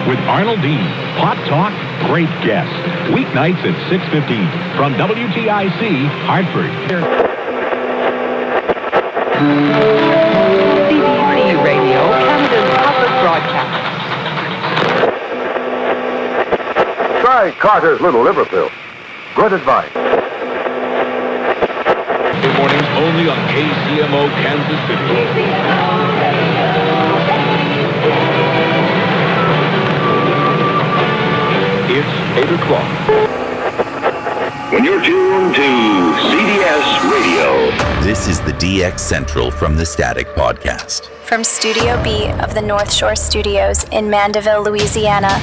with Arnold Dean. Hot talk, great guests. Weeknights at 6:15 from WTIC, Hartford. BBC Radio, Canada's public broadcast. Try Carter's Little Liver Pill. Good advice. Good mornings only on KCMO Kansas City. It's 8 o'clock. When you're tuned to CDS Radio. This is the DX Central from the Static Podcast. From Studio B of the North Shore Studios in Mandeville, Louisiana.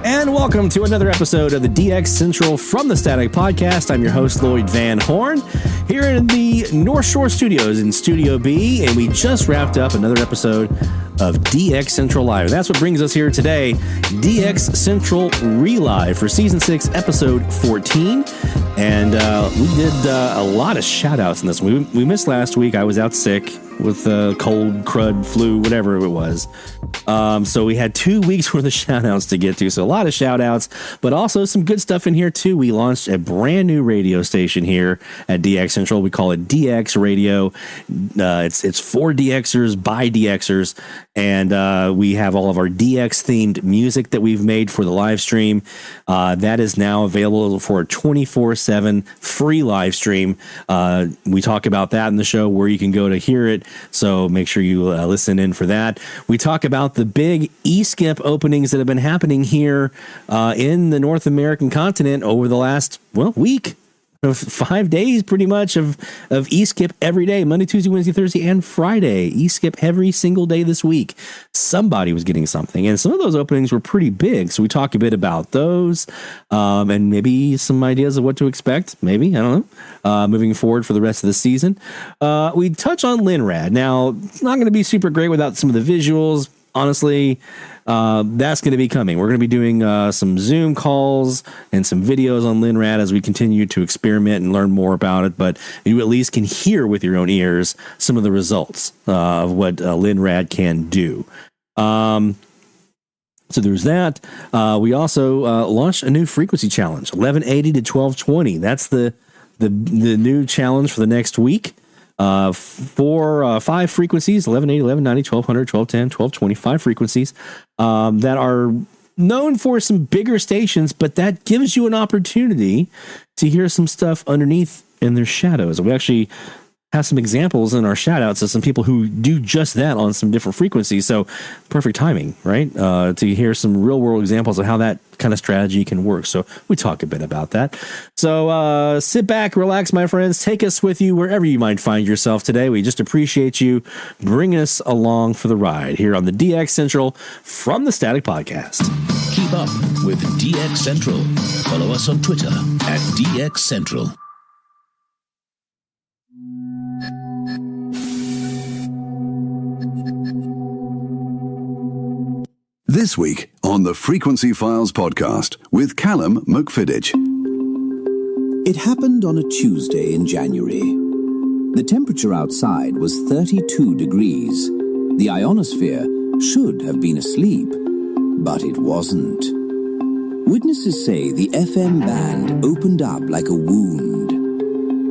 And welcome to another episode of the DX Central from the Static Podcast. I'm your host, Lloyd Van Horn, here in the North Shore Studios in Studio B, and we just wrapped up another episode of DX Central Live. That's what brings us here today, DX Central Relive for Season 6, Episode 14. And we did a lot of shout-outs in this one. We missed last week. I was out sick with cold, crud, flu, whatever it was. So we had 2 weeks worth of shout-outs to get to. So a lot of shout-outs, but also some good stuff in here, too. We launched a brand new radio station here at DX Central. We call it DX Radio. It's for DXers, by DXers. And we have all of our DX-themed music that we've made for the live stream. That is now available for a 24/7 free live stream. We talk about that in the show, where you can go to hear it. So make sure you listen in for that. We talk about the big e-skip openings that have been happening here in the North American continent over the last, week. 5 days pretty much of e-skip every day, Monday, Tuesday, Wednesday, Thursday, and Friday. E-skip every single day this week. Somebody was getting something, and some of those openings were pretty big. So we talk a bit about those and maybe some ideas of what to expect. Maybe, I don't know, moving forward for the rest of the season. We touch on Linrad. Now, it's not going to be super great without some of the visuals. Honestly, that's going to be coming. We're going to be doing some Zoom calls and some videos on Linrad as we continue to experiment and learn more about it. But you at least can hear with your own ears some of the results of what Linrad can do. So there's that. We also launched a new frequency challenge, 1180 to 1220. That's the new challenge for the next week. For 5 frequencies, 1180, 1190, 1200, 1210, 1225 frequencies that are known for some bigger stations, but that gives you an opportunity to hear some stuff underneath in their shadows. We actually have some examples in our shout-outs of some people who do just that on some different frequencies. So perfect timing, right? To hear some real-world examples of how that kind of strategy can work. So we talk a bit about that. So sit back, relax, my friends. Take us with you wherever you might find yourself today. We just appreciate you bringing us along for the ride here on the DX Central from the Static Podcast. Keep up with DX Central. Follow us on Twitter at DX Central. This week on the Frequency Files podcast with Callum McFiddich. It happened on a Tuesday in January. The temperature outside was 32 degrees. The ionosphere should have been asleep, but it wasn't. Witnesses say the FM band opened up like a wound.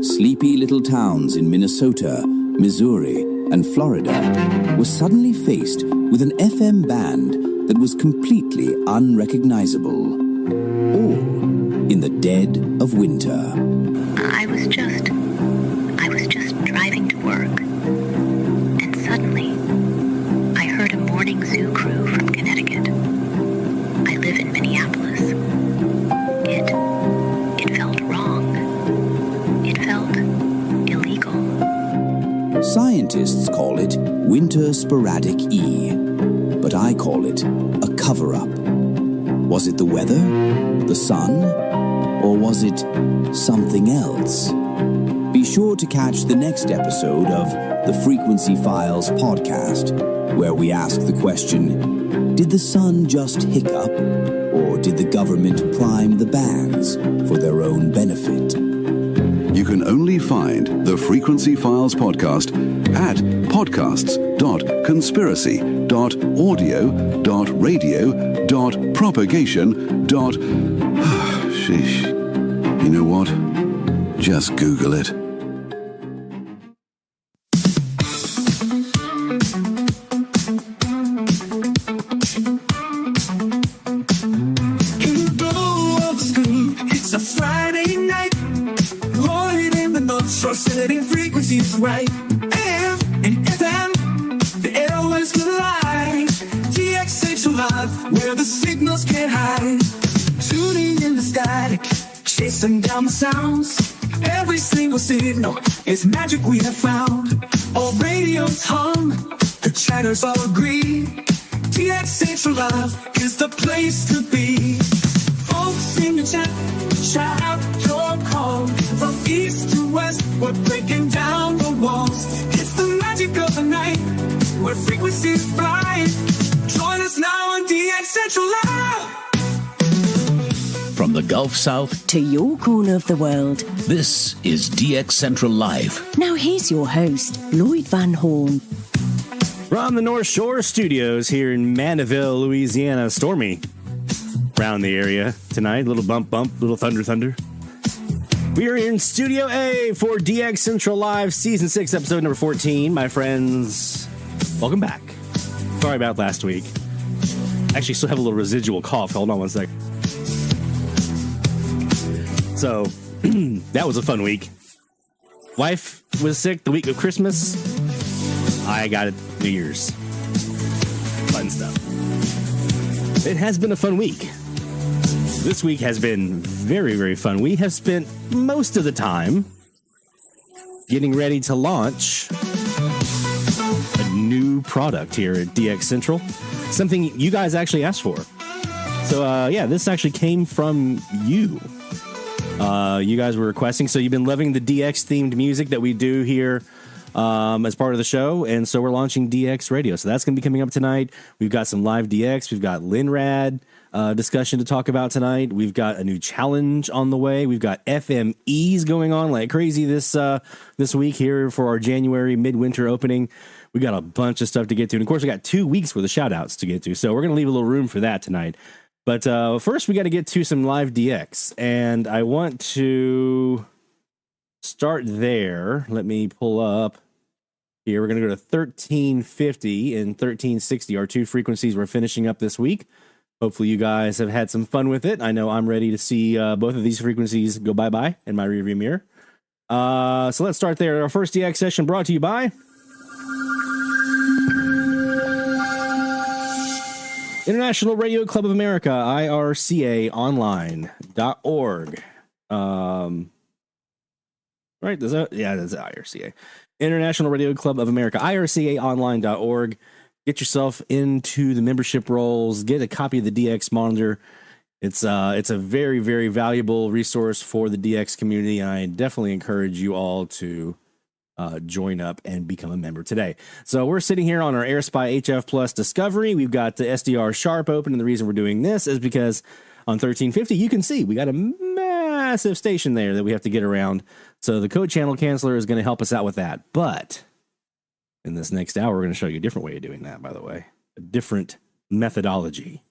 Sleepy little towns in Minnesota, Missouri, and Florida were suddenly faced with an FM band that was completely unrecognizable, all in the dead of winter. I was just driving to work, and suddenly I heard a morning zoo crew from Connecticut. I live in Minneapolis. It felt wrong. It felt illegal. Scientists call it winter sporadic E, but I call it a cover-up. Was it the weather, the sun, or was it something else? Be sure to catch the next episode of the Frequency Files podcast, where we ask the question, did the sun just hiccup, or did the government prime the bands for their own benefit? You can only find the Frequency Files podcast at podcasts.conspiracy.audio.radio.propagation. Sheesh. You know what? Just Google it. It's a Friday night, rolling in the North Shore, setting frequencies right. AM and FM, the airwaves collide. DX Central Live, where the signals can't hide. Tuning in the static, chasing down the sounds. Every single signal is magic we have found. All radios hum, the chatters all agree. DX Central Live is the place to be. Folks in the chat, shout out your call. From east to west, we're breaking down the walls. It's the magic of the night, where frequencies fly. Join us now on DX Central Live. From the Gulf South to your corner of the world, this is DX Central Live. Now here's your host, Lloyd Van Horn. From the North Shore Studios here in Mandeville, Louisiana. Stormy around the area tonight. Little bump, little thunder. We are in Studio A for DX Central Live, Season 6, Episode number 14. My friends, welcome back. Sorry about last week. Actually, still have a little residual cough. Hold on one sec. So, that was a fun week. Wife was sick the week of Christmas. I got it New Year's. Fun stuff. It has been a fun week. This week has been very, very fun. We have spent most of the time getting ready to launch a new product here at DX Central. Something you guys actually asked for. So, this actually came from you. You guys were requesting. So you've been loving the DX-themed music that we do here as part of the show. And so we're launching DX Radio. So that's going to be coming up tonight. We've got some live DX. We've got Linrad discussion to talk about tonight. We've got a new challenge on the way. We've got FMEs going on like crazy this week here for our January midwinter opening. We got a bunch of stuff to get to. And of course, we got 2 weeks worth of shout outs to get to. So we're going to leave a little room for that tonight. But first, we got to get to some live DX. And I want to start there. Let me pull up here. We're going to go to 1350 and 1360, our two frequencies we're finishing up this week. Hopefully you guys have had some fun with it. I know I'm ready to see both of these frequencies go bye-bye in my rearview mirror. So let's start there. Our first DX session brought to you by International Radio Club of America, IRCAonline.org. Right? That's IRCA. International Radio Club of America, IRCAonline.org. Get yourself into the membership roles. Get a copy of the DX Monitor. It's a very, very valuable resource for the DX community. And I definitely encourage you all to join up and become a member today. So we're sitting here on our AirSpy HF Plus Discovery. We've got the SDR Sharp open. And the reason we're doing this is because on 1350, you can see we got a massive station there that we have to get around. So the code channel canceller is going to help us out with that. But in this next hour, we're going to show you a different way of doing that, by the way. A different methodology.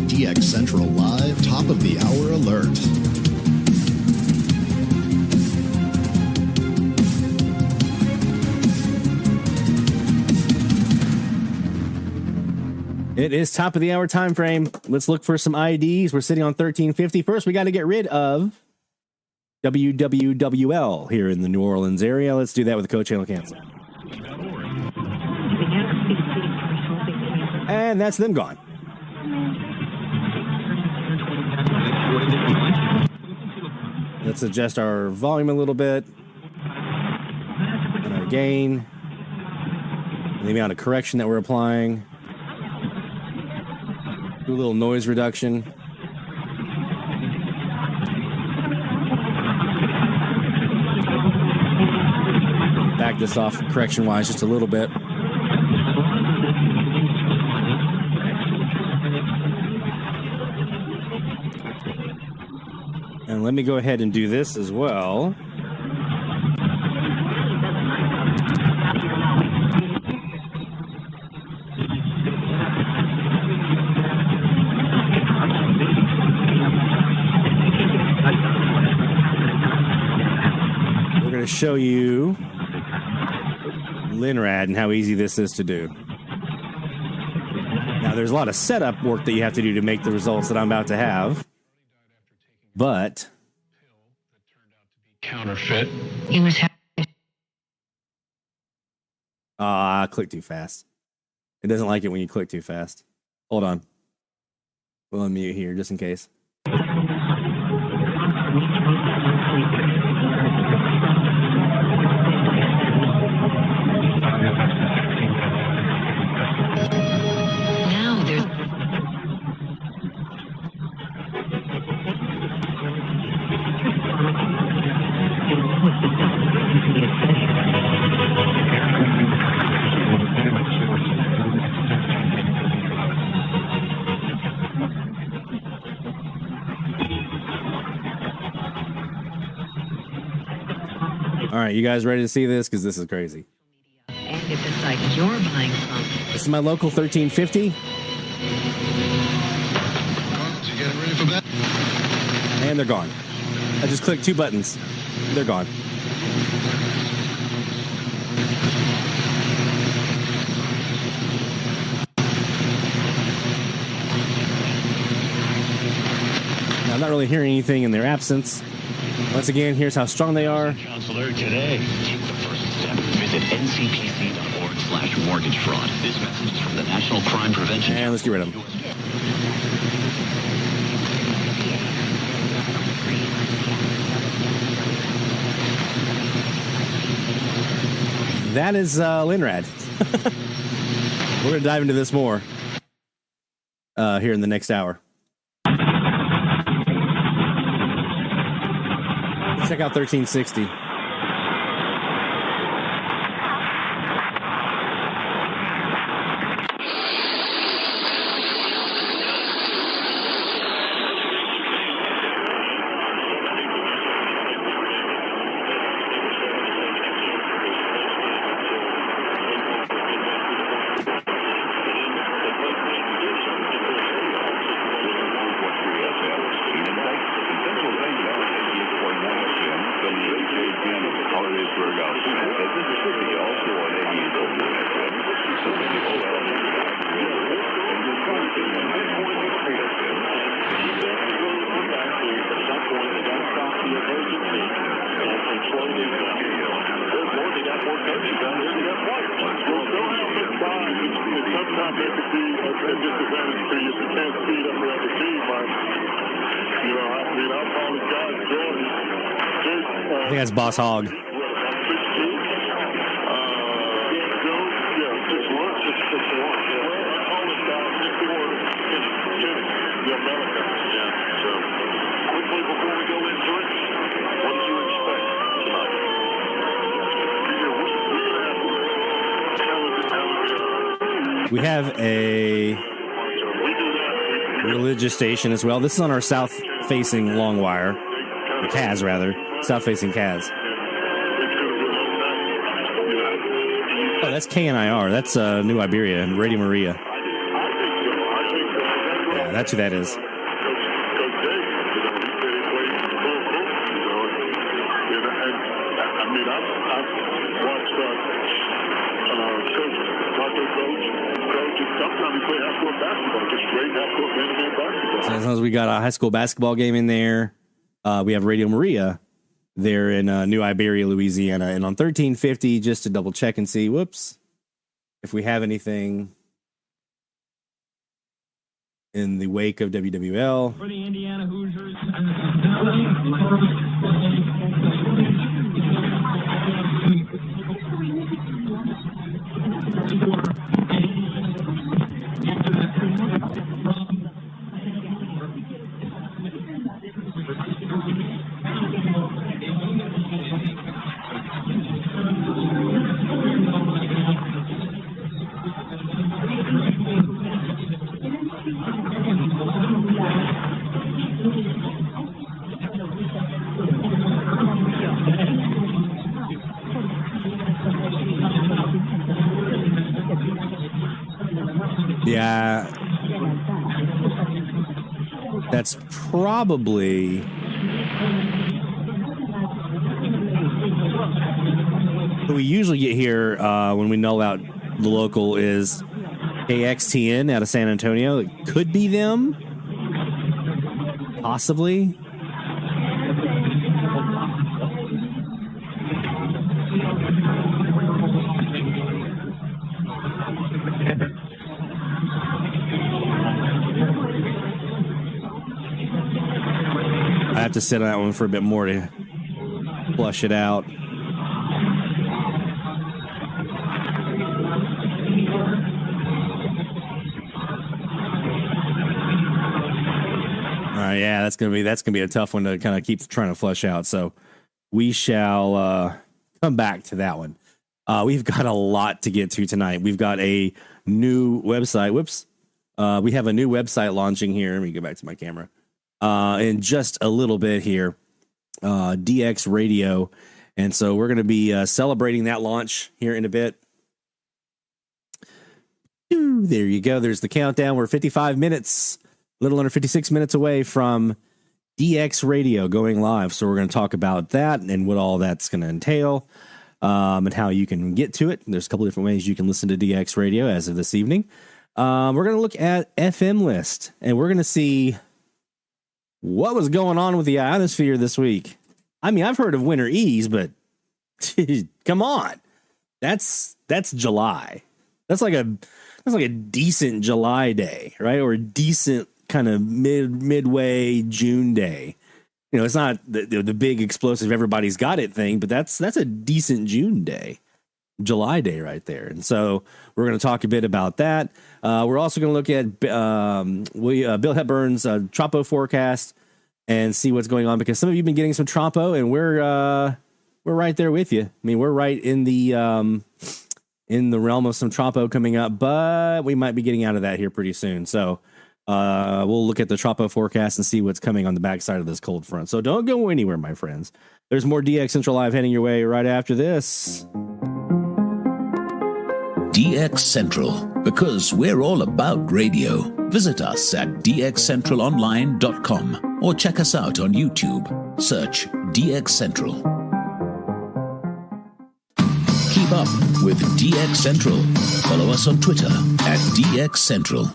DX Central Live, top of the hour alert. It is top of the hour time frame. Let's look for some IDs. We're sitting on 1350. First, we got to get rid of WWWL here in the New Orleans area. Let's do that with the code channel cancel. And that's them gone. Let's adjust our volume a little bit. And our gain. And the amount of correction that we're applying. Do a little noise reduction. Back this off correction-wise just a little bit. And let me go ahead and do this as well. show you Linrad and how easy this is to do. Now, there's a lot of setup work that you have to do to make the results that I'm about to have. But counterfeit. He was I clicked too fast. It doesn't like it when you click too fast. Hold on. We'll unmute here just in case. now there's All right, you guys ready to see this? Because this is crazy. and if it's like you're buying something. This is my local 1350. You getting ready for bed? And they're gone. I just clicked 2 buttons. They're gone. Now, I'm not really hearing anything in their absence. Once again, here's how strong they are. Counselor, today, take the first step. Visit ncpc.org/mortgage fraud. This message is from the National Crime Prevention. And let's get rid of them. That is Linrad. We're going to dive into this more here in the next hour. Check out 1360. I think that's Boss Hog. We have a religious station as well. This is on our south-facing long wire. Or Kaz, rather. South-facing Kaz. Oh, that's KNIR. That's New Iberia and Radio Maria. Yeah, that's who that is. So as long as we got a high school basketball game in there, we have Radio Maria there in New Iberia, Louisiana. And on 1350, just to double check and see, whoops, if we have anything in the wake of WWL. For the Indiana Hoosiers. Yeah, that's probably What we usually get here when we null out the local is KXTN out of San Antonio. It could be them. Possibly. I have to sit on that one for a bit more to flush it out. Yeah, that's gonna be a tough one to kind of keep trying to flush out. So we shall come back to that one. We've got a lot to get to tonight. We've got a new website. We have a new website launching here. Let me go back to my camera in just a little bit here. DX Radio, and so we're going to be celebrating that launch here in a bit. There you go. There's the countdown. We're 55 minutes. Little under 56 minutes away from DX Radio going live. So we're going to talk about that and what all that's going to entail and how you can get to it. There's a couple different ways you can listen to DX Radio as of this evening. We're going to look at FM list, and we're going to see what was going on with the ionosphere this week. I mean, I've heard of winter E's, but come on. That's July. That's like a decent July day, right? Or a decent kind of midway June day. You know, it's not the big explosive everybody's got it thing, but that's a decent June day, July day right there. And so we're going to talk a bit about that. We're also going to look at Bill Hepburn's Tropo forecast and see what's going on, because some of you have been getting some Tropo, and we're right there with you. I mean, we're right in the realm of some Tropo coming up, but we might be getting out of that here pretty soon. So we'll look at the Tropo forecast and see what's coming on the backside of this cold front. So don't go anywhere, my friends. There's more DX Central Live heading your way right after this. DX Central, because we're all about radio. Visit us at dxcentralonline.com or check us out on YouTube. Search DX Central. Keep up with DX Central. Follow us on Twitter at DX Central.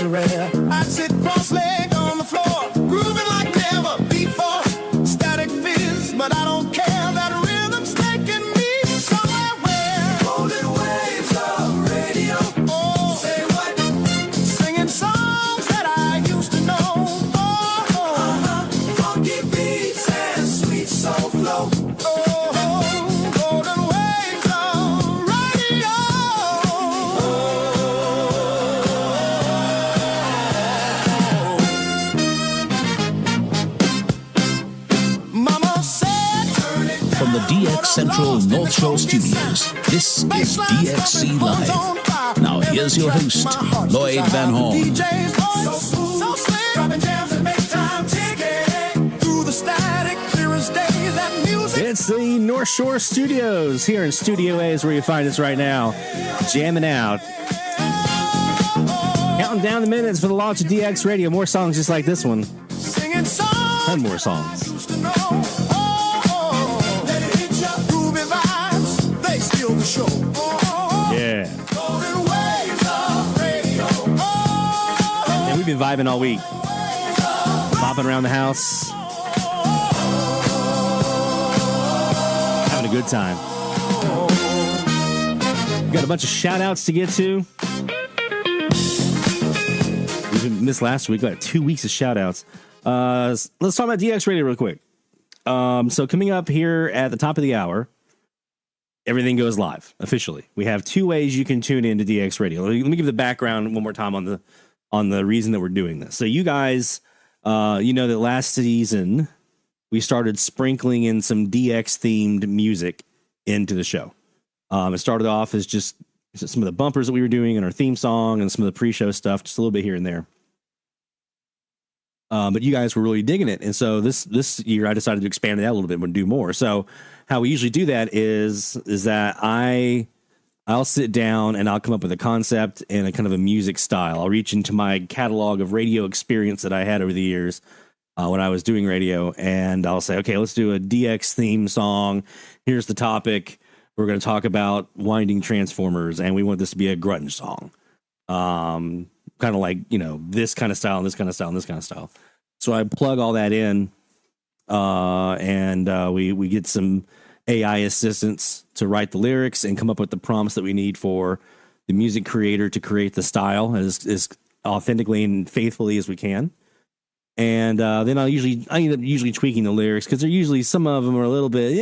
I sit cross-legged on the floor, grooving like never before. Static fizz, but I don't care. That rhythm's taking me somewhere where golden waves of radio. Oh, say what? Singing songs that I used to know. Oh, funky beats and sweet soul flow. DX Central North Shore Studios. This is DXC Live. Now here's your host, Lloyd Van Horn. It's the North Shore Studios here in Studio A is where you find us right now, jamming out. Counting down the minutes for the launch of DX Radio. More songs just like this one. 10 more songs. Yeah. And we've been vibing all week. Bopping around the house. Having a good time. Got a bunch of shout outs to get to. We missed last week. Got 2 weeks of shout outs. Let's talk about DX Radio real quick. So coming up here at the top of the hour, everything goes live officially. We have 2 ways you can tune into DX Radio. Let me give the background one more time on the reason that we're doing this. So you guys You know that last season we started sprinkling in some DX themed music into the show. It started off as just some of the bumpers that we were doing in our theme song and some of the pre-show stuff, just a little bit here and there. But you guys were really digging it. And so this year I decided to expand that a little bit and do more. So how we usually do that is that I'll sit down and I'll come up with a concept and a kind of a music style. I'll reach into my catalog of radio experience that I had over the years when I was doing radio, and I'll say, okay, let's do a DX theme song. Here's the topic. We're going to talk about winding transformers, and we want this to be a grunge song. Kind of like, you know, this kind of style and this kind of style and this kind of style. So I plug all that in, and we get some AI assistants to write the lyrics and come up with the prompts that we need for the music creator to create the style as authentically and faithfully as we can. And then I end up usually tweaking the lyrics, because they're usually, some of them are a little bit,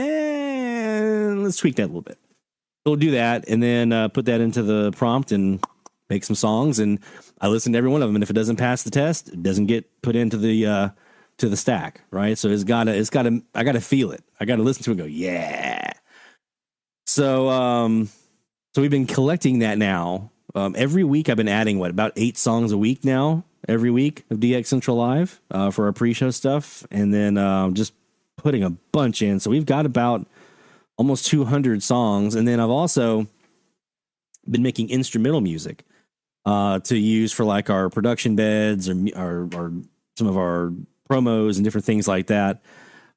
let's tweak that a little bit. We'll do that and then put that into the prompt and make some songs. And I listen to every one of them. And if it doesn't pass the test, it doesn't get put into the stack, right? So I gotta feel it. I gotta listen to it and go, yeah. So we've been collecting that now. Every week I've been adding about 8 songs a week now, every week of DX Central Live for our pre-show stuff. And then just putting a bunch in. So we've got about almost 200 songs. And then I've also been making instrumental music to use for like our production beds or some of our promos and different things like that.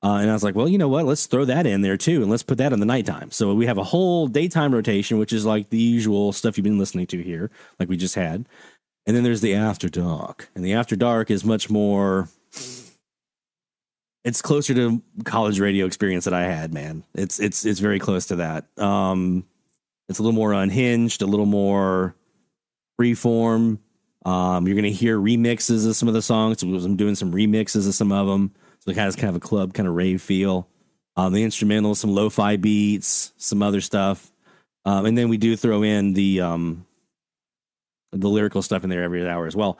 And I was like, well, you know what? Let's throw that in there too. And let's put that in the nighttime. So we have a whole daytime rotation, which is like the usual stuff you've been listening to here, like we just had. And then there's the After Dark. And the After Dark is much more, it's closer to college radio experience that I had, man. It's very close to that. It's a little more unhinged, a little more freeform. You're going to hear remixes of some of the songs. I'm doing some remixes of some of them. So it has kind of a club kind of rave feel. The instrumentals, some lo-fi beats, some other stuff. And then we do throw in the lyrical stuff in there every hour as well.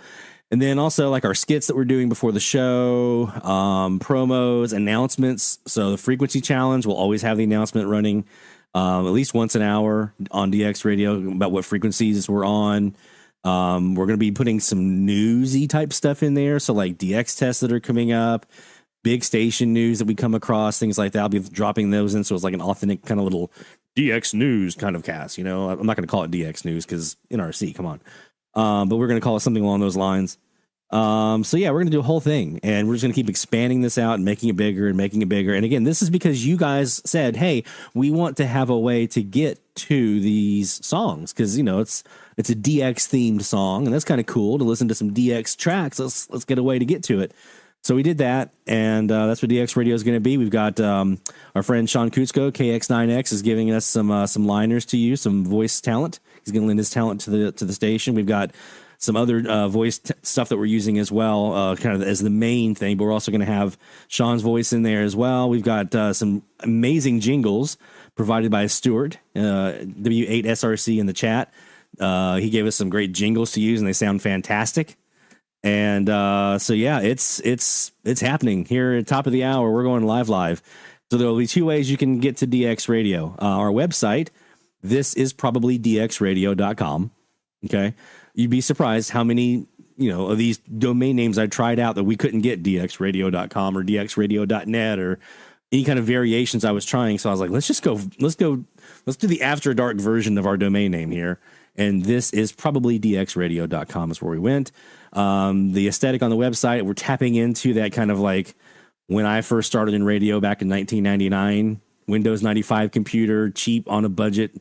And then also like our skits that we're doing before the show, promos, announcements. So the frequency challenge will always have the announcement running at least once an hour on DX radio about what frequencies we're on. We're going to be putting some newsy type stuff in there. So like DX tests that are coming up, big station news that we come across, things like that. I'll be dropping those in. So it's like an authentic kind of little DX news kind of cast, you know. I'm not going to call it DX news because NRC, come on. But we're going to call it something along those lines. So yeah, we're going to do a whole thing, and we're just going to keep expanding this out and making it bigger and making it bigger. And again, this is because you guys said, hey, we want to have a way to get to these songs. Cause you know, it's a DX themed song, and that's kind of cool to listen to some DX tracks. Let's get a way to get to it. So we did that, and that's what DX Radio is going to be. We've got our friend Sean Kutsko, KX9X, is giving us some liners to use, some voice talent. He's going to lend his talent to the station. We've got some other voice stuff that we're using as well, kind of as the main thing, but we're also going to have Sean's voice in there as well. We've got some amazing jingles provided by Stuart, W8SRC in the chat. He gave us some great jingles to use, and they sound fantastic. And so yeah, it's happening here at the top of the hour. We're going live. So there will be 2 ways you can get to DX Radio. Our website, this is probably DXradio.com. Okay, you'd be surprised how many of these domain names I tried out that we couldn't get DXradio.com or DXradio.net or any kind of variations I was trying. So I was like, let's do the After Dark version of our domain name here. And this is probably DXradio.com is where we went. The aesthetic on the website, we're tapping into that kind of like when I first started in radio back in 1999, Windows 95 computer, cheap on a budget,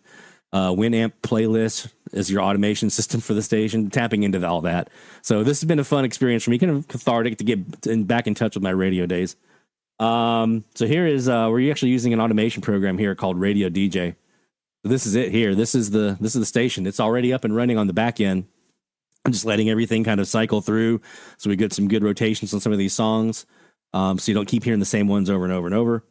Winamp playlist as your automation system for the station, tapping into all that. So this has been a fun experience for me, kind of cathartic to get back in touch with my radio days. So here is, we're actually using an automation program here called Radio DJ. This is it here. This is the station. It's already up and running on the back end. I'm just letting everything kind of cycle through so we get some good rotations on some of these songs. So you don't keep hearing the same ones over and over and over.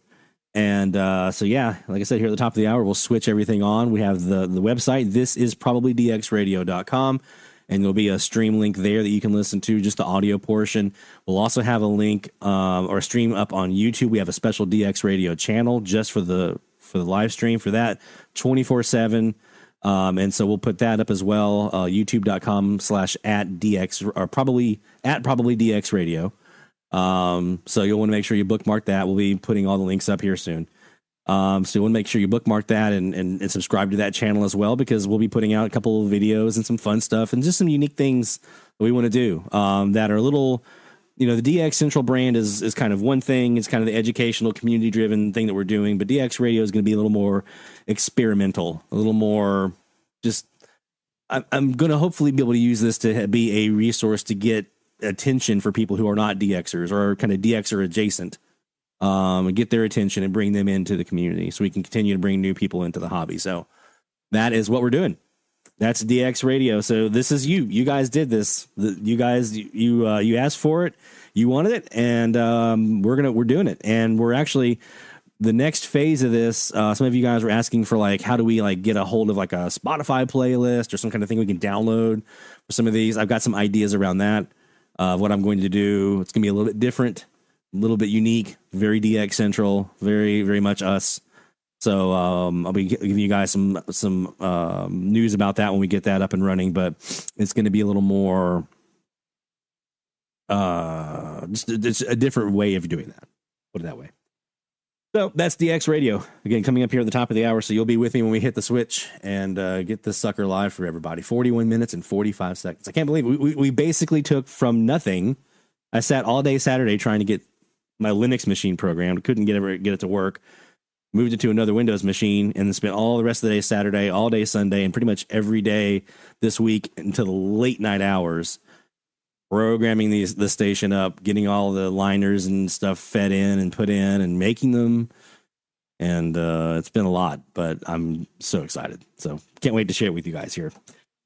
And so yeah, like I said, here at the top of the hour, we'll switch everything on. We have the website. This is probably DXradio.com. and there'll be a stream link there that you can listen to, just the audio portion. We'll also have a link or a stream up on YouTube. We have a special DX Radio channel just for the live stream for that 24/7. And so we'll put that up as well. YouTube.com/@DX or probably DX Radio. So you'll want to make sure you bookmark that. We'll be putting all the links up here soon. So you want to make sure you bookmark that and subscribe to that channel as well, because we'll be putting out a couple of videos and some fun stuff and just some unique things that we want to do that are a little, the DX Central brand is kind of one thing. It's kind of the educational, community-driven thing that we're doing, but DX Radio is going to be a little more experimental, a little more just, I'm going to hopefully be able to use this to be a resource to get attention for people who are not DXers or kind of DXer adjacent. And get their attention and bring them into the community so we can continue to bring new people into the hobby. So that is what we're doing. That's DX Radio. So this is you. You guys did this. You guys, you asked for it. You wanted it, and we're doing it. And we're actually the next phase of this. Some of you guys were asking for how do we get a hold of a Spotify playlist or some kind of thing we can download for some of these. I've got some ideas around that. What I'm going to do. It's going to be a little bit different. A little bit unique, very DX Central, very, very much us. So I'll be giving you guys some news about that when we get that up and running. But it's going to be a little more, just a different way of doing that. Put it that way. So that's DX Radio. Again, coming up here at the top of the hour. So you'll be with me when we hit the switch and get this sucker live for everybody. 41 minutes and 45 seconds. I can't believe we basically took from nothing. I sat all day Saturday trying to get my Linux machine programmed, couldn't get it to work, moved it to another Windows machine, and then spent all the rest of the day Saturday, all day Sunday, and pretty much every day this week until the late night hours programming the station up, getting all the liners and stuff fed in and put in and making them. And it's been a lot, but I'm so excited. So can't wait to share it with you guys here.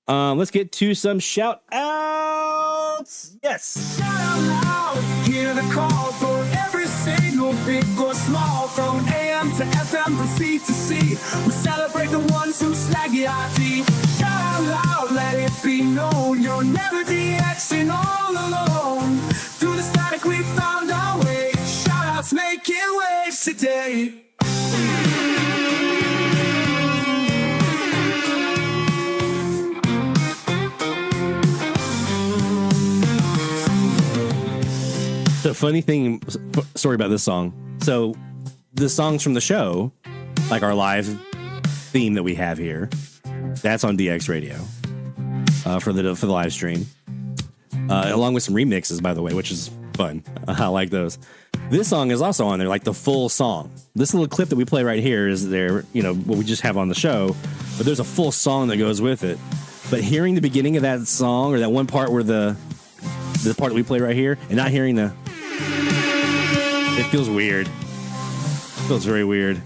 Let's get to some shout outs. Yes. Shout out, hear the call for every single big or small, from AM to FM, from C to C. We celebrate the ones who slag the IT. Shout out, let it be known, you're never DXing all alone. Through the static we found our way. Shout outs making waves today. The funny thing, story about this song. So the songs from the show, like our live theme that we have here, that's on DX Radio for the live stream, along with some remixes, by the way, which is fun. I like those. This song is also on there, like the full song. This little clip that we play right here is there, what we just have on the show, but there's a full song that goes with it. But hearing the beginning of that song, or that one part where the part that we play right here, and not hearing it feels weird. It feels very weird.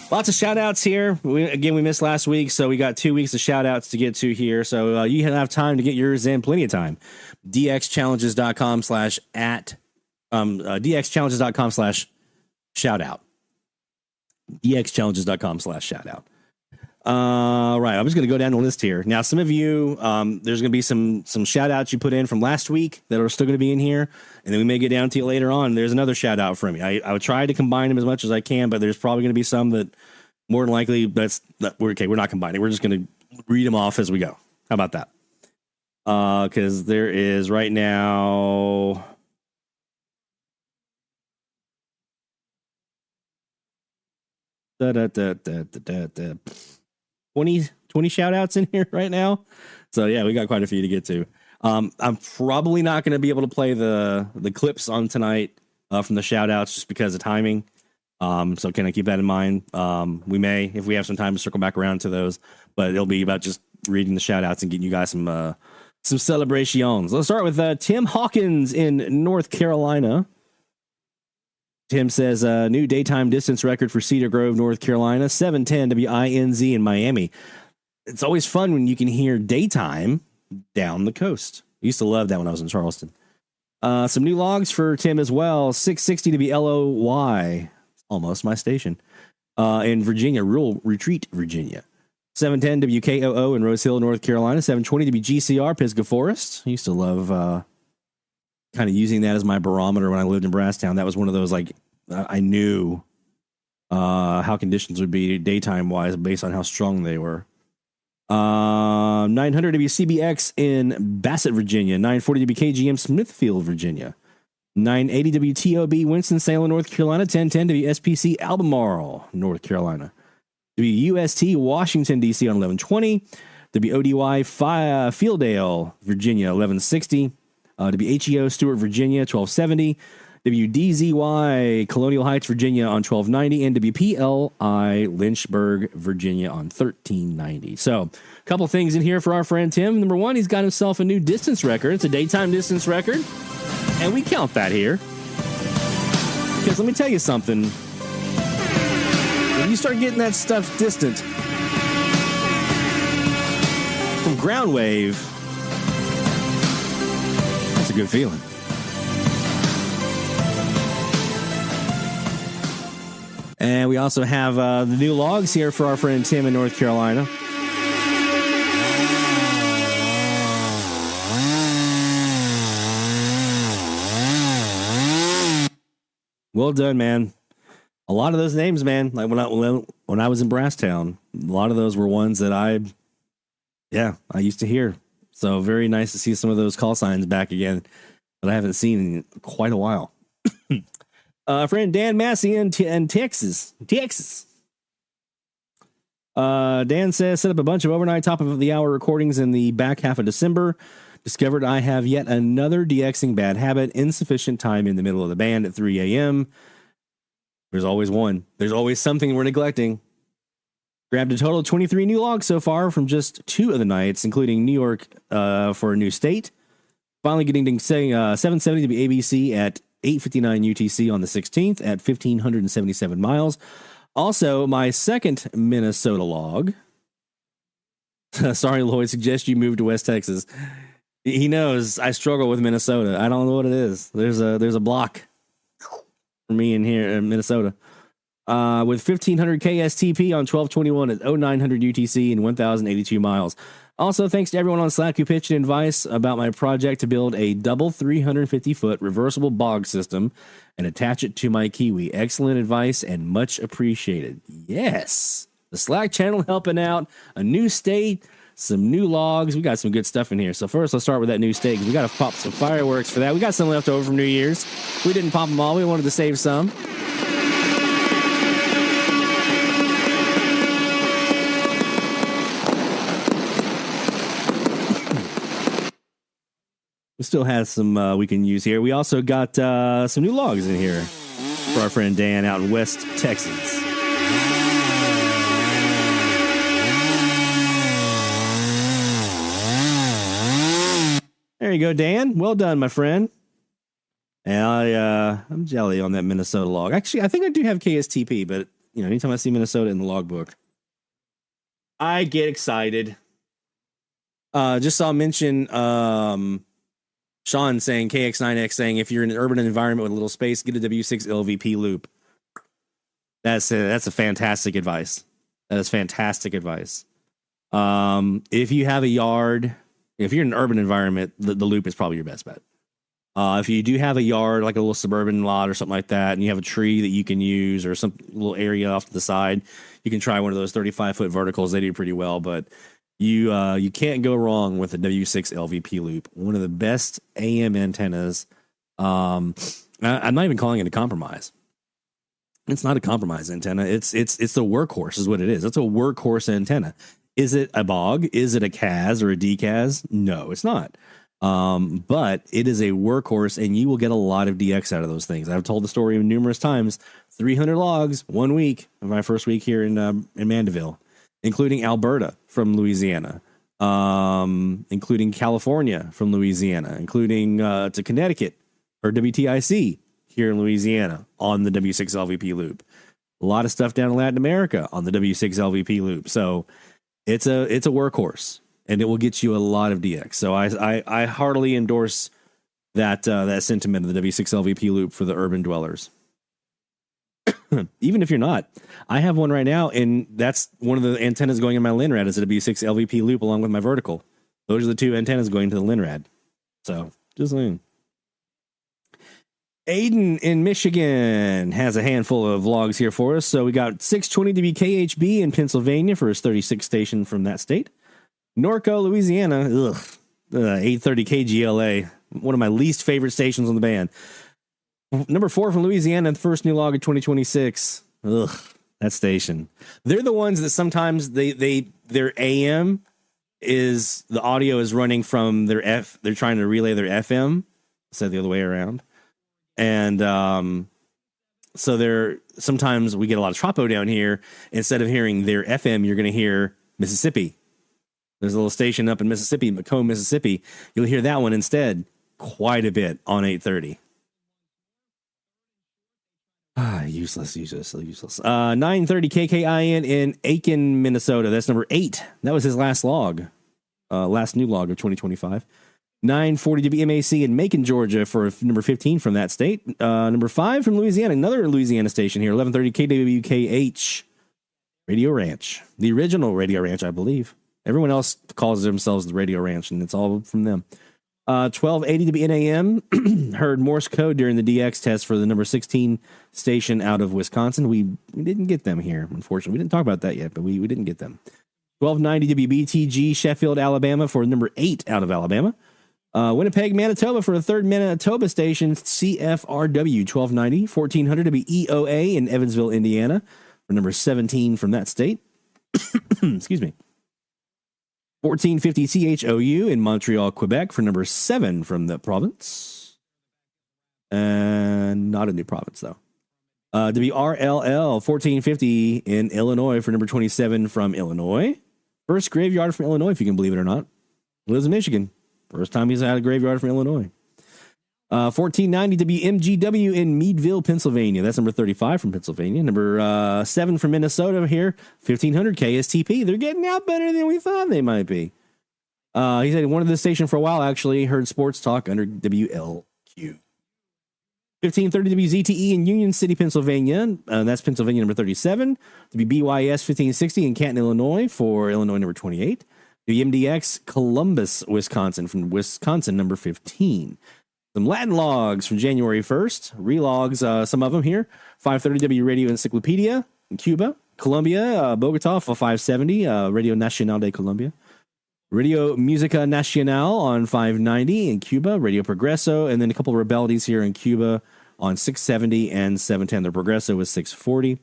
Lots of shout outs here. We missed last week, so we got 2 weeks of shout outs to get to here. So you have time to get yours in, plenty of time. DXchallenges.com/shoutout. DXchallenges.com/shoutout. Right, I'm just going to go down the list here. Now, some of you, there's going to be some shout outs you put in from last week that are still going to be in here, and then we may get down to you later on. There's another shout out from you. I would try to combine them as much as I can, but there's probably going to be some that more than likely we're not combining. We're just going to read them off as we go. How about that? Because there is right now 20 shout outs in here right now. So yeah, we got quite a few to get to. I'm probably not going to be able to play the clips on tonight from the shout outs just because of timing. So can I keep that in mind? We may, if we have some time, to circle back around to those, but it'll be about just reading the shout outs and getting you guys some celebrations. Let's start with Tim Hawkins in North Carolina. Tim says, new daytime distance record for Cedar Grove, North Carolina, 710 WINZ in Miami. It's always fun when you can hear daytime down the coast. I used to love that when I was in Charleston. Some new logs for Tim as well, 660 WLOY, almost my station, in Virginia, Rural Retreat, Virginia. 710 WKOO in Rose Hill, North Carolina. 720 WGCR, Pisgah Forest. I used to love kind of using that as my barometer when I lived in Brasstown. That was one of those, like, I knew how conditions would be daytime-wise based on how strong they were. 900 WCBX in Bassett, Virginia. 940 WKGM Smithfield, Virginia. 980 WTOB Winston-Salem, North Carolina. 1010 WSPC Albemarle, North Carolina. WUST Washington, D.C. on 1120. WODY Fieldale, Virginia, 1160. WHEO Stewart, Virginia, 1270. WDZY Colonial Heights, Virginia on 1290. And WPLI Lynchburg, Virginia on 1390. So, a couple things in here for our friend Tim. Number one, he's got himself a new distance record. It's a daytime distance record. And we count that here. Because let me tell you something. When you start getting that stuff distant from ground wave, that's a good feeling. And we also have the new logs here for our friend Tim in North Carolina. Well done, man. A lot of those names, man, like when I was in Brasstown, a lot of those were ones that I used to hear. So very nice to see some of those call signs back again that I haven't seen in quite a while. Friend Dan Massey in Texas. Dan says, set up a bunch of overnight top of the hour recordings in the back half of December. Discovered I have yet another DXing bad habit, insufficient time in the middle of the band at 3 a.m. There's always one. There's always something we're neglecting. Grabbed a total of 23 new logs so far from just 2 of the nights, including New York for a new state. Finally getting to say 770 to be ABC at 8:59 UTC on the 16th at 1,577 miles. Also, my second Minnesota log. Sorry, Lloyd, suggest you move to West Texas. He knows I struggle with Minnesota. I don't know what it is. There's a block for me in here in Minnesota. With 1,500 KSTP on 1221 at 0900 UTC and 1,082 miles. Also, thanks to everyone on Slack who pitched in advice about my project to build a double 350-foot reversible bog system and attach it to my Kiwi. Excellent advice and much appreciated. Yes, the Slack channel helping out, a new state, some new logs. We got some good stuff in here. So first, let's start with that new state because we got to pop some fireworks for that. We got some left over from New Year's. We didn't pop them all. We wanted to save some. We still have some we can use here. We also got some new logs in here for our friend Dan out in West Texas. There you go, Dan. Well done, my friend. And I'm jelly on that Minnesota log. Actually, I think I do have KSTP, but anytime I see Minnesota in the logbook, I get excited. Just saw mention Sean saying, KX9X saying, if you're in an urban environment with a little space, get a W6 LVP loop. That's a fantastic advice. That is fantastic advice. If you have a yard, if you're in an urban environment, the loop is probably your best bet. If you do have a yard, like a little suburban lot or something like that, and you have a tree that you can use or some little area off to the side, you can try one of those 35-foot verticals. They do pretty well, but you can't go wrong with a W6 LVP loop. One of the best AM antennas. I'm not even calling it a compromise. It's not a compromise antenna. It's a workhorse is what it is. It's a workhorse antenna. Is it a bog? Is it a CAS or a DCAS? No, it's not. But it is a workhorse, and you will get a lot of DX out of those things. I've told the story numerous times. 300 logs 1 week of my first week here in Mandeville, including Alberta from Louisiana, including California from Louisiana, including to Connecticut or WTIC here in Louisiana on the W6 LVP loop. A lot of stuff down in Latin America on the W6 LVP loop. So it's a workhorse, and it will get you a lot of DX. So I heartily endorse that sentiment of the W6 LVP loop for the urban dwellers. Even if you're not. I have one right now, and that's one of the antennas going in my Linrad is a W6 LVP loop along with my vertical. Those are the two antennas going to the Linrad. So, just saying. Aiden in Michigan has a handful of logs here for us. So we got 620 WKHB in Pennsylvania for his 36 station from that state. Norco, Louisiana, 830 KGLA, one of my least favorite stations on the band. Number 4 from Louisiana, the first new log of 2026. That station. They're the ones that sometimes their AM is the audio is running from their they're trying to relay their FM instead of the other way around. And so sometimes we get a lot of tropo down here. Instead of hearing their FM, you're going to hear Mississippi. There's a little station up in Mississippi, Macomb, Mississippi. You'll hear that one instead quite a bit on 830. Useless. 930 KKIN in Aiken, Minnesota. That's number 8. That was his last log. Last new log of 2025. 940 WMAC in Macon, Georgia for number 15 from that state. Number 5 from Louisiana, another Louisiana station here, 1130 KWKH Radio Ranch. The original Radio Ranch, I believe. Everyone else calls themselves the Radio Ranch, and it's all from them. 1280 WNAM heard Morse code during the DX test for the number 16 station out of Wisconsin. We didn't get them here, unfortunately. We didn't talk about that yet, but we didn't get them. 1290 WBTG Sheffield, Alabama for number 8 out of Alabama. Winnipeg, Manitoba for a third Manitoba station, CFRW 1290, 1400 WEOA in Evansville, Indiana for number 17 from that state. Excuse me. 1450 CHOU in Montreal, Quebec for number 7 from the province. And not a new province, though. WRLL 1450 in Illinois for number 27 from Illinois. First graveyard from Illinois, if you can believe it or not. Lives in Michigan. First time he's had a graveyard from Illinois. 1490 WMGW in Meadville, Pennsylvania. That's number 35 from Pennsylvania. Number 7 from Minnesota here. 1500 KSTP. They're getting out better than we thought they might be. He said he wanted this station for a while, actually. Heard sports talk under WLQ. 1530 WZTE in Union City, Pennsylvania. That's Pennsylvania number 37. WBYS 1560 in Canton, Illinois for Illinois number 28. WMDX Columbus, Wisconsin from Wisconsin number 15. Some Latin logs from January 1st. Relogs, some of them here. 530 W Radio Encyclopedia in Cuba. Colombia, Bogota for 570. Radio Nacional de Colombia. Radio Musica Nacional on 590 in Cuba. Radio Progreso. And then a couple of rebellities here in Cuba on 670 and 710. The Progreso was 640.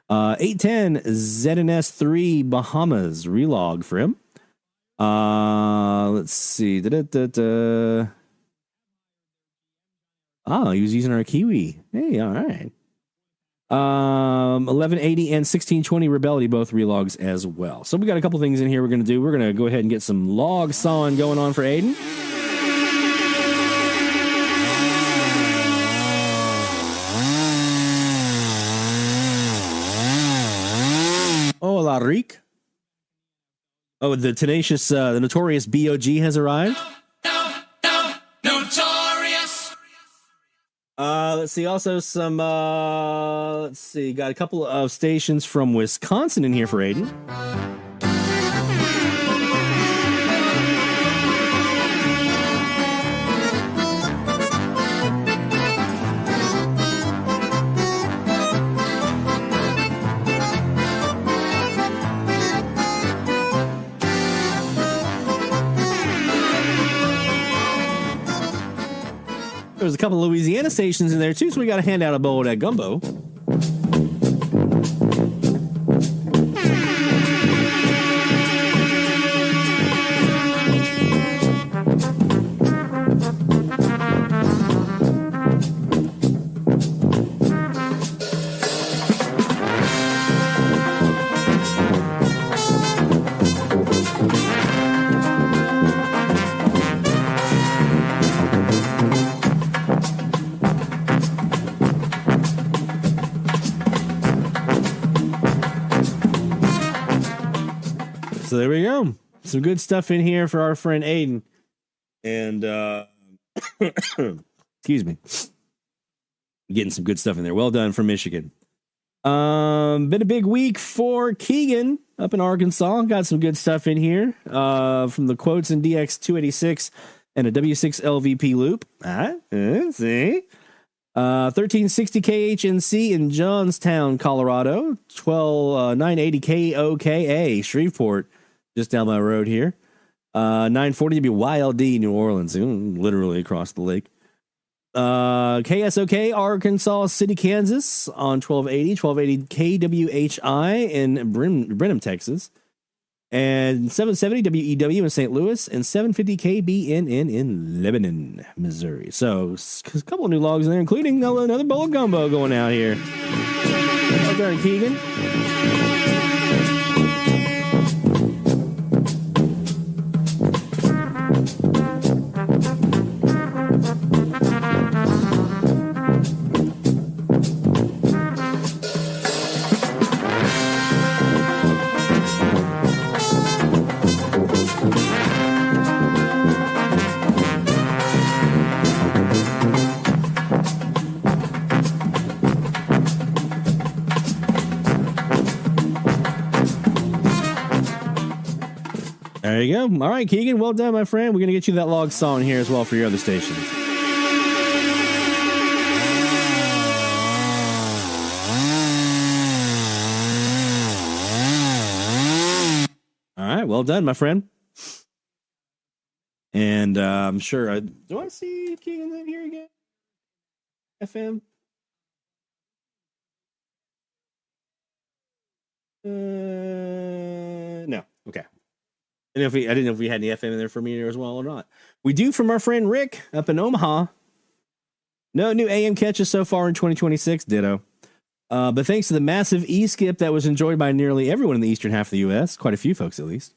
810 ZNS3 Bahamas. Relog for him. Let's see. Oh, he was using our Kiwi. Hey, all right. 1180 and 1620 Rebellion, both relogs as well. So we got a couple things in here we're going to do. We're going to go ahead and get some log sawing going on for Aiden. Hola, Rick. Oh, the tenacious, the notorious BOG has arrived. Notorious. Let's see. Also, some. Let's see. Got a couple of stations from Wisconsin in here for Aiden. There's a couple of Louisiana stations in there, too, so we got to hand out a bowl of that gumbo. So there we go. Some good stuff in here for our friend Aiden. And, excuse me. Getting some good stuff in there. Well done from Michigan. Been a big week for Keegan up in Arkansas. Got some good stuff in here from the quotes in DX 286 and a W6 LVP loop. See? 1360 KHNC in Johnstown, Colorado. 980 KOKA Shreveport, just down my road here. 940 WYLD New Orleans, literally across the lake. KSOK Arkansas City, Kansas on 1280 KWHI in Brenham, Texas. And 770 WEW in St. Louis and 750 KBNN in Lebanon, Missouri. So a couple of new logs in there, including another bowl of gumbo going out here. Well done, Keegan. There you go. All right, Keegan. Well done, my friend. We're going to get you that log song here as well for your other stations. All right. Well done, my friend. And I'm sure. Do I see Keegan in here again? FM? No. Okay. I didn't know if we had any FM in there for me as well or not. We do from our friend Rick up in Omaha. No new AM catches so far in 2026. Ditto. But thanks to the massive e-skip that was enjoyed by nearly everyone in the eastern half of the U.S., quite a few folks at least,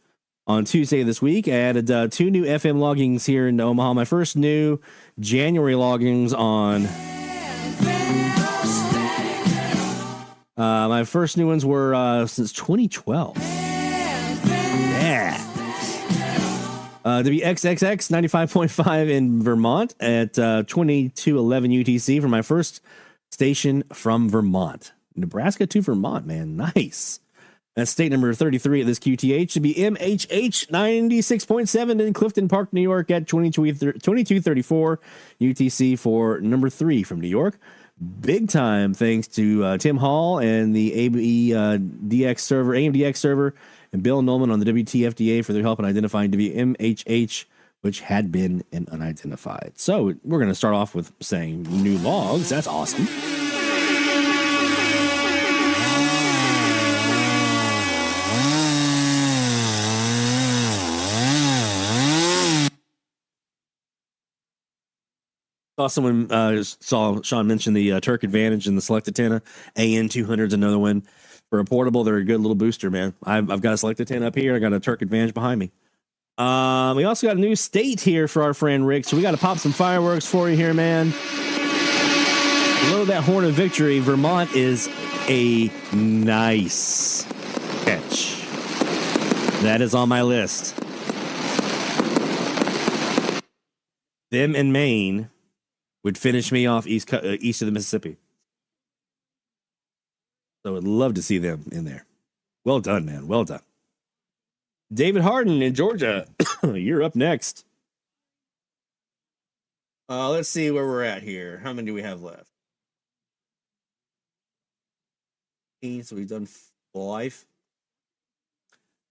on Tuesday of this week, I added 2 new FM loggings here in Omaha. My first new January loggings on... my first new ones were since 2012. Yeah. WXXX 95.5 in Vermont at 2211 UTC for my first station from Vermont. Nebraska to Vermont, man. Nice. That's state number 33 at this QTH. To be MHH 96.7 in Clifton Park, New York at 2234 UTC for number 3 from New York. Big time thanks to Tim Hall and the AMDX server, and Bill Nolman on the WTFDA for their help in identifying WMHH, which had been unidentified. So we're going to start off with saying new logs. That's awesome. Saw Sean mention the Turk Advantage and the Select Antenna. AN200 is another one. For a portable, they're a good little booster, man. I've got a Select Antenna up here. I got a Turk Advantage behind me. We also got a new state here for our friend Rick, so we got to pop some fireworks for you here, man. Below that horn of victory, Vermont is a nice catch. That is on my list. Them and Maine would finish me off east of the Mississippi. So I'd love to see them in there. Well done, man. Well done. David Harden in Georgia. You're up next. Let's see where we're at here. How many do we have left? So we've done 5.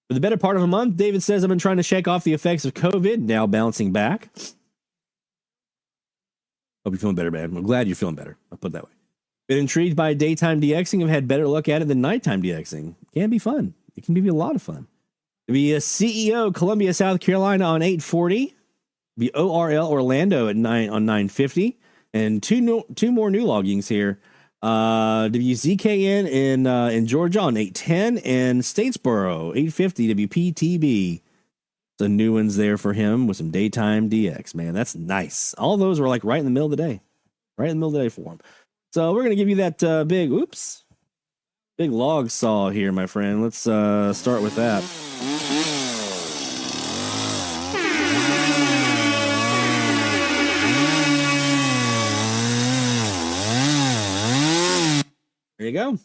For the better part of a month, David says, I've been trying to shake off the effects of COVID, now bouncing back. Hope you're feeling better, man. I'm glad you're feeling better. I'll put it that way. Been intrigued by daytime DXing. I've had better luck at it than nighttime DXing. Can be fun. It can be a lot of fun. To be a CEO, Columbia, South Carolina on 840. Be ORL Orlando at 950. And two more new loggings here. WZKN in Georgia on 810 and Statesboro 850 WPTB. The new ones there for him with some daytime DX, man. That's nice. All those were like right in the middle of the day. Right in the middle of the day for him. So we're going to give you that big log saw here, my friend. Let's start with that. There you go.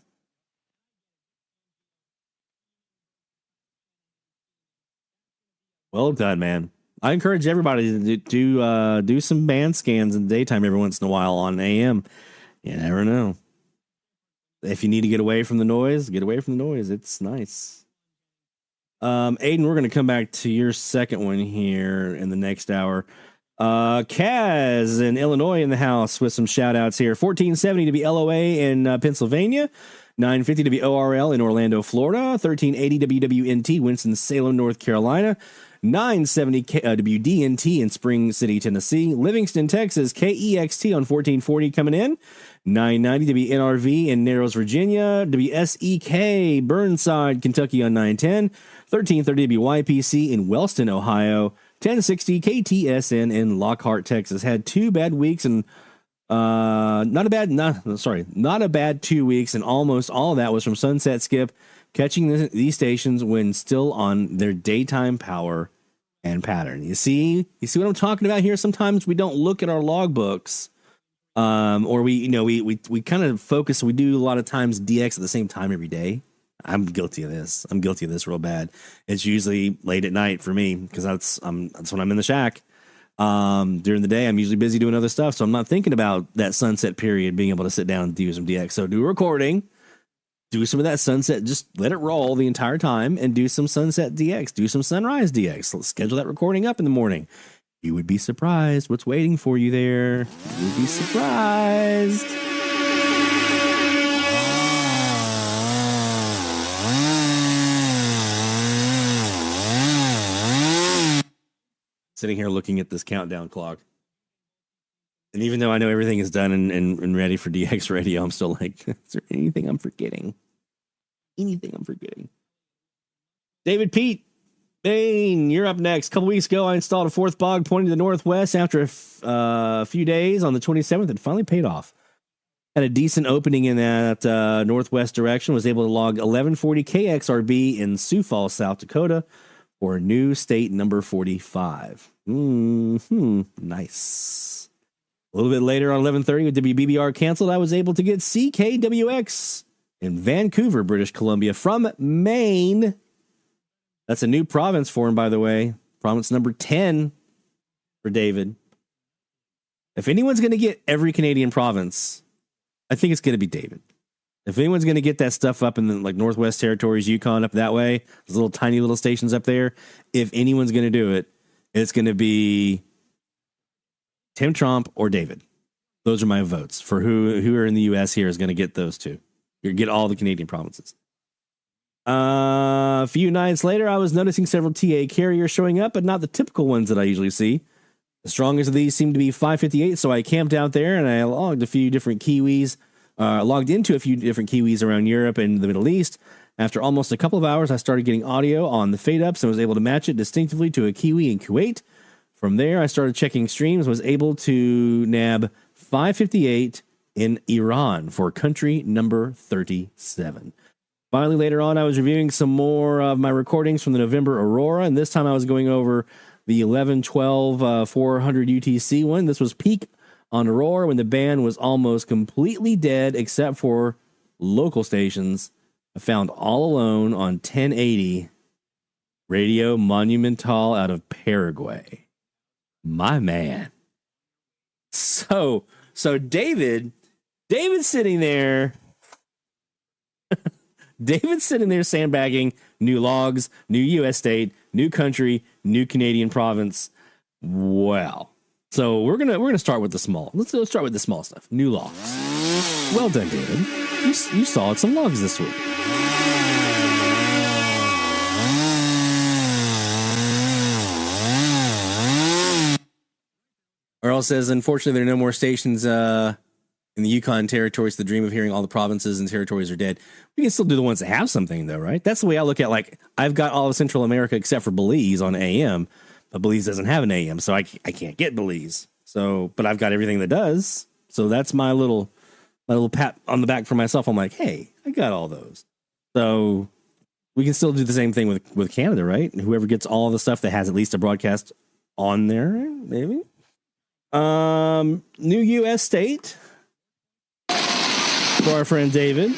Well done, man. I encourage everybody to do some band scans in the daytime every once in a while on AM. You never know. If you need to get away from the noise, get away from the noise. It's nice. Aiden, we're going to come back to your second one here in the next hour. Kaz in Illinois in the house with some shout outs here. 1470 to be LOA in Pennsylvania. 950 to be ORL in Orlando, Florida. 1380 WWNT, Winston-Salem, North Carolina. 970 WDNT in Spring City, Tennessee. Livingston, Texas, KEXT on 1440 coming in. 990 to be NRV in Narrows, Virginia. WSEK, Burnside, Kentucky on 910. 1330 to be YPC in Wellston, Ohio. 1060 KTSN in Lockhart, Texas. Had 2 bad weeks and not a bad 2 weeks, and almost all of that was from Sunset Skip catching these stations when still on their daytime power and pattern. You see what I'm talking about here? Sometimes we don't look at our logbooks, or we kind of focus. We do a lot of times DX at the same time every day. I'm guilty of this. I'm guilty of this real bad. It's usually late at night for me because that's when I'm in the shack. During the day, I'm usually busy doing other stuff, so I'm not thinking about that sunset period, being able to sit down and do some DX. So do a recording, do some of that sunset, just let it roll the entire time, and do some sunset DX, do some sunrise DX. Let's schedule that recording up in the morning. You would be surprised what's waiting for you there. You would be surprised. Sitting here looking at this countdown clock. And even though I know everything is done and ready for DX radio, I'm still like, is there anything I'm forgetting? Anything I'm forgetting? David Pete Bain, you're up next. A couple weeks ago, I installed a 4th bog pointing to the northwest after a few days on the 27th. It finally paid off. Had a decent opening in that northwest direction. Was able to log 1140 KXRB in Sioux Falls, South Dakota, for new state number 45. Nice. A little bit later on 11:30 with WBBR canceled, I was able to get CKWX in Vancouver, British Columbia from Maine. That's a new province for him, by the way. Province number 10 for David. If anyone's going to get every Canadian province, I think it's going to be David. If anyone's going to get that stuff up in the Northwest Territories, Yukon, up that way, those little tiny little stations up there, if anyone's going to do it, it's going to be Tim Trump or David. Those are my votes for who are in the U.S. here is going to get those two. You get all the Canadian provinces. A few nights later, I was noticing several TA carriers showing up, but not the typical ones that I usually see. The strongest of these seemed to be 558, so I camped out there and I logged a few different Kiwis. Logged into a few different Kiwis around Europe and the Middle East. After almost a couple of hours, I started getting audio on the fade-ups and was able to match it distinctively to a Kiwi in Kuwait. From there, I started checking streams, was able to nab 558 in Iran for country number 37. Finally, later on, I was reviewing some more of my recordings from the November Aurora, and this time I was going over the 11-12 400 UTC one. This was peak on Aurora when the band was almost completely dead except for local stations. I found all alone on 1080 Radio Monumental out of Paraguay. My man. So David's sitting there. David's sitting there sandbagging new logs, new U.S. state, new country, new Canadian province. Wow. So we're gonna start with the small. Let's start with the small stuff. New logs. Well done, David. You sawed some logs this week. Earl says, unfortunately, there are no more stations in the Yukon territories. The dream of hearing all the provinces and territories are dead. We can still do the ones that have something, though, right? That's the way I look at. I've got all of Central America except for Belize on AM. But Belize doesn't have an AM, so I can't get Belize. But I've got everything that does. So that's my little pat on the back for myself. I'm like, hey, I got all those. So we can still do the same thing with Canada, right? And whoever gets all the stuff that has at least a broadcast on there, maybe. New U.S. state for our friend David.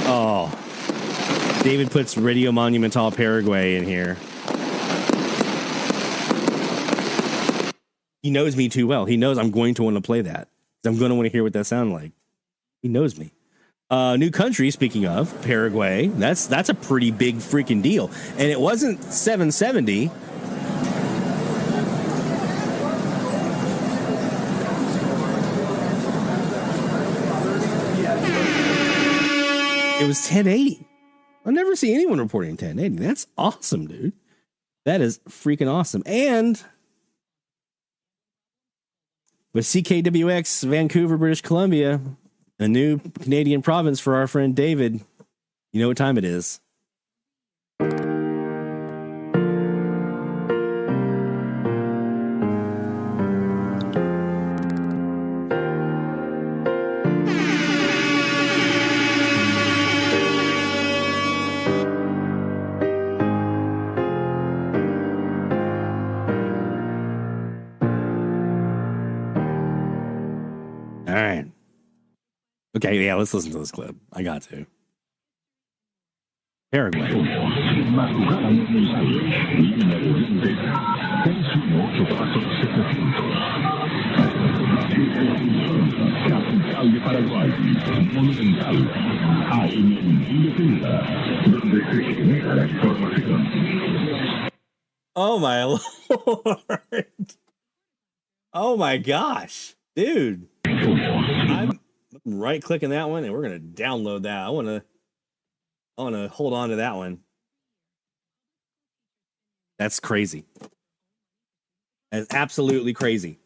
Oh. David puts Radio Monumental Paraguay in here. He knows me too well. He knows I'm going to want to play that. I'm going to want to hear what that sounds like. He knows me. New country, speaking of, Paraguay. That's a pretty big freaking deal. And it wasn't 770. It was 1080. I've never seen anyone reporting 1080. That's awesome, dude. That is freaking awesome. And with CKWX Vancouver, British Columbia, a new Canadian province for our friend David, you know what time it is. All right. Okay, yeah, let's listen to this clip. I got to. Paraguay. Oh my Lord. Oh my gosh. Dude. I'm right clicking that one and we're going to download that. I want to hold on to that one. That's crazy. That's absolutely crazy.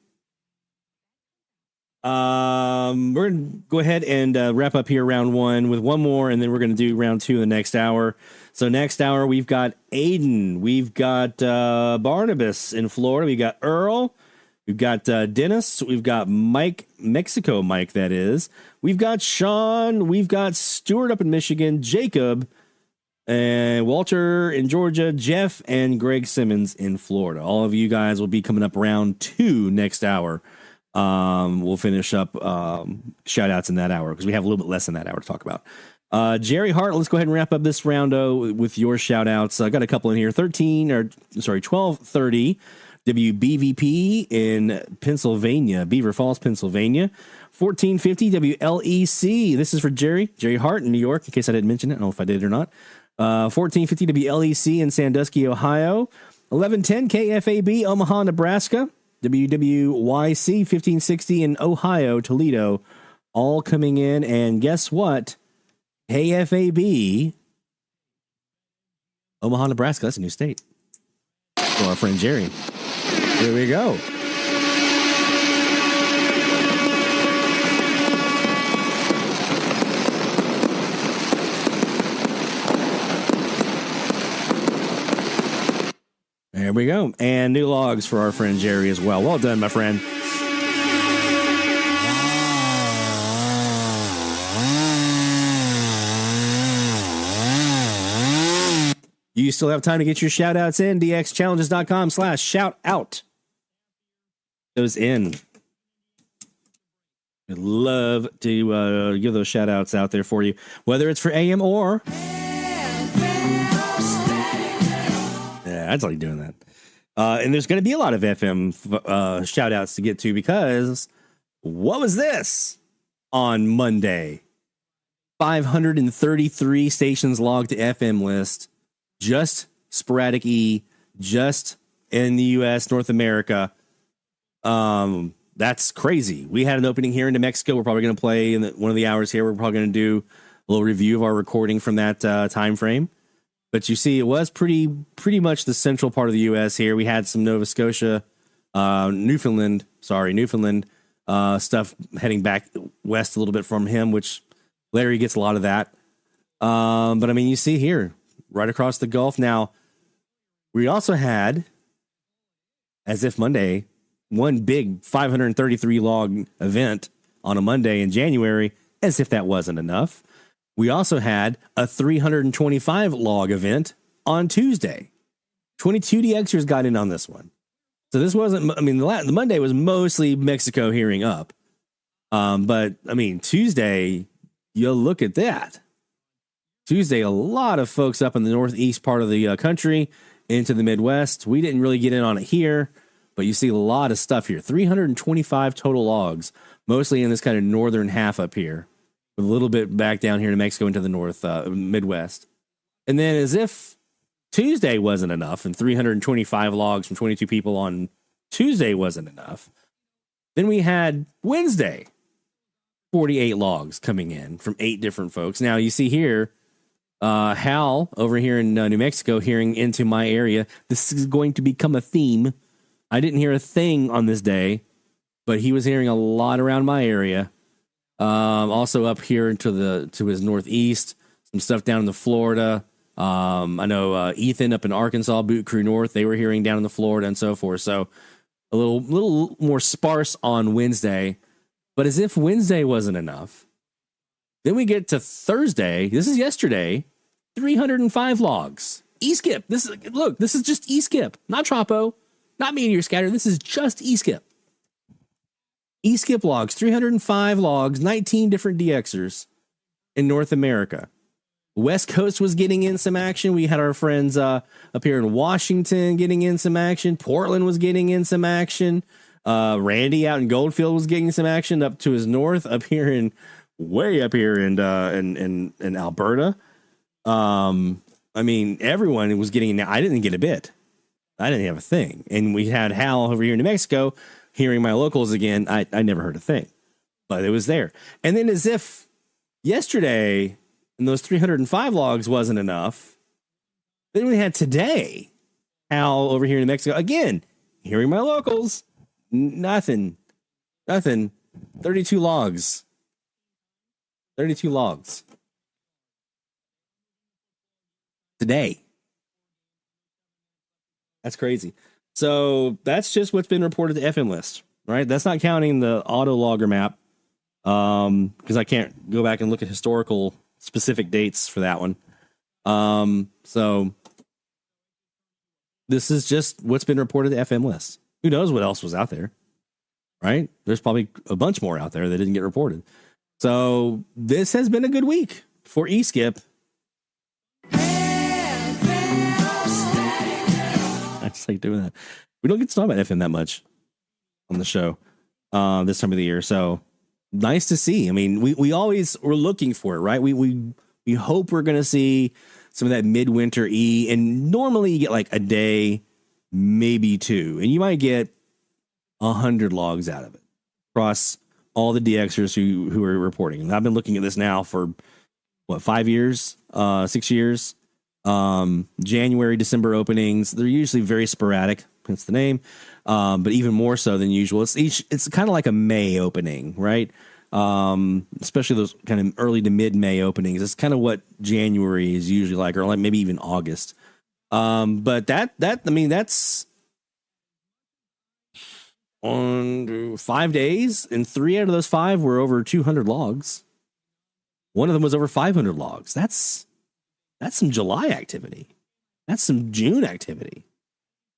We're going to go ahead and wrap up here round one with one more, and then we're going to do round two in the next hour. So next hour, we've got Aiden. We've got Barnabas in Florida. We got Earl. We've got Dennis. We've got Mike, Mexico Mike, that is. We've got Sean. We've got Stuart up in Michigan. Jacob. And Walter in Georgia. Jeff and Greg Simmons in Florida. All of you guys will be coming up round two next hour. We'll finish up shout outs in that hour because we have a little bit less than that hour to talk about. Jerry Hart, let's go ahead and wrap up this roundo with your shout outs. I got a couple in here. 1230 WBVP in Pennsylvania, Beaver Falls, Pennsylvania. 1450 WLEC. This is for Jerry Hart in New York, in case I didn't mention it. I don't know if I did or not. 1450 WLEC in Sandusky, Ohio. 1110 KFAB, Omaha, Nebraska. WWYC 1560 in Ohio, Toledo, all coming in. And guess what? KFAB, Omaha, Nebraska. That's a new state. For our friend Jerry. Here we go. There we go. And new logs for our friend Jerry as well. Well done, my friend. You still have time to get your shout outs in. dxchallenges.com/shout-out. Those in. I'd love to give those shout outs out there for you, whether it's for AM or... Yeah, I'd like doing that. And there's going to be a lot of FM shout outs to get to because what was this on Monday? 533 stations logged to FM list, just Sporadic E, just in the U.S., North America. That's crazy. We had an opening here in New Mexico. We're probably going to play in one of the hours here. We're probably going to do a little review of our recording from that time frame. But you see, it was pretty much the central part of the U.S. here. We had some Nova Scotia, Newfoundland stuff heading back west a little bit from him, which Larry gets a lot of that. But I mean, you see here, right across the Gulf. Now, we also had, as if Monday, one big 533 log event on a Monday in January, as if that wasn't enough. We also had a 325 log event on Tuesday. 22 DXers got in on this one. So this wasn't, I mean, the Monday was mostly Mexico hearing up. But I mean, Tuesday, you look at that. Tuesday, a lot of folks up in the northeast part of the country into the Midwest. We didn't really get in on it here, but you see a lot of stuff here. 325 total logs, mostly in this kind of northern half up here, with a little bit back down here in New Mexico into the north, Midwest. And then as if Tuesday wasn't enough, and 325 logs from 22 people on Tuesday wasn't enough, then we had Wednesday, 48 logs coming in from 8 different folks. Now you see here, Hal over here in New Mexico hearing into my area. This is going to become a theme. I didn't hear a thing on this day, but he was hearing a lot around my area. Also up here to his northeast, some stuff down in the Florida. I know Ethan up in Arkansas, Boot Crew North, they were hearing down in the Florida and so forth. So a little more sparse on Wednesday. But as if Wednesday wasn't enough, then we get to Thursday. This is yesterday. 305 logs. E-skip. This is just E-skip, not Tropo, not Meteor Scatter. This is just E-skip. E-skip logs, 305 logs, 19 different DXers in North America. West Coast was getting in some action. We had our friends up here in Washington getting in some action. Portland was getting in some action. Randy out in Goldfield was getting some action up to his north, way up here in Alberta. I mean, everyone was getting. I didn't get a bit. I didn't have a thing. And we had Hal over here in New Mexico hearing my locals again. I never heard a thing, but it was there. And then as if yesterday and those 305 logs wasn't enough, then we had today Hal over here in New Mexico again hearing my locals. Nothing. 32 logs. 32 logs. Today. That's crazy. So that's just what's been reported to FM list, right? That's not counting the auto logger map. Because I can't go back and look at historical specific dates for that one. So this is just what's been reported to FM list. Who knows what else was out there, right? There's probably a bunch more out there that didn't get reported. So this has been a good week for E-skip. I just like doing that. We don't get to talk about FM that much on the show this time of the year. So nice to see. I mean, we always were looking for it, right? We hope we're going to see some of that midwinter E, and normally you get like a day, maybe 2, and you might get 100 logs out of it across all the DXers who are reporting. And I've been looking at this now for 5 years, 6 years. January, December openings, they're usually very sporadic, hence the name, but even more so than usual. It's kind of like a May opening, right? Especially those kind of early to mid May openings. It's kind of what January is usually like, or like maybe even August. But that's on 5 days, and 3 out of those 5 were over 200 logs. One of them was over 500 logs. That's some July activity. That's some June activity.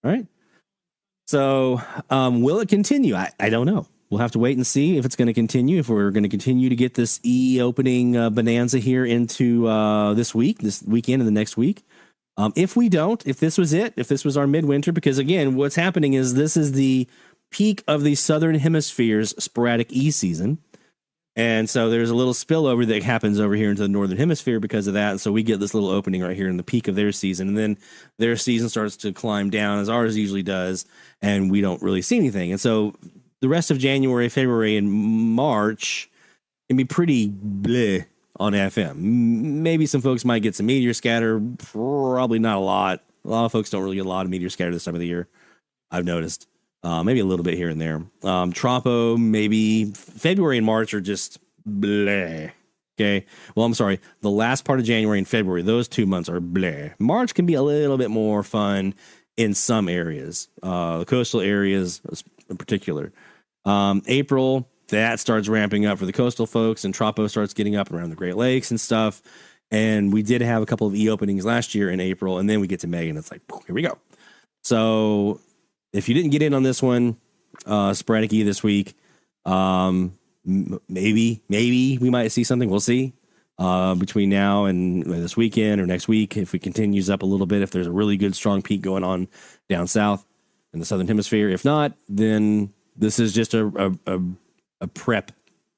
All right. So, will it continue? I don't know. We'll have to wait and see if it's going to continue, if we're going to continue to get this opening bonanza here into this weekend and the next week. If we don't, if this was it, if this was our midwinter, because again, what's happening is this is the peak of the Southern Hemisphere's sporadic E season. And so there's a little spillover that happens over here into the Northern Hemisphere because of that. And so we get this little opening right here in the peak of their season. And then their season starts to climb down, as ours usually does, and we don't really see anything. And so the rest of January, February, and March can be pretty bleh on FM. Maybe some folks might get some meteor scatter. Probably not a lot. A lot of folks don't really get a lot of meteor scatter this time of the year, I've noticed. Maybe a little bit here and there. Tropo, maybe February and March are just bleh. Okay. Well, I'm sorry. The last part of January and February, those 2 months are bleh. March can be a little bit more fun in some areas, the coastal areas in particular. April, that starts ramping up for the coastal folks, and Tropo starts getting up around the Great Lakes and stuff. And we did have a couple of E-openings last year in April, and then we get to May, and it's like, here we go. So if you didn't get in on this one, sporadic E this week, maybe we might see something. We'll see. between now and this weekend or next week. If it continues up a little bit, if there's a really good strong peak going on down south in the southern hemisphere. If not, then this is just a prep,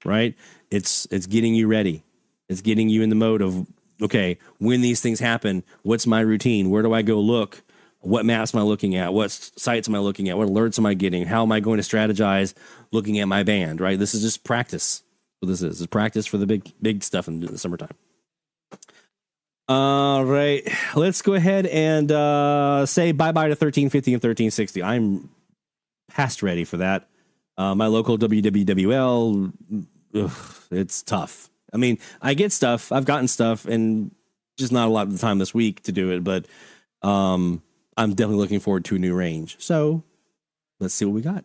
right? It's getting you ready. It's getting you in the mode of, okay, when these things happen, what's my routine? Where do I go look? What maps am I looking at? What sites am I looking at? What alerts am I getting? How am I going to strategize looking at my band, right? This is just practice. What this is practice for the big stuff in the summertime. All right, let's go ahead and say bye-bye to 1350 and 1360. I'm past ready for that. My local WWWL, it's tough. I mean, I get stuff. I've gotten stuff, and just not a lot of the time this week to do it, but I'm definitely looking forward to a new range. So let's see what we got.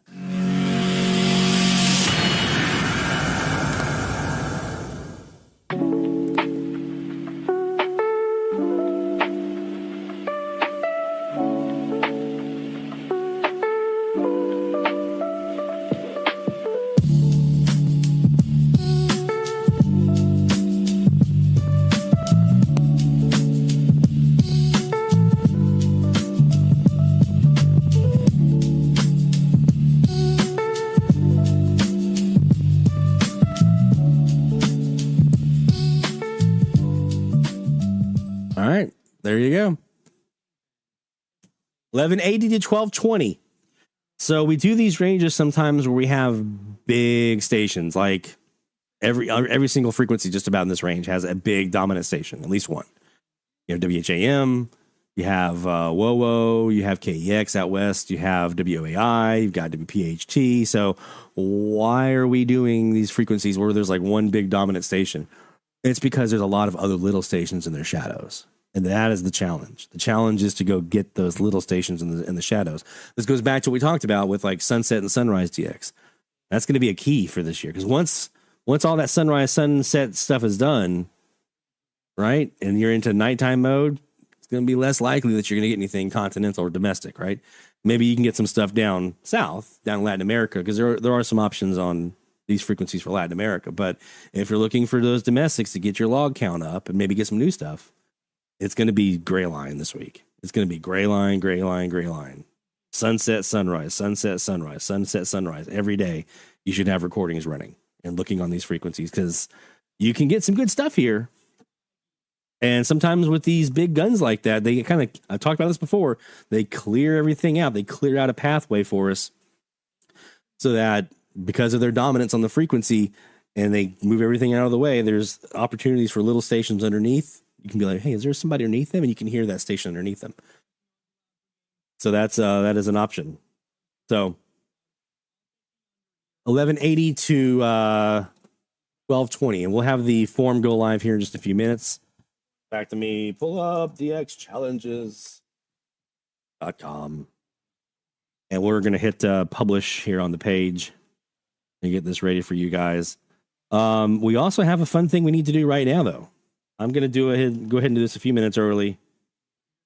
There you go. 1180 to 1220. So we do these ranges sometimes where we have big stations, like every single frequency just about in this range has a big dominant station, at least one. You have WHAM, you have WOWO, you have KEX out west, you have WOAI, you've got WPHT. So why are we doing these frequencies where there's like one big dominant station? It's because there's a lot of other little stations in their shadows. And that is the challenge. The challenge is to go get those little stations in the shadows. This goes back to what we talked about with like sunset and sunrise DX. That's going to be a key for this year, because once all that sunrise sunset stuff is done, right, and you're into nighttime mode, it's going to be less likely that you're going to get anything continental or domestic, right? Maybe you can get some stuff down south, down in Latin America, because there are some options on these frequencies for Latin America. But if you're looking for those domestics to get your log count up and maybe get some new stuff, it's going to be gray line this week. It's going to be gray line, gray line, gray line. Sunset, sunrise, sunset, sunrise, sunset, sunrise. Every day you should have recordings running and looking on these frequencies, because you can get some good stuff here. And sometimes with these big guns like that, they kind of, I've talked about this before, they clear everything out. They clear out a pathway for us so that because of their dominance on the frequency and they move everything out of the way, there's opportunities for little stations underneath. You can be like, hey, is there somebody underneath them? And you can hear that station underneath them. So that is an option. So 1180 to 1220, and we'll have the form go live here in just a few minutes. Back to me. Pull up dxchallenges.com, and we're going to hit publish here on the page and get this ready for you guys. We also have a fun thing we need to do right now, though. I'm going to go ahead and do this a few minutes early.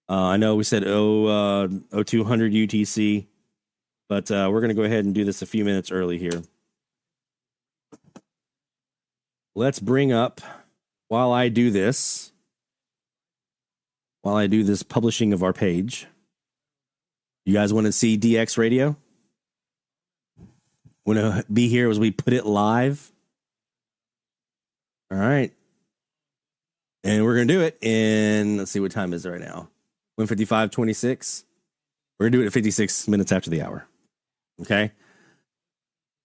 I know we said 0200 UTC, but we're going to go ahead and do this a few minutes early here. Let's bring up, while I do this publishing of our page, you guys want to see DX Radio? Want to be here as we put it live? All right. And we're going to do it in, let's see, what time is it right now? 1:55:26. We're going to do it at 56 minutes after the hour. Okay.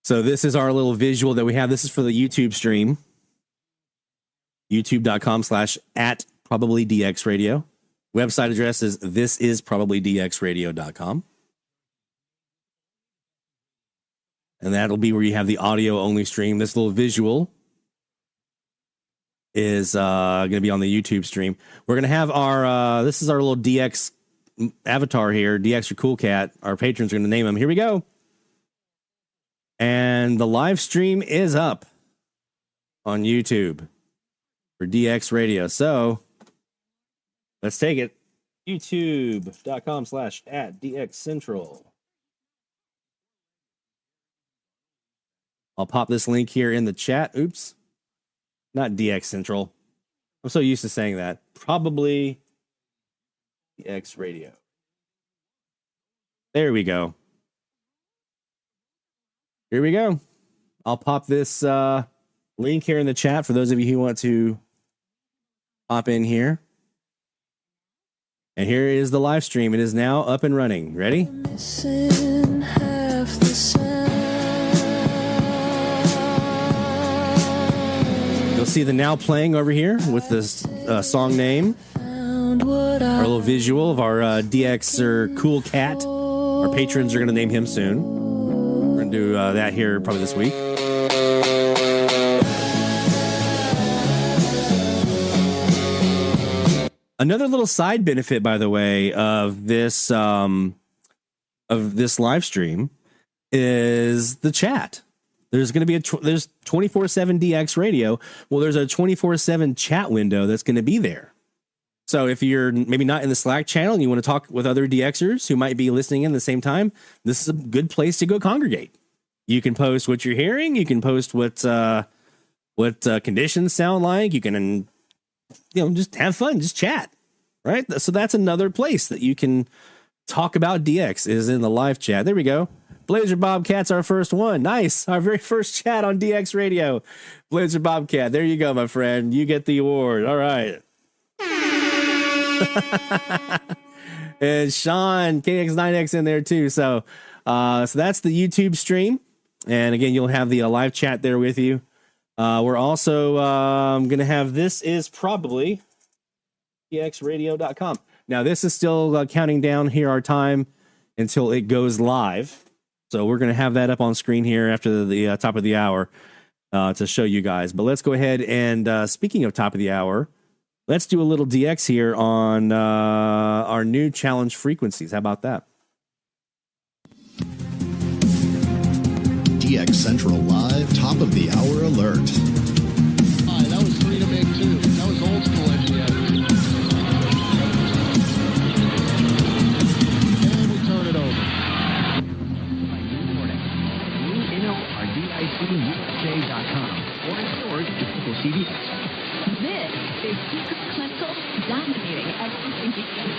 So this is our little visual that we have. This is for the YouTube stream. YouTube.com/@probablydxradio. Website address is thisisprobablydxradio.com. And that'll be where you have the audio only stream. This little visual is going to be on the YouTube stream. We're going to have our, this is our little DX avatar here, DX or Cool Cat. Our patrons are going to name him. Here we go. And the live stream is up on YouTube for DX Radio. So let's take it. YouTube.com/@DXCentral. I'll pop this link here in the chat. Oops. Not DX Central. I'm so used to saying that. Probably DX Radio. There we go. Here we go. I'll pop this link here in the chat for those of you who want to hop in here. And here is the live stream. It is now up and running. Ready? You'll see the now playing over here with this song name. Our little visual of our DXer Cool Cat. Our patrons are going to name him soon. We're going to do that here probably this week. Another little side benefit, by the way, of this live stream is the chat. There's going to be there's 24/7 DX radio. Well, there's a 24/7 chat window that's going to be there. So if you're maybe not in the Slack channel and you want to talk with other DXers who might be listening in at the same time, this is a good place to go congregate. You can post what you're hearing. You can post what conditions sound like. You can, just have fun, just chat, right? So that's another place that you can talk about DX is in the live chat. There we go. Blazer Bobcat's our first one. Nice. Our very first chat on DX Radio. Blazer Bobcat. There you go, my friend. You get the award. All right. And Sean KX9X in there too. So that's the YouTube stream. And again, you'll have the live chat there with you. We're also going to have this is probably dxradio.com. Now, this is still counting down here our time until it goes live. So we're going to have that up on screen here after the top of the hour to show you guys. But let's go ahead and speaking of top of the hour, let's do a little DX here on our new challenge frequencies. How about that? DX Central Live Top of the Hour Alert. That was free to make too. That was old school NGS. And we turn it over. RDICUSA.com or in stores at local CDs. This is Secret Clinical dominating everything you can.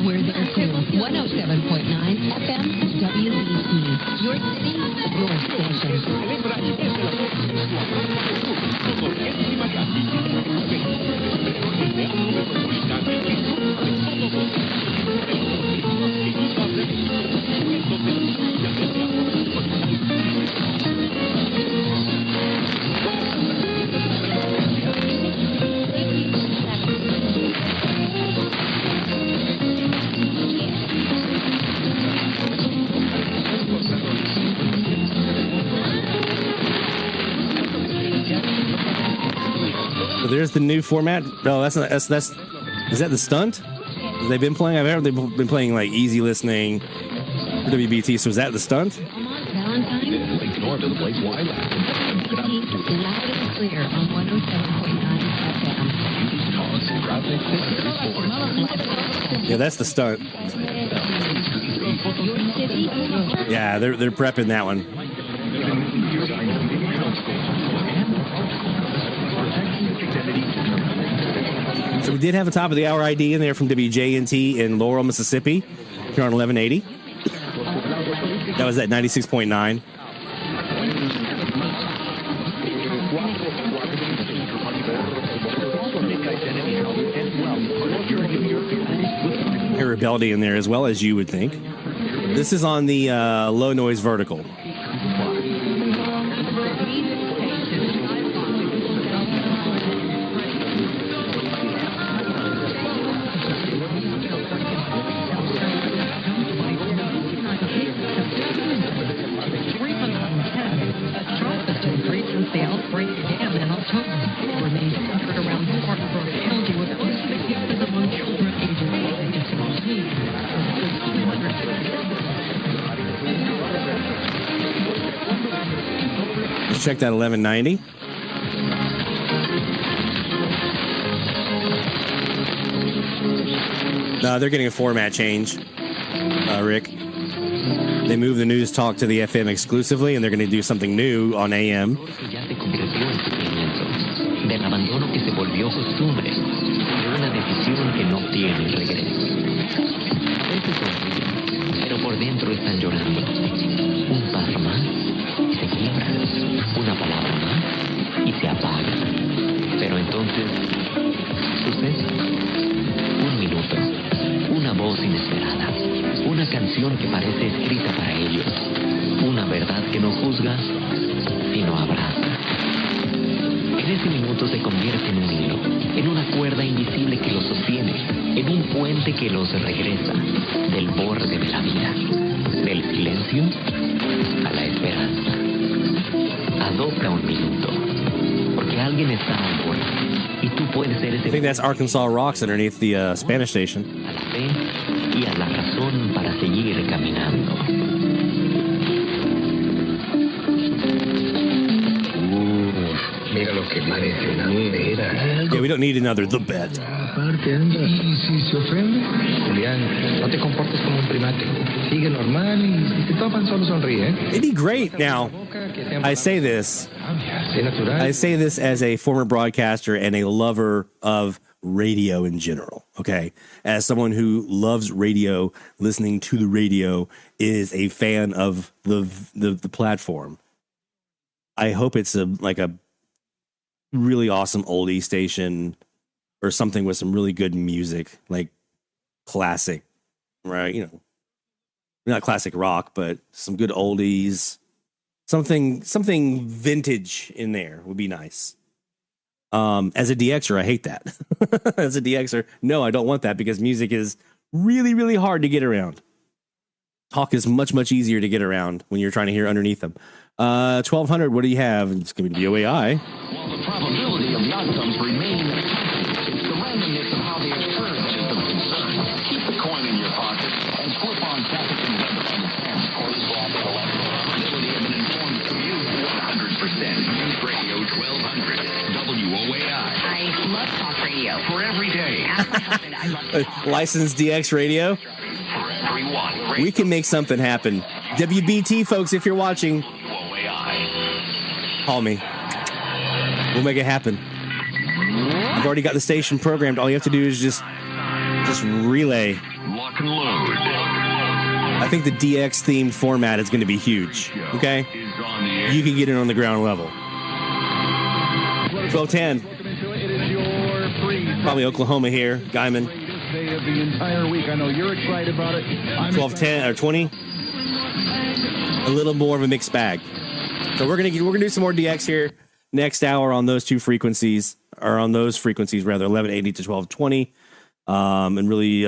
Where they're cool. 107.9 FM WBC. Your city, your So there's the new format. No, that's not. That's is that the stunt? They've been playing. I've heard they've been playing like easy listening for WBT. So is that the stunt? North of the place, why loud and clear on 107.9 FM. Yeah, that's the stunt. Yeah, they're prepping that one. So we did have a top of the hour ID in there from WJNT in Laurel, Mississippi, here on 1180. That was at 96.9. Rebellion in there as well, as you would think. This is on the low noise vertical. The outbreak began in October. Remains centered around Spartanburg County with most of the cases among children ages 8 to 16. Let's check that 1190. No, they're getting a format change, Rick. They moved the news talk to the FM exclusively, and they're going to do something new on AM. Del abandono que se volvió costumbre, de una decisión que no tiene regreso. Eso sonríe, pero por dentro están llorando. Un paso más y se quiebra. Una palabra más y se apaga. Pero entonces sucede. Un minuto, una voz inesperada, una canción que parece escrita para ellos, una verdad que no juzga, sino abraza. En ese minuto se convierte en un hilo, en una cuerda invisible que los sostiene, en un puente que los regresa del borde de la vida, del silencio a la esperanza. Adopta un minuto, porque alguien está a bordo, y tú puedes ser ese. I think that's Arkansas Rocks underneath the Spanish station. A la fe y a la razón para seguir caminando. Mira lo que parece una nevera. Yeah, we don't need another The Bet. Aparte anda. Y si se ofende, Julián, no te comportes como un primate. Sigue normal y si te topan solo sonríe. It'd be great. Now, I say this as a former broadcaster and a lover of radio in general. Okay, as someone who loves radio, listening to the radio, is a fan of the platform. I hope it's a really awesome oldie station or something with some really good music, like classic, right? You know, not classic rock, but some good oldies, something vintage in there would be nice. As a DXer, I hate that. As a DXer, no, I don't want that because music is really, really hard to get around. Talk is much, much easier to get around when you're trying to hear underneath them. 1200, what do you have? It's going to be OAI. While the probability of the outcomes remain unaffected, it's the randomness of how they occur that is the concern. Keep the coin in your pocket and flip on Capitan Web and pen. Coin swap at 11. Probability of an informed commute, 100%. News Radio 1200. WOAI. I love talk radio. For every day. Licensed DX radio. For everyone. We can make something happen. WBT, folks, if you're watching, call me. We'll make it happen. I've already got the station programmed. All you have to do is just just relay. Lock and load. I think the DX themed format is going to be huge. Okay, you can get it on the ground level. 12:10. Probably Oklahoma here, Guyman. Day of the entire week. I know you're excited about it. 12:10 or 20. A little more of a mixed bag. So we're gonna do some more DX here next hour on those two frequencies, or on those frequencies rather, 1180 to 1220, and really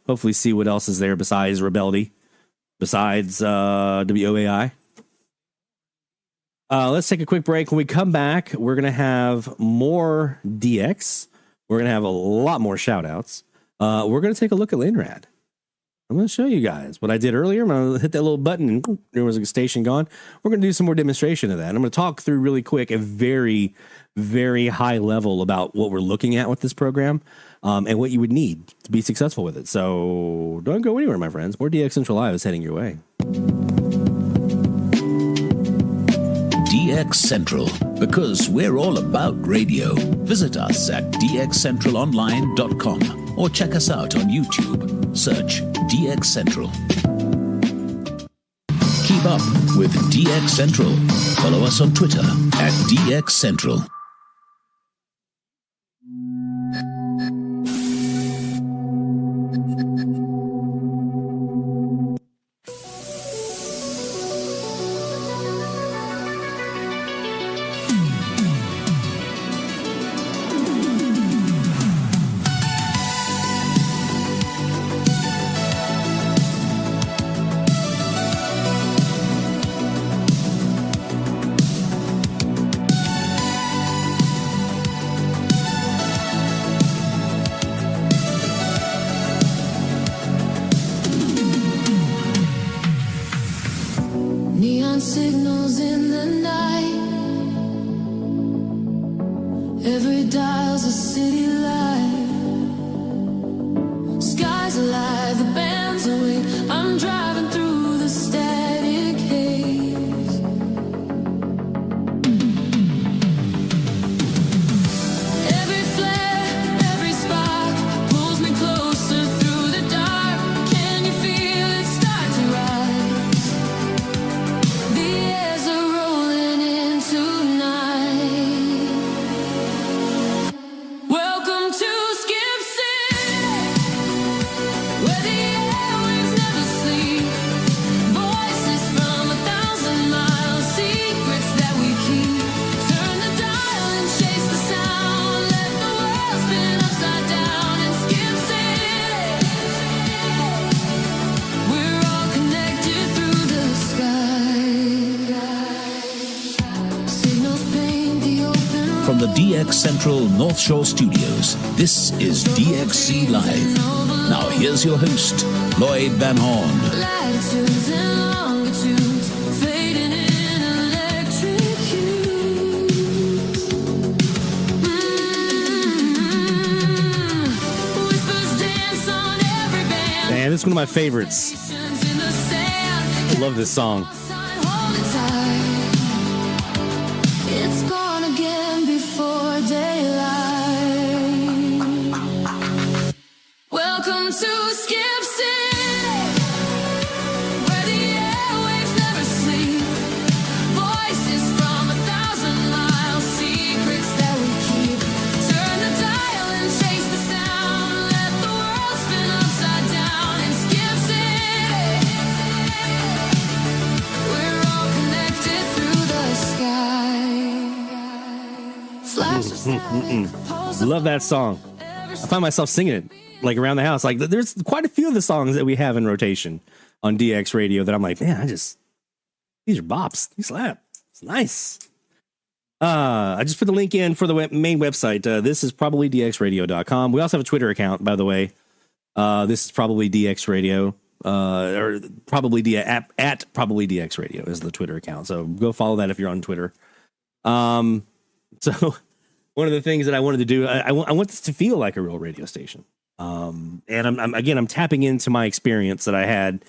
hopefully see what else is there besides Rebeldy, besides WOAI. Let's take a quick break. When we come back, we're gonna have more DX. We're gonna have a lot more shout outs. We're gonna take a look at Linrad. I'm going to show you guys what I did earlier. I'm going to hit that little button and there was a station gone. We're going to do some more demonstration of that. And I'm going to talk through really quick a very, very high level about what we're looking at with this program and what you would need to be successful with it. So don't go anywhere, my friends. More DX Central Live is heading your way. DX Central, because we're all about radio. Visit us at dxcentralonline.com or check us out on YouTube. Search DX Central. Keep up with DX Central. Follow us on Twitter at DX Central. Neon signals in the night. Every dial's a city light. Skies alive, the band's awake. I'm driving through the static haze. Every flare, every spark pulls me closer through the dark. Can you feel it start to rise? The airs are rolling in tonight. Welcome to Skip City, where the airwaves never sleep. Voices from 1,000 miles, secrets that we keep. Turn the dial and chase the sound. Let the world spin upside down in Skip City. We're all connected through the sky. Signals paint the open From the DX Central North Shore Studios, this is DXC Live. Now here's your host, Lloyd Van Horn. latitudes and longitudes, fading in electric hues. Whispers dance on every band. Man, this is one of my favorites. In the sand, I love this song. hold it tight. It's gone again before daylight. Welcome to Skip City, where the airwaves never sleep. Voices from 1,000 miles, secrets that we keep. Turn the dial and chase the sound. Let the world spin upside down in Skip City. We're all connected through the sky. Flashes Love that song. I find myself singing it like around the house. Like there's quite a few of the songs that we have in rotation on DX radio that I'm like, man, these are bops. These slap. It's nice. I just put the link in for the main website. This is probably dxradio.com. We also have a Twitter account, by the way. This is probably DX Radio, or probably at probably DX Radio is the Twitter account. So go follow that if you're on Twitter. So one of the things that I wanted to do, I want this to feel like a real radio station. And I'm tapping into my experience that I had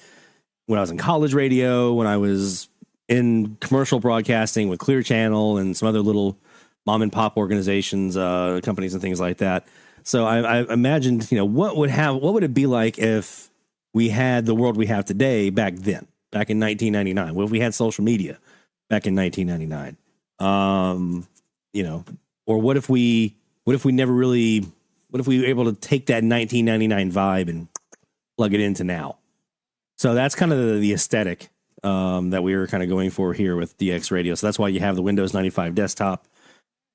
when I was in college radio, when I was in commercial broadcasting with Clear Channel and some other little mom and pop organizations, companies and things like that. So I imagined, what would it be like if we had the world we have today back then, back in 1999? What if we had social media back in 1999? Or what if we were able to take that 1999 vibe and plug it into now? So that's kind of the aesthetic that we were kind of going for here with DX Radio. So that's why you have the Windows 95 desktop.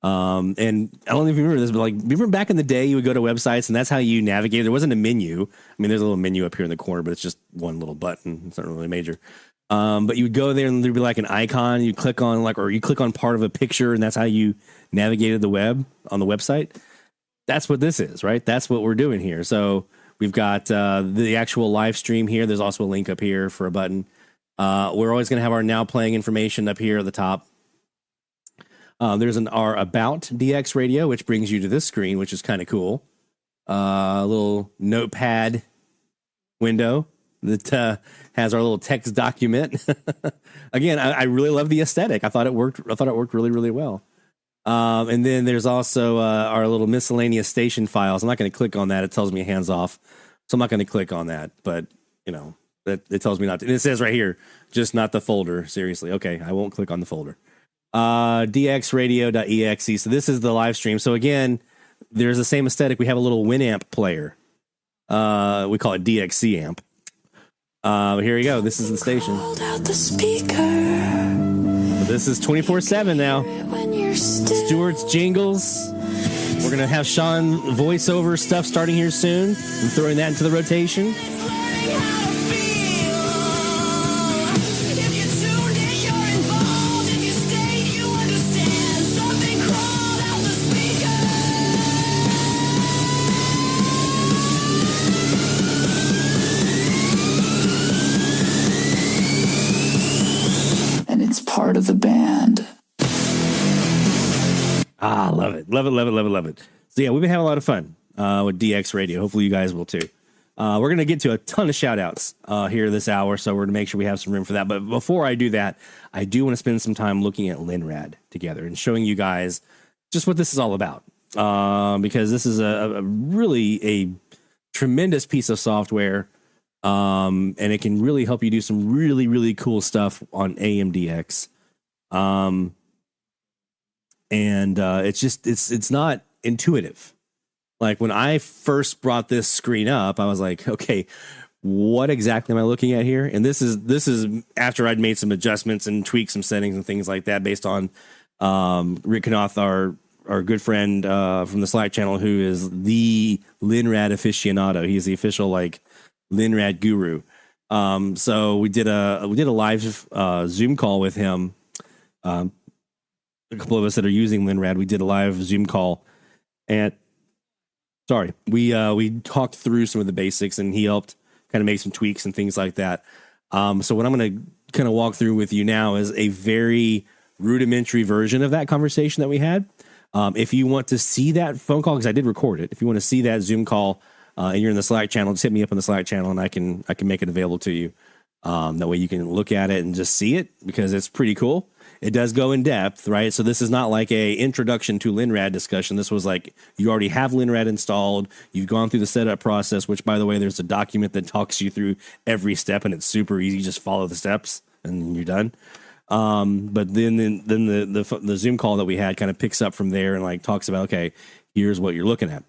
And I don't know if you remember this, but remember back in the day, you would go to websites and that's how you navigate. There wasn't a menu. I mean, there's a little menu up here in the corner, but it's just one little button. It's not really major. But you would go there and there'd be like an icon. You click on or you click on part of a picture, and that's how you navigated the web on the website. That's what this is, right? That's what we're doing here. So we've got the actual live stream here. There's also a link up here for a button. We're always going to have our now playing information up here at the top. There's our About DX Radio, which brings you to this screen, which is kind of cool. A little notepad window that has our little text document. Again, I really love the aesthetic. I thought it worked really, really well. And then there's also our little miscellaneous station files. I'm not going to click on that. It tells me hands off. So I'm not going to click on that. But, it tells me not to. And it says right here, just not the folder. Seriously. Okay, I won't click on the folder. dxradio.exe. So this is the live stream. So again, there's the same aesthetic. We have a little Winamp player. We call it DXC amp. Here we go. This is the station. This is 24/7 now. Stewart's jingles. We're gonna have Sean voiceover stuff starting here soon. I'm throwing that into the rotation. Part of the band. Love it. So yeah, we've been having a lot of fun with DX Radio. Hopefully you guys will too. We're going to get to a ton of shout outs here this hour, so we're going to make sure we have some room for that. But before I do that, I do want to spend some time looking at Linrad together and showing you guys just what this is all about. Because this is a really a tremendous piece of software. And it can really help you do some really, really cool stuff on AMDX. It's not intuitive. Like when I first brought this screen up, I was like, okay, what exactly am I looking at here? And this is after I'd made some adjustments and tweaked some settings and things like that based on, Rick Knopf, our good friend, from the Slack channel, who is the Linrad aficionado. He's the official, Linrad guru. So we did a live Zoom call with him. A couple of us that are using Linrad, we did a live Zoom call, and we talked through some of the basics, and he helped kind of make some tweaks and things like that. So what I'm going to kind of walk through with you now is a very rudimentary version of that conversation that we had. If you want to see that phone call, because I did record it, if you want to see that Zoom call, and you're in the Slack channel, just hit me up on the Slack channel and I can make it available to you. That way you can look at it and just see it, because it's pretty cool. It does go in depth, right? So this is not like a introduction to Linrad discussion. This was like, you already have Linrad installed. You've gone through the setup process, which, by the way, there's a document that talks you through every step, and it's super easy. You just follow the steps and you're done. But then the Zoom call that we had kind of picks up from there and talks about, okay, here's what you're looking at.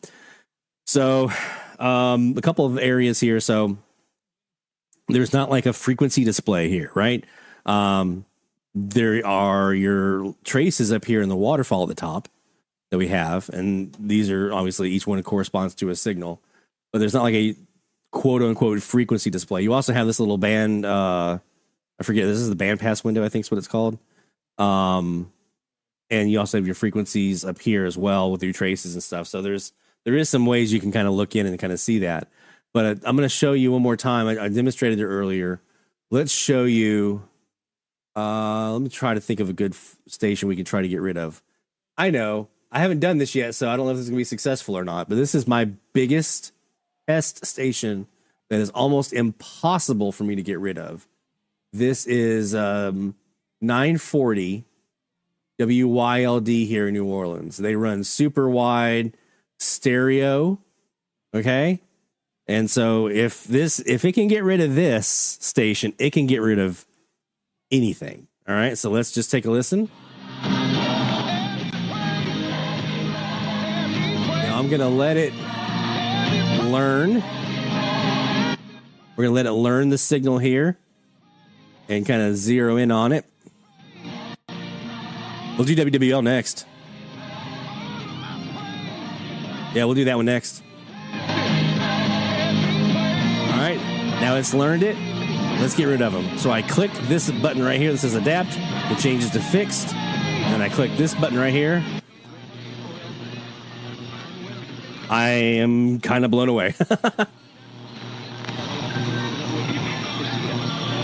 So, a couple of areas here. So there's not like a frequency display here, right? There are your traces up here in the waterfall at the top that we have. And these are obviously, each one corresponds to a signal, but there's not like a quote unquote frequency display. You also have this little band, I forget, this is the band pass window, I think is what it's called. And you also have your frequencies up here as well with your traces and stuff. So there is some ways you can kind of look in and kind of see that. But I'm going to show you one more time. I demonstrated it earlier. Let's show you. Let me try to think of a good station we can try to get rid of. I know I haven't done this yet, so I don't know if this is going to be successful or not. But this is my biggest test station that is almost impossible for me to get rid of. This is 940 WYLD here in New Orleans. They run super wide, stereo. Okay. And so if it can get rid of this station, it can get rid of anything. All right. So let's just take a listen. Now I'm going to let it learn. We're going to let it learn the signal here and kind of zero in on it. We'll do WWL next. Yeah, we'll do that one next. All right, now it's learned it. Let's get rid of them. So I click this button right here that says adapt. It changes to fixed. And I click this button right here. I am kind of blown away.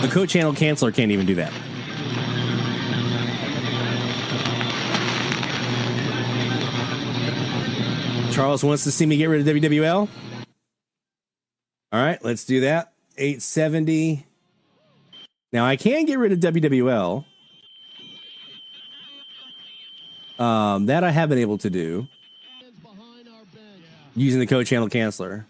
The code channel canceller can't even do that. Charles wants to see me get rid of WWL. All right, let's do that. 870. Now I can get rid of WWL. That I have been able to do using the code channel canceller.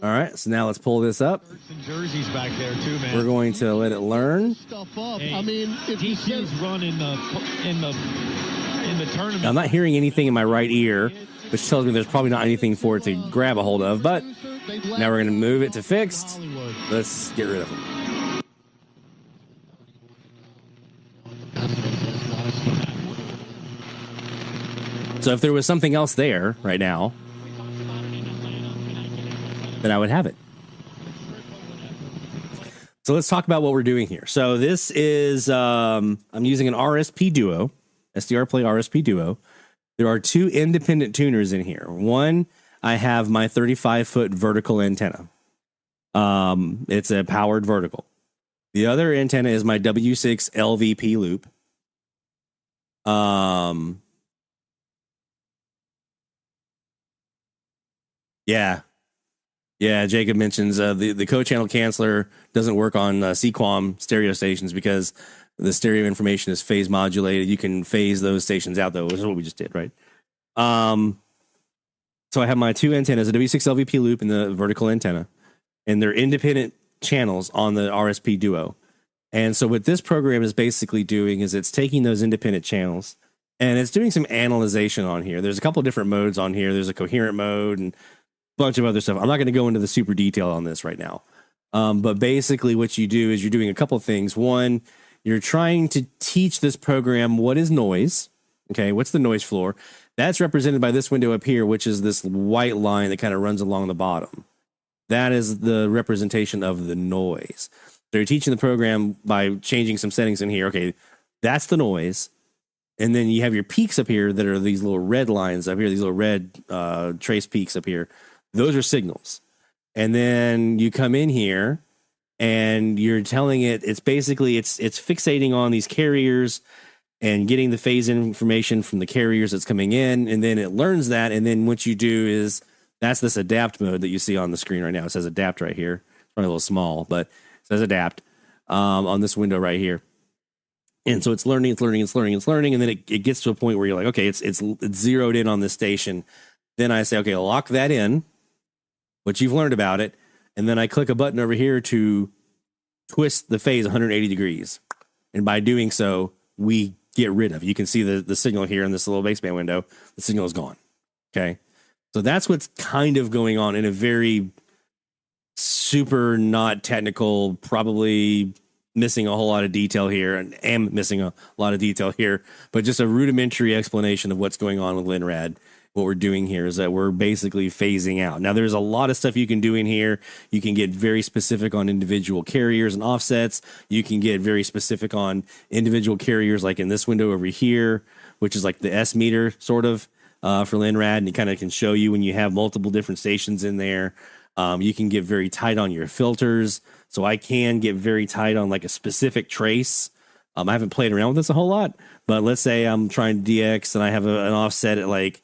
All right, so now let's pull this up. Jerseys back there too, man. We're going to let it learn. Stuff up. I mean, if he's running in the tournament, I'm not hearing anything in my right ear, which tells me there's probably not anything for it to grab a hold of. But now we're going to move it to fixed. Let's get rid of it. So if there was something else there right now, then I would have it. So let's talk about what we're doing here. So this is, I'm using an RSP Duo, SDR Play RSP Duo. There are two independent tuners in here. One, I have my 35-foot vertical antenna. It's a powered vertical. The other antenna is my W6 LVP loop. Yeah, Jacob mentions the code channel canceller doesn't work on CQAM stereo stations because the stereo information is phase modulated. You can phase those stations out, though, which is what we just did, right? So I have my two antennas, a W6 LVP loop and the vertical antenna, and they're independent channels on the RSP Duo. And so what this program is basically doing is it's taking those independent channels and it's doing some analyzation on here. There's a couple of different modes on here. There's a coherent mode and bunch of other stuff. I'm not going to go into the super detail on this right now. But basically what you do is you're doing a couple of things. One, you're trying to teach this program what is noise. Okay, what's the noise floor? That's represented by this window up here, which is this white line that kind of runs along the bottom. That is the representation of the noise. So you're teaching the program by changing some settings in here. Okay, that's the noise. And then you have your peaks up here that are these little red lines up here, these little red trace peaks up here. Those are signals. And then you come in here and you're telling it, it's basically, it's fixating on these carriers and getting the phase information from the carriers that's coming in. And then it learns that. And then what you do is, that's this adapt mode that you see on the screen right now. It says adapt right here. It's probably a little small, but it says adapt on this window right here. And so it's learning. And then it gets to a point where you're like, okay, it's zeroed in on this station. Then I say, okay, lock that in, what you've learned about it. And then I click a button over here to twist the phase 180 degrees. And by doing so, we get rid of. You can see the signal here in this little baseband window. The signal is gone. Okay. So that's what's kind of going on in a very super not technical, probably missing a whole lot of detail here, and am missing a lot of detail here, but just a rudimentary explanation of what's going on with Linrad. What we're doing here is that we're basically phasing out. Now, there's a lot of stuff you can do in here. You can get very specific on individual carriers and offsets. You can get very specific on individual carriers, like in this window over here, which is like the S meter sort of for Linrad, and it kind of can show you when you have multiple different stations in there. You can get very tight on your filters. So I can get very tight on like a specific trace. I haven't played around with this a whole lot, but let's say I'm trying to DX and I have an offset at like,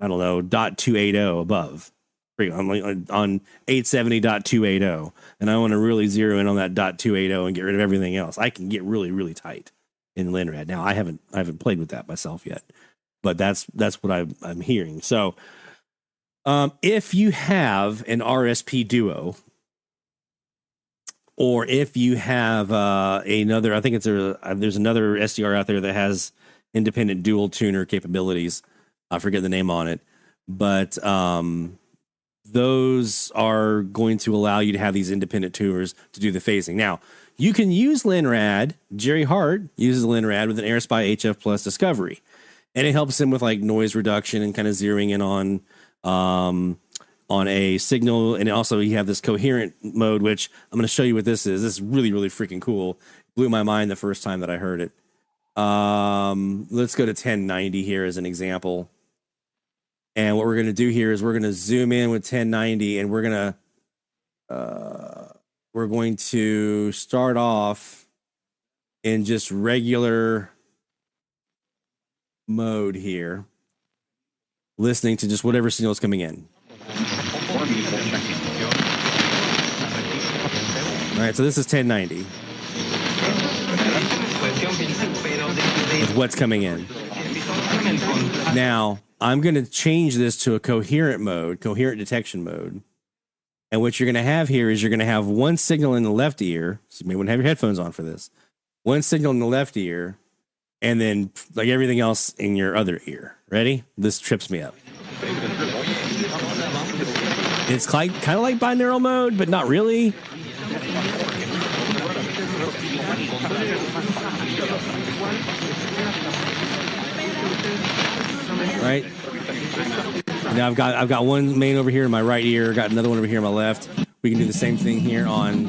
I don't know, .280 above. on 870.280, and I want to really zero in on that .280 and get rid of everything else. I can get really, really tight in Linrad. Now I haven't played with that myself yet, but that's what I'm hearing. So if you have an RSP Duo, or if you have another, I think there's another SDR out there that has independent dual tuner capabilities. I forget the name on it, but those are going to allow you to have these independent tuners to do the phasing. Now, you can use Linrad. Jerry Hart uses Linrad with an AirSpy HF Plus Discovery, and it helps him with like noise reduction and kind of zeroing in on a signal. And also you have this coherent mode, which I'm going to show you what this is. This is really, really freaking cool. Blew my mind the first time that I heard it. Let's go to 1090 here as an example. And what we're going to do here is we're going to zoom in with 1090, and we're going to start off in just regular mode here, listening to just whatever signal is coming in. All right, so this is 1090 with what's coming in. Now, I'm going to change this to a coherent mode, coherent detection mode. And what you're going to have here is you're going to have one signal in the left ear. So you may want to have your headphones on for this. One signal in the left ear, and then like everything else in your other ear. Ready? This trips me up. It's kind of like binaural mode, but not really. Right. Now I've got one main over here in my right ear, got another one over here in my left. We can do the same thing here on.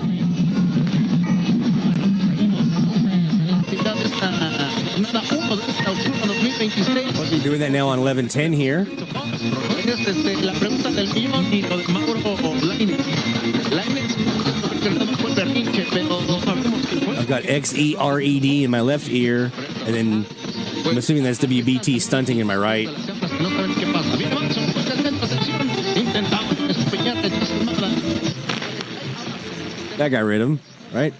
Doing that now on 1110 here. I've got XERED in my left ear, and then I'm assuming that's WBT stunting in my right. That got rid of him, right?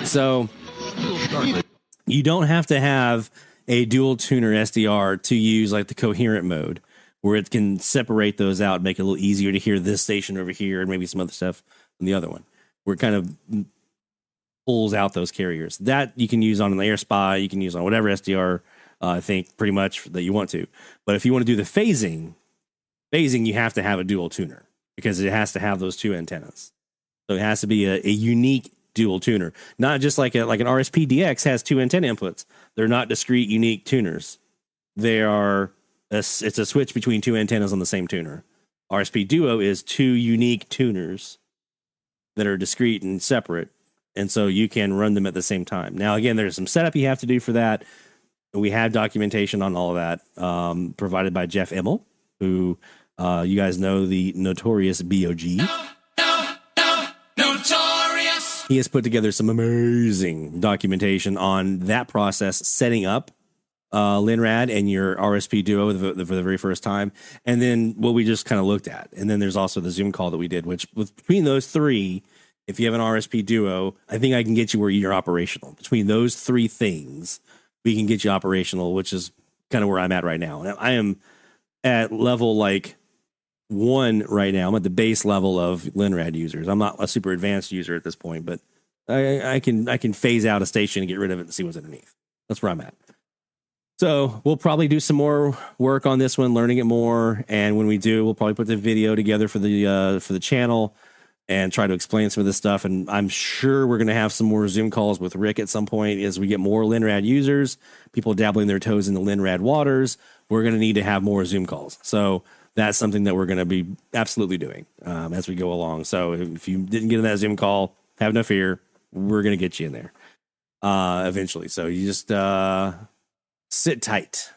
So you don't have to have a dual tuner SDR to use like the coherent mode, where it can separate those out, make it a little easier to hear this station over here and maybe some other stuff on the other one, where it kind of pulls out those carriers. That you can use on an AirSpy, you can use on whatever SDR, I think, pretty much that you want to. But if you want to do the phasing, you have to have a dual tuner because it has to have those two antennas. So it has to be a unique dual tuner, not just like an RSP DX has two antenna inputs. They're not discrete, unique tuners. They are it's a switch between two antennas on the same tuner. RSP Duo is two unique tuners that are discrete and separate, and so you can run them at the same time. Now, again, there's some setup you have to do for that. We have documentation on all of that provided by Jeff Immel, who you guys know, the notorious BOG. Notorious. He has put together some amazing documentation on that process, setting up Linrad and your RSP Duo for the very first time, and then what we just kind of looked at. And then there's also the Zoom call that we did, which between those three, if you have an RSP Duo, I think I can get you where you're operational. Between those three things, we can get you operational, which is kind of where I'm at right now. And I am at level like 1 right now. I'm at the base level of Linrad users. I'm not a super advanced user at this point, but I can phase out a station and get rid of it and see what's underneath. That's where I'm at. So we'll probably do some more work on this one, learning it more. And when we do, we'll probably put the video together for the channel and try to explain some of this stuff. And I'm sure we're going to have some more Zoom calls with Rick at some point as we get more Linrad users, people dabbling their toes in the Linrad waters. We're going to need to have more Zoom calls. So that's something that we're going to be absolutely doing as we go along. So if you didn't get in that Zoom call, have no fear. We're going to get you in there eventually. So you just sit tight.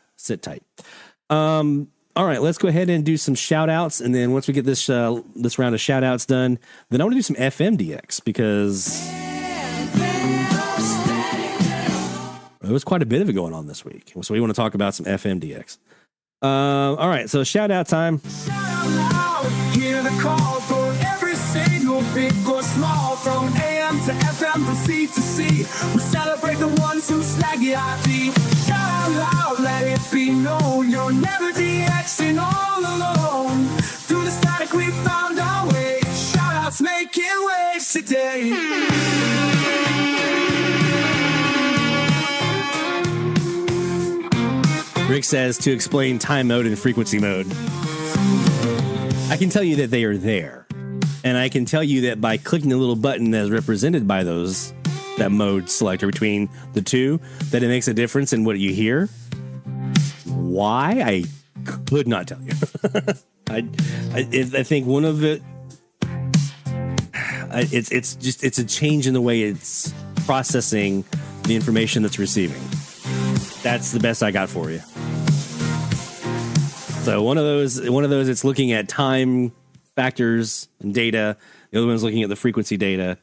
All right, let's go ahead and do some shout outs. And then once we get this round of shout outs done, then I want to do some FMDX because there was quite a bit of it going on this week. So we want to talk about some FMDX. All right, so shout out time. Hear the call for every single big or small, from AM to FM to C to C. We celebrate the ones who snag the IP. Shout out loud, let it be known, you're never DXing all alone. Through the static we found our way. Shout outs making waves today. Rick says to explain time mode and frequency mode. I can tell you that they are there. And I can tell you that by clicking the little button as represented by those, that mode selector between the two, that it makes a difference in what you hear. Why? I could not tell you. I think one of it, it's a change in the way it's processing the information that's receiving. That's the best I got for you. So one of those, it's looking at time factors and data. The other one's looking at the frequency data,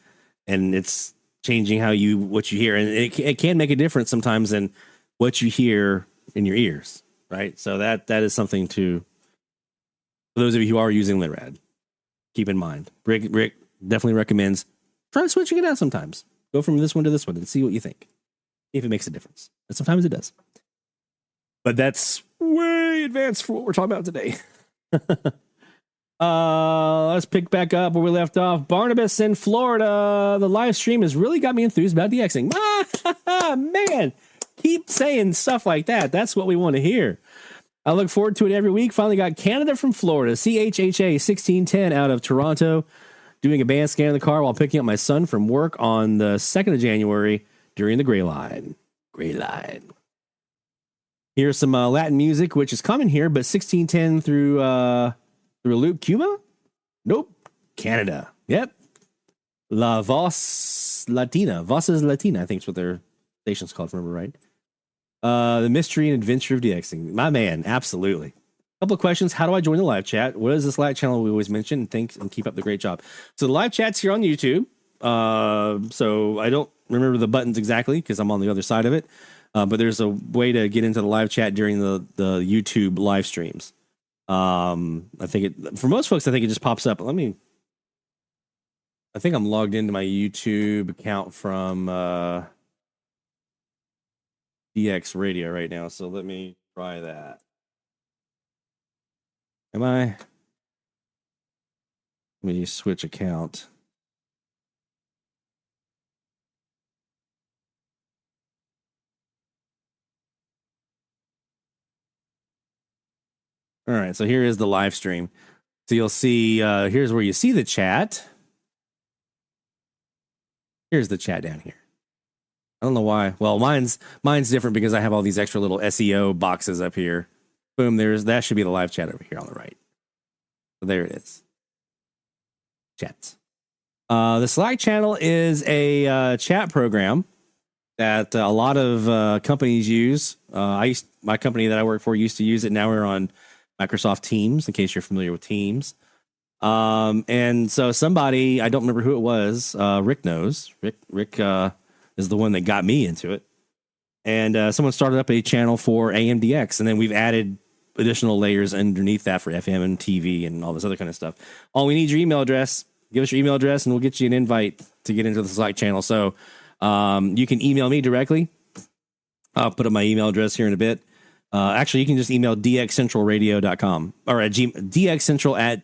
and it's changing what you hear. And it can make a difference sometimes in what you hear in your ears, right? So that is something for those of you who are using Linrad, keep in mind. Rick definitely recommends try switching it out sometimes. Go from this one to this one and see what you think, if it makes a difference. And sometimes it does. But that's way advanced for what we're talking about today. Let's pick back up where we left off. Barnabas in Florida. The live stream has really got me enthused about DXing. Man, keep saying stuff like that. That's what we want to hear. I look forward to it every week. Finally got Canada from Florida. CHHA 1610 out of Toronto. Doing a band scan in the car while picking up my son from work on the 2nd of January during the Gray Line. Gray Line. Here's some Latin music, which is common here, but 1610 through a loop. Cuba? Nope. Canada. Yep. La Voz Latina. Voces Latina, I think is what their station's called, if I remember right. The mystery and adventure of DXing. My man, absolutely. A couple of questions. How do I join the live chat? What is this Slack channel we always mention? Thanks and keep up the great job. So the live chat's here on YouTube. So I don't remember the buttons exactly because I'm on the other side of it. But there's a way to get into the live chat during the YouTube live streams. I think for most folks, I think it just pops up. I think I'm logged into my YouTube account from DX Radio right now. So let me try that. Am I? Let me switch account. All right, so here is the live stream. So you'll see, here's where you see the chat. Here's the chat down here. I don't know why. Well, mine's different because I have all these extra little SEO boxes up here. Boom, that should be the live chat over here on the right. So there it is. Chats. The Slack channel is a chat program that a lot of companies use. My company that I work for used to use it. Now we're on Microsoft Teams, in case you're familiar with Teams. And so somebody, I don't remember who it was, Rick knows. Rick is the one that got me into it. And someone started up a channel for AMDX, and then we've added additional layers underneath that for FM and TV and all this other kind of stuff. All we need is your email address. Give us your email address, and we'll get you an invite to get into the Slack channel. So you can email me directly. I'll put up my email address here in a bit. Actually, you can just email dxcentralradio.com or at dxcentral at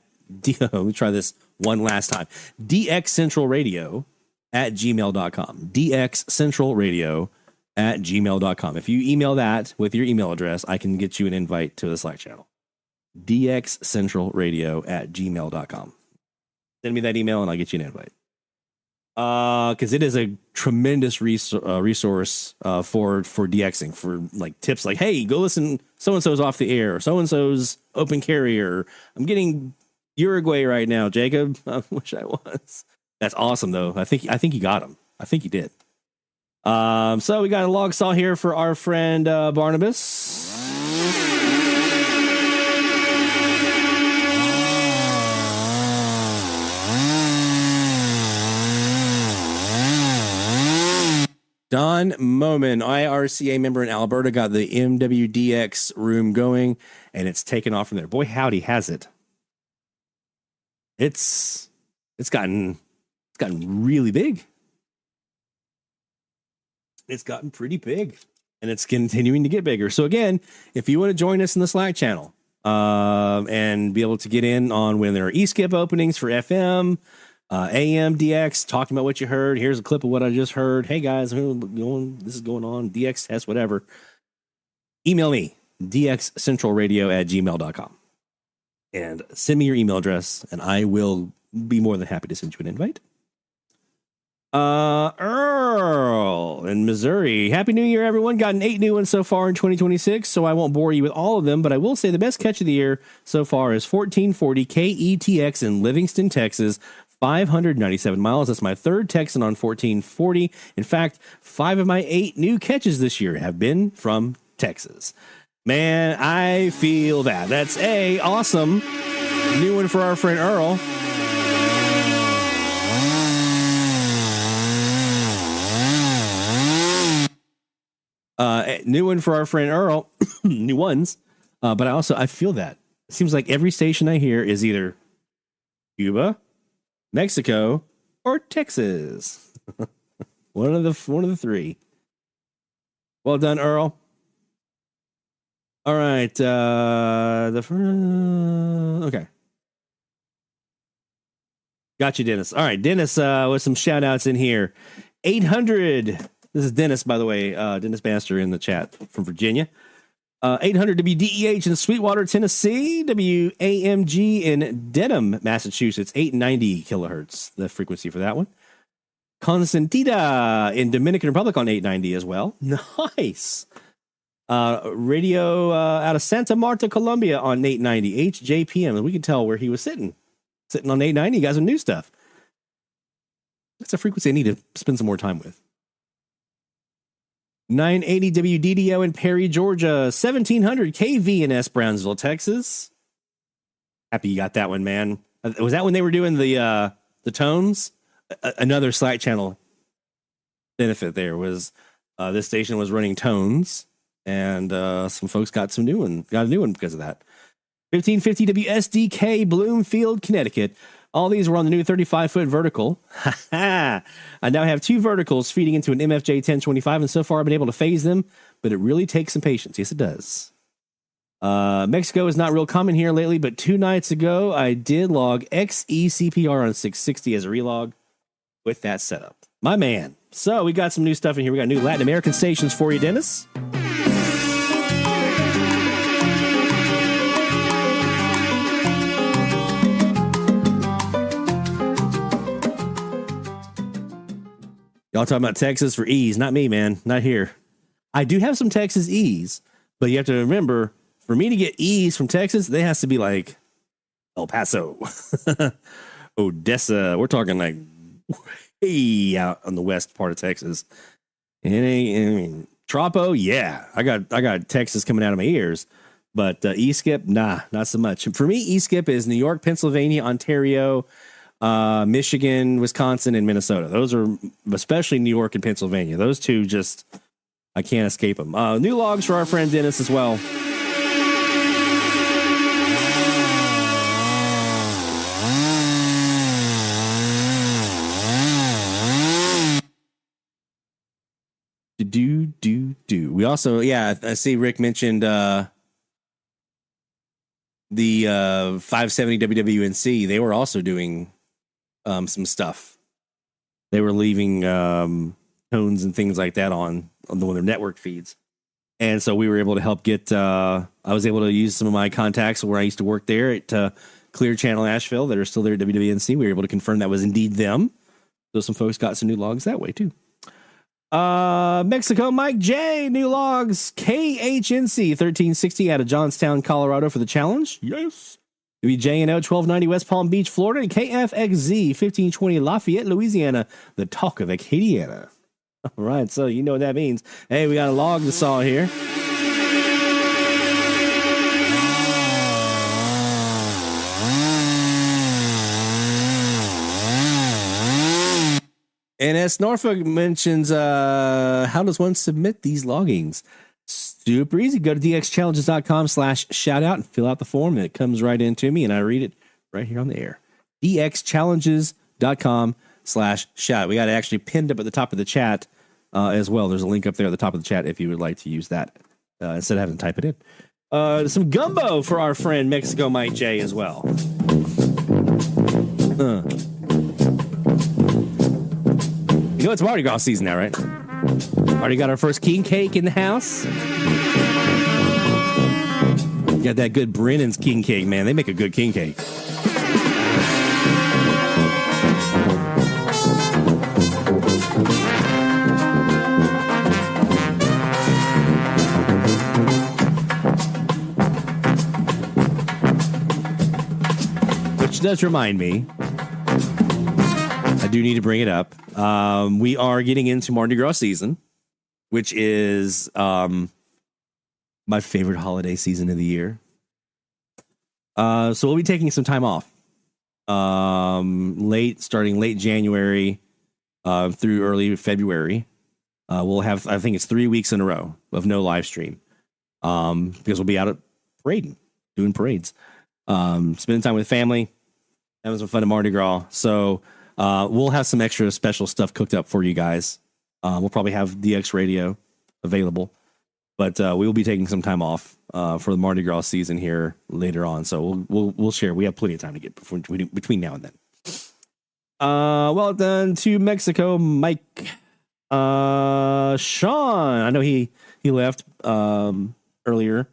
let me try this one last time. dxcentralradio@gmail.com. dxcentralradio@gmail.com. If you email that with your email address, I can get you an invite to the Slack channel. dxcentralradio@gmail.com. Send me that email and I'll get you an invite. Because it is a tremendous resource for DXing, for like tips like, hey, go listen, so-and-so's off the air, so-and-so's open carrier. I'm getting Uruguay right now, Jacob. I wish I was. That's awesome, though. I think you got him. I think you did. So we got a log saw here for our friend Barnabas. Don Moman, IRCA member in Alberta, got the MWDX room going, and it's taken off from there. Boy, howdy, has it. It's gotten really big. It's gotten pretty big, and it's continuing to get bigger. So again, if you want to join us in the Slack channel and be able to get in on when there are e-skip openings for FM, AM, DX, talking about what you heard. Here's a clip of what I just heard. Hey guys, this is going on. DX test, whatever. Email me, dxcentralradio@gmail.com. And send me your email address, and I will be more than happy to send you an invite. Earl in Missouri. Happy New Year, everyone. Gotten 8 new ones so far in 2026, so I won't bore you with all of them, but I will say the best catch of the year so far is 1440 KETX in Livingston, Texas. 597 miles. That's my third Texan on 1440. In fact, 5 of my 8 new catches this year have been from Texas. Man, I feel that. That's awesome. New one for our friend Earl. New one for our friend Earl. New ones. But I feel that. It seems like every station I hear is either Cuba, Mexico, or Texas. one of the 3. Well done, Earl. All right. Okay. Got you, Dennis. All right, Dennis, with some shout outs in here. 800. This is Dennis, by the way. Dennis Bannister in the chat from Virginia. 800 WDEH in Sweetwater, Tennessee. WAMG in Dedham, Massachusetts. 890 kilohertz, the frequency for that one. Constantita in Dominican Republic on 890 as well. Nice. Radio out of Santa Marta, Colombia on 890. HJPM. And we can tell where he was sitting on 890. You got some new stuff. That's a frequency I need to spend some more time with. 980 WDDO in Perry, Georgia. 1700 KVNS, Brownsville, Texas. Happy you got that one, man. Was that when they were doing the tones? Another Slack channel benefit there was this station was running tones, and some folks got a new one because of that. 1550 WSDK, Bloomfield, Connecticut. All these were on the new 35-foot vertical. I now have 2 verticals feeding into an MFJ 1025, and so far I've been able to phase them, but it really takes some patience. Yes, it does. Mexico is not real common here lately, but 2 nights ago I did log XECPR on 660 as a relog with that setup. My man. So we got some new stuff in here. We got new Latin American stations for you, Dennis. Y'all talking about Texas for E's. Not me, man. Not here. I do have some Texas E's, but you have to remember, for me to get E's from Texas, they has to be like El Paso, Odessa. We're talking like way out on the west part of Texas. And Tropo, yeah. I got Texas coming out of my ears. But E-Skip, nah, not so much. For me, E-Skip is New York, Pennsylvania, Ontario, Michigan, Wisconsin, and Minnesota. Those are, especially New York and Pennsylvania. Those 2 just, I can't escape them. New logs for our friend Dennis as well. Do. We also, I see Rick mentioned the 570 WWNC. They were also doing some stuff. They were leaving tones and things like that on one of their network feeds. And so we were able to help get, I was able to use some of my contacts where I used to work there at Clear Channel Asheville that are still there at WWNC. We were able to confirm that was indeed them. So some folks got some new logs that way too. Mexico, Mike J, new logs. KHNC 1360 out of Johnstown, Colorado for the challenge. Yes. WJNO 1290 West Palm Beach, Florida. And KFXZ 1520 Lafayette, Louisiana. The talk of Acadiana. All right, so you know what that means. Hey, we got a log to saw here. And as Norfolk mentions, how does one submit these loggings? Super easy. Go to dxchallenges.com/shoutout and fill out the form. And it comes right into me, and I read it right here on the air. dxchallenges.com/shout. We got it actually pinned up at the top of the chat as well. There's a link up there at the top of the chat if you would like to use that instead of having to type it in. Some gumbo for our friend Mexico Mike J as well. You know it's Mardi Gras season now, right? Already got our first king cake in the house. Got that good Brennan's king cake, man. They make a good king cake. Which does remind me, I do need to bring it up. We are getting into Mardi Gras season, which is my favorite holiday season of the year. So we'll be taking some time off, starting late January through early February. We'll have, I think it's 3 weeks in a row of no live stream because we'll be out at parading, doing parades, spending time with family, having some fun at Mardi Gras. So we'll have some extra special stuff cooked up for you guys. We'll probably have DX radio available, but we will be taking some time off for the Mardi Gras season here later on. So we'll share. We have plenty of time to get between now and then. Well done to Mexico, Mike. Sean, I know he left earlier,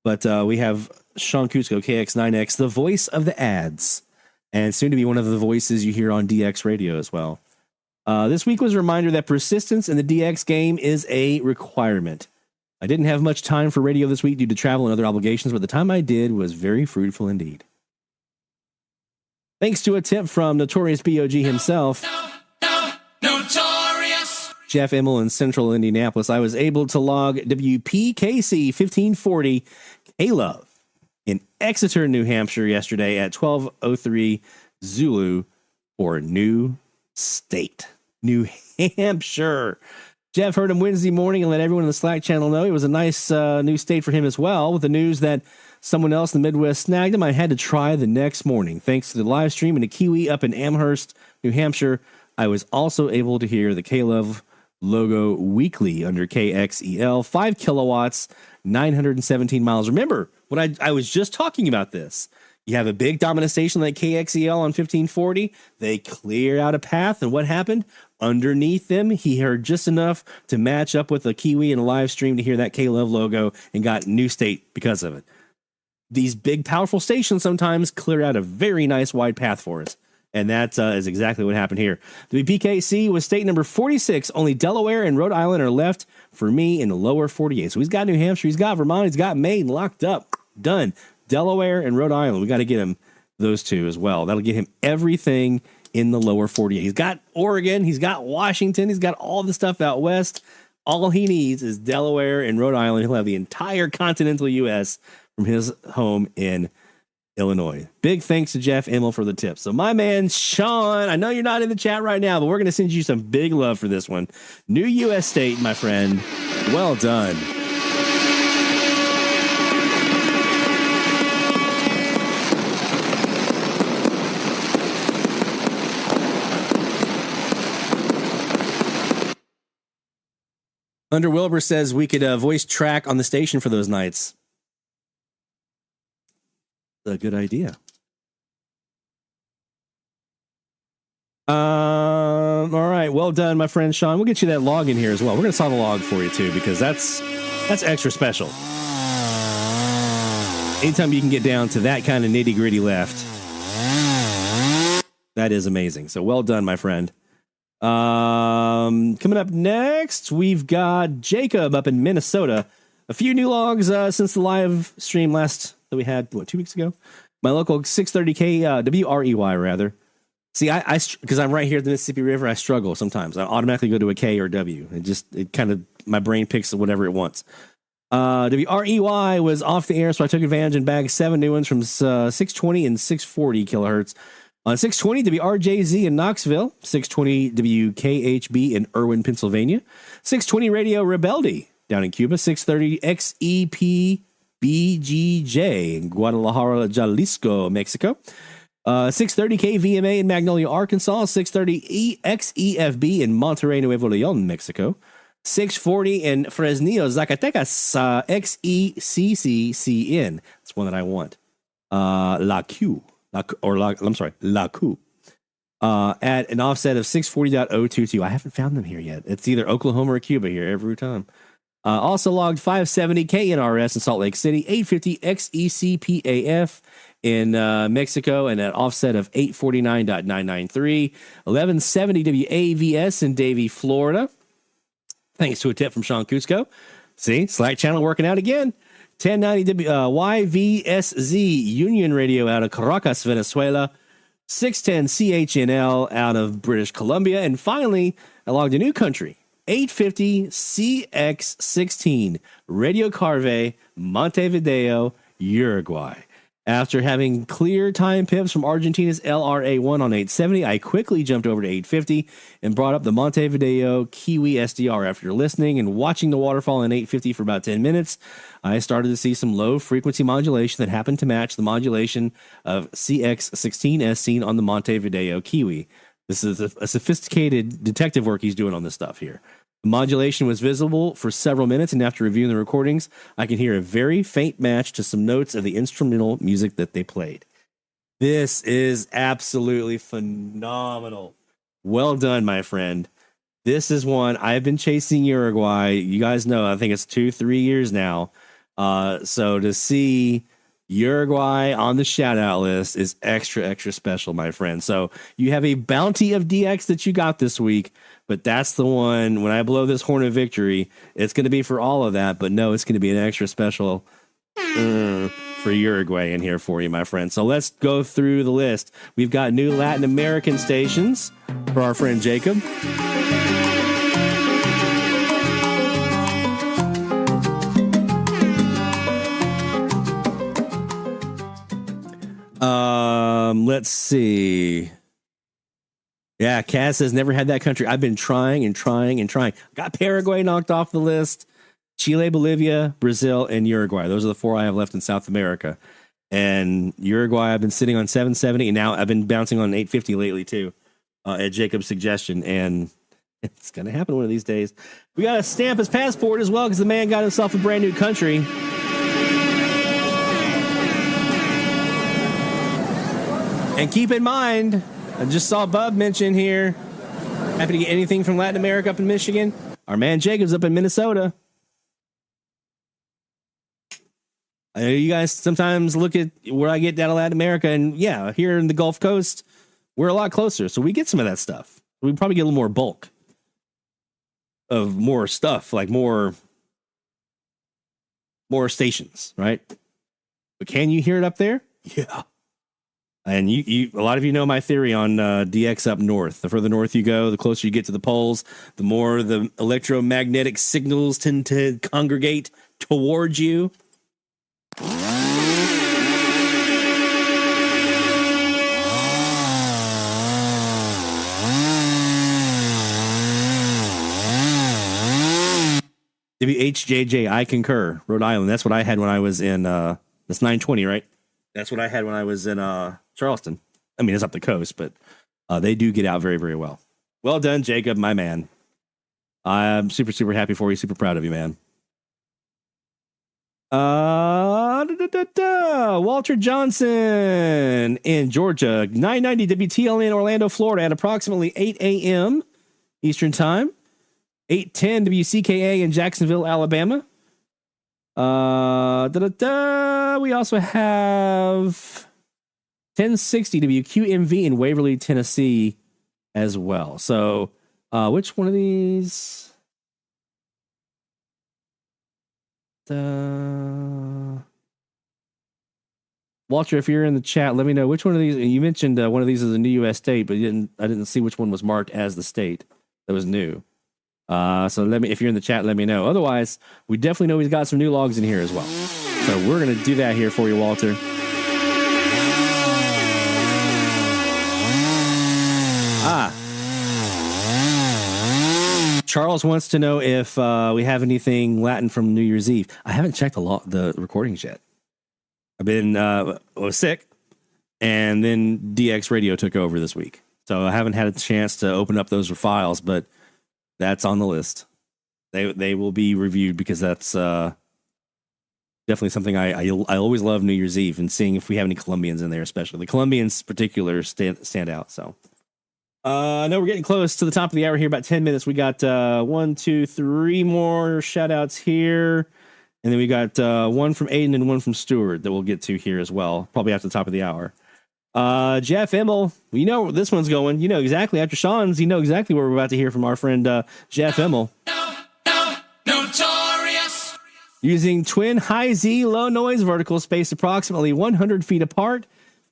but we have Sean Kuzco, KX9X, the voice of the ads, and soon to be one of the voices you hear on DX radio as well. This week was a reminder that persistence in the DX game is a requirement. I didn't have much time for radio this week due to travel and other obligations, but the time I did was very fruitful indeed. Thanks to a tip from Notorious B.O.G. himself, Notorious Jeff Immel in central Indianapolis, I was able to log WPKC 1540 K-Love in Exeter, New Hampshire yesterday at 12:03 Zulu for New State, New Hampshire. Jeff heard him Wednesday morning and let everyone in the Slack channel know it was a nice new state for him as well. With the news that someone else in the Midwest snagged him, I had to try the next morning. Thanks to the live stream and a Kiwi up in Amherst, New Hampshire, I was also able to hear the K-Love logo weekly under KXEL, 5 kilowatts, 917 miles. Remember what I was just talking about this. You have a big dominant station like KXEL on 1540. They clear out a path, and what happened? Underneath them, he heard just enough to match up with a Kiwi in a live stream to hear that K-Love logo and got New State because of it. These big, powerful stations sometimes clear out a very nice wide path for us. And that is exactly what happened here. The BKC was state number 46. Only Delaware and Rhode Island are left for me in the lower 48. So he's got New Hampshire, he's got Vermont, he's got Maine locked up. Done. Delaware and Rhode Island. We got to get him those two as well. That'll get him everything in the lower 48. He's got Oregon, he's got Washington, he's got all the stuff out west. All he needs is Delaware and Rhode Island. He'll have the entire continental U.S. from his home in Illinois. Big thanks to Jeff Immel for the tip. So my man, Sean, I know you're not in the chat right now, but we're going to send you some big love for this one. New U.S. state, my friend. Well done. Under Wilbur says we could voice track on the station for those nights. A good idea. All right. Well done, my friend Sean. We'll get you that log in here as well. We're going to solve a log for you too, because that's extra special. Anytime you can get down to that kind of nitty gritty left, that is amazing. So well done, my friend. Coming up next, we've got Jacob up in Minnesota. A few new logs since the live stream last that we had 2 weeks ago. My local 630K WREY rather. See, I because I'm right here at the Mississippi River, I struggle sometimes. I automatically go to a K or W. It kind of, my brain picks whatever it wants. WREY was off the air, so I took advantage and bagged 7 new ones from 620 and 640 kilohertz. On 620 WRJZ in Knoxville, 620 WKHB in Irwin, Pennsylvania, 620 Radio Rebelde down in Cuba, 630 XEP BGJ in Guadalajara, Jalisco, Mexico, 630 KVMA in Magnolia, Arkansas, 630 XEFB in Monterrey, Nuevo Leon, Mexico, 640 in Fresnillo, Zacatecas, XECCCN. That's one that I want. La Q. La Q. At an offset of 640.022. I haven't found them here yet. It's either Oklahoma or Cuba here every time. Also logged 570 KNRS in Salt Lake City, 850 XECPAF in Mexico, and an offset of 849.993, 1170 WAVS in Davie, Florida. Thanks to a tip from Sean Cusco. See, Slack channel working out again. 1090 YVSZ Union Radio out of Caracas, Venezuela. 610 CHNL out of British Columbia. And finally, I logged a new country. 850 CX16 Radio Carve, Montevideo, Uruguay. After having clear time pips from Argentina's LRA1 on 870, I quickly jumped over to 850 and brought up the Montevideo Kiwi SDR. After listening and watching the waterfall in 850 for about 10 minutes, I started to see some low frequency modulation that happened to match the modulation of CX16 as seen on the Montevideo Kiwi. This is a sophisticated detective work he's doing on this stuff here. The modulation was visible for several minutes, and after reviewing the recordings, I can hear a very faint match to some notes of the instrumental music that they played. This is absolutely phenomenal. Well done, my friend. This is one I've been chasing Uruguay. You guys know, I think it's 2-3 years now. So to see Uruguay on the shout out list is extra special, my friend. So you have a bounty of DX that you got this week, but that's the one. When I blow this horn of victory, it's going to be for all of that, but no, it's going to be an extra special for Uruguay in here for you, my friend. So let's go through the list. We've got new Latin American stations for our friend Jacob. Let's see. Yeah, Kaz says never had that country. I've been trying. Got Paraguay knocked off the list. Chile, Bolivia, Brazil, and Uruguay. Those are the 4 I have left in South America. And Uruguay, I've been sitting on 770, and now I've been bouncing on 850 lately too, at Jacob's suggestion. And it's going to happen one of these days. We got to stamp his passport as well because the man got himself a brand new country. And keep in mind, I just saw Bub mention here, happy to get anything from Latin America up in Michigan. Our man Jacob's up in Minnesota. I know you guys sometimes look at where I get down to Latin America, and yeah, here in the Gulf Coast, we're a lot closer, so we get some of that stuff. We probably get a little more bulk of more stuff, like more stations, right? But can you hear it up there? Yeah. And you, a lot of you know my theory on DX up north. The further north you go, the closer you get to the poles, the more the electromagnetic signals tend to congregate towards you. WHJJ, I concur. Rhode Island. That's what I had when I was in, that's 920, right? That's what I had when I was in Charleston. I mean, it's up the coast, but they do get out very, very well. Well done, Jacob, my man. I'm super, super happy for you. Super proud of you, man. Walter Johnson in Georgia, 990 WTL in Orlando, Florida at approximately 8 a.m. Eastern Time. 810 WCKA in Jacksonville, Alabama. We also have 1060 WQMV in Waverly, Tennessee as well. So which one of these? Walter, if you're in the chat, let me know which one of these. You mentioned one of these is a new U.S. state, but I didn't see which one was marked as the state that was new. So if you're in the chat, let me know. Otherwise, we definitely know he's got some new logs in here as well. So we're going to do that here for you, Walter. Charles wants to know if we have anything Latin from New Year's Eve. I haven't checked the recordings yet. I've been was sick, and then DX Radio took over this week, so I haven't had a chance to open up those files. But that's on the list. They will be reviewed because that's definitely something I always love New Year's Eve and seeing if we have any Colombians in there, especially the Colombians particular stand out. So. I know we're getting close to the top of the hour here, about 10 minutes. We got 1, 2, 3 more shout outs here. And then we got one from Aiden and one from Stuart that we'll get to here as well, probably after the top of the hour. Jeff Emmel, you know where this one's going. You know exactly after Sean's, you know exactly where we're about to hear from our friend Jeff Emmel. Notorious. Using twin high Z low noise verticals spaced approximately 100 feet apart.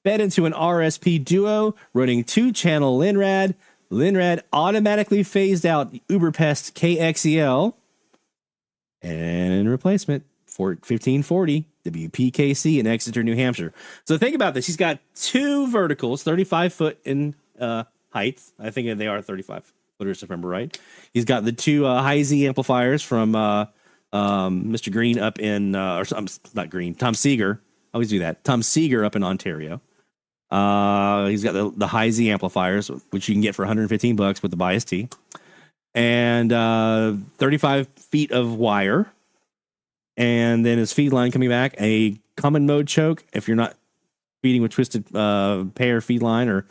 Fed into an RSP duo running 2-channel Linrad. Linrad automatically phased out Uberpest KXEL. And in replacement, 1540 WPKC in Exeter, New Hampshire. So think about this. He's got 2 verticals, 35 foot in height. I think they are 35 footers, if I remember right. He's got the 2 high Z amplifiers from Mr. Green up in, not Green, Tom Seeger. I always do that. Tom Seeger up in Ontario. He's got the high Z amplifiers, which you can get for $115 with the bias T, and 35 feet of wire, and then his feed line coming back, a common mode choke if you're not feeding with twisted pair feed line, or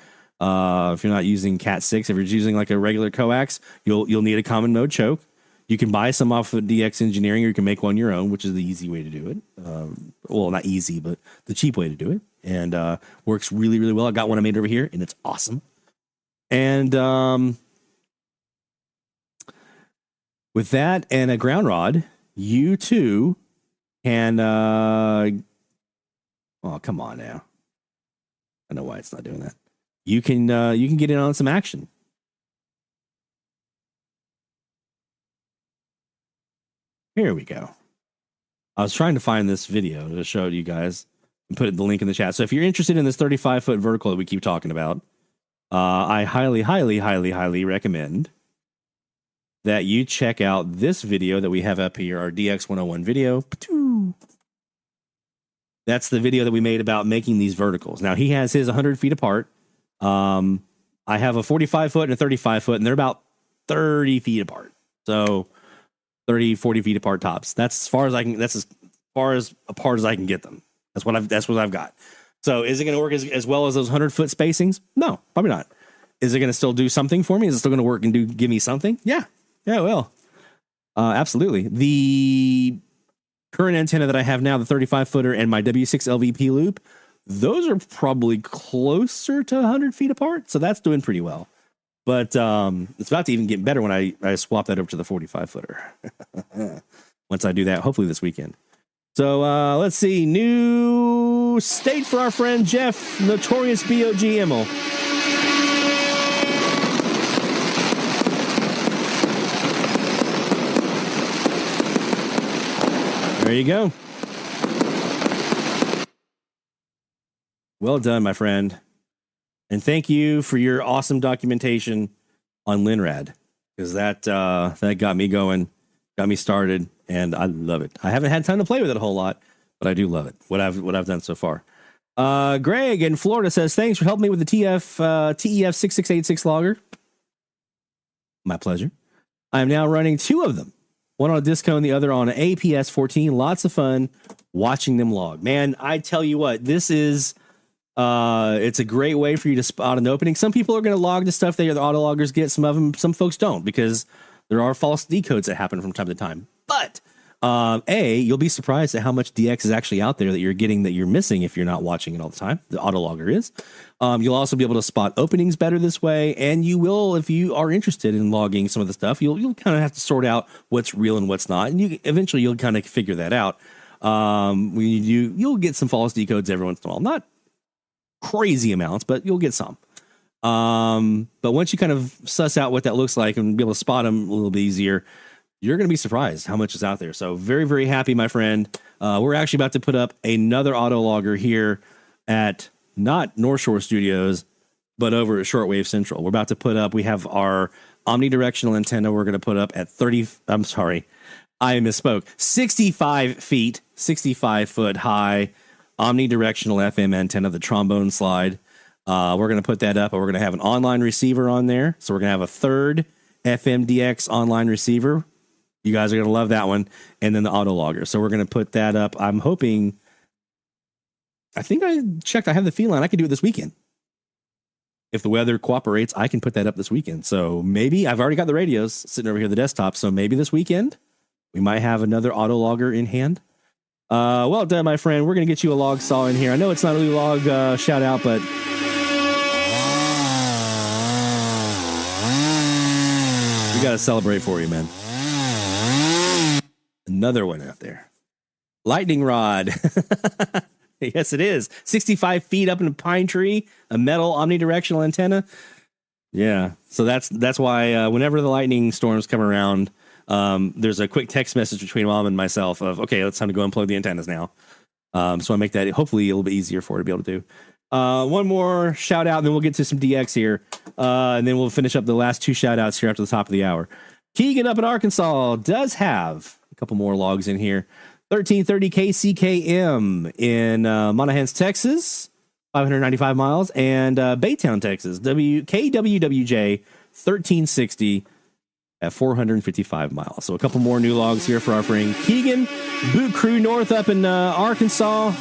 if you're not using Cat 6, if you're using like a regular coax, you'll need a common mode choke. You can buy some off of DX Engineering, or you can make one your own, which is the easy way to do it. Well, not easy, but the cheap way to do it. And works really, really well. I got one I made over here, and it's awesome. And with that and a ground rod, you too can... oh, come on now. I know why it's not doing that. You can get in on some action. Here we go. I was trying to find this video to show you guys and put the link in the chat. So if you're interested in this 35-foot vertical that we keep talking about, I highly, highly, highly, highly recommend that you check out this video that we have up here, our DX 101 video. That's the video that we made about making these verticals. Now, he has his 100 feet apart. I have a 45-foot and a 35-foot, and they're about 30 feet apart. So 30, 40 feet apart tops. That's as far as I can. That's as far as apart as I can get them. That's what I've got. So is it going to work as well as those 100-foot spacings? No, probably not. Is it going to still do something for me? Is it still going to work and give me something? Yeah, it will. Absolutely. The current antenna that I have now, the 35-footer and my W6 LVP loop, those are probably closer to 100 feet apart. So that's doing pretty well. But it's about to even get better when I swap that over to the 45-footer. Once I do that, hopefully this weekend. So let's see. New state for our friend Jeff, Notorious B.O.G. Emmel. There you go. Well done, my friend. And thank you for your awesome documentation on Linrad, because that got me going, got me started, and I love it. I haven't had time to play with it a whole lot, but I do love it. What I've done so far. Greg in Florida says, thanks for helping me with the TEF 6686 logger. My pleasure. I am now running 2 of them, one on a Disco and the other on an APS 14. Lots of fun watching them log. Man, I tell you what, this is it's a great way for you to spot an opening. Some people are going to log the stuff that the auto loggers get. Some folks don't, because there are false decodes that happen from time to time. But you'll be surprised at how much DX is actually out there that you're getting that you're missing if you're not watching it all the time. The auto logger is. You'll also be able to spot openings better this way, and you will, if you are interested in logging some of the stuff, you'll kind of have to sort out what's real and what's not, and eventually you'll kind of figure that out. When you'll get some false decodes every once in a while, not crazy amounts, but you'll get some. But once you kind of suss out what that looks like and be able to spot them a little bit easier, you're going to be surprised how much is out there. So very, very happy, my friend. We're actually about to put up another auto logger here at not North Shore Studios, but over at Shortwave Central. We're about to put up, we have our omnidirectional antenna we're going to put up at 65 feet, 65 foot high omnidirectional FM antenna, the trombone slide. We're going to put that up, and we're going to have an online receiver on there. So we're going to have a third FMDX online receiver. You guys are going to love that one. And then the autologger. So we're going to put that up. I'm hoping, I think I checked, I have the feeling I could do it this weekend. If the weather cooperates, I can put that up this weekend. So maybe I've already got the radios sitting over here, the desktop. So maybe this weekend we might have another autologger in hand. Well done, my friend. We're going to get you a log saw in here. I know it's not a log shout out, but we got to celebrate for you, man. Another one out there. Lightning rod. Yes, it is. 65 feet up in a pine tree, a metal omnidirectional antenna. Yeah. So that's why whenever the lightning storms come around, there's a quick text message between Mom and myself of, okay, it's time to go unplug the antennas now. So I make that hopefully a little bit easier for her to be able to do. One more shout out, and then we'll get to some DX here. And then we'll finish up the last two shout outs here after the top of the hour. Keegan up in Arkansas does have a couple more logs in here. 1330 KCKM in Monahans, Texas, 595 miles, and Baytown, Texas, KWWJ 1360 at 455 miles. So a couple more new logs here for our friend Keegan. Boot Crew North up in Arkansas.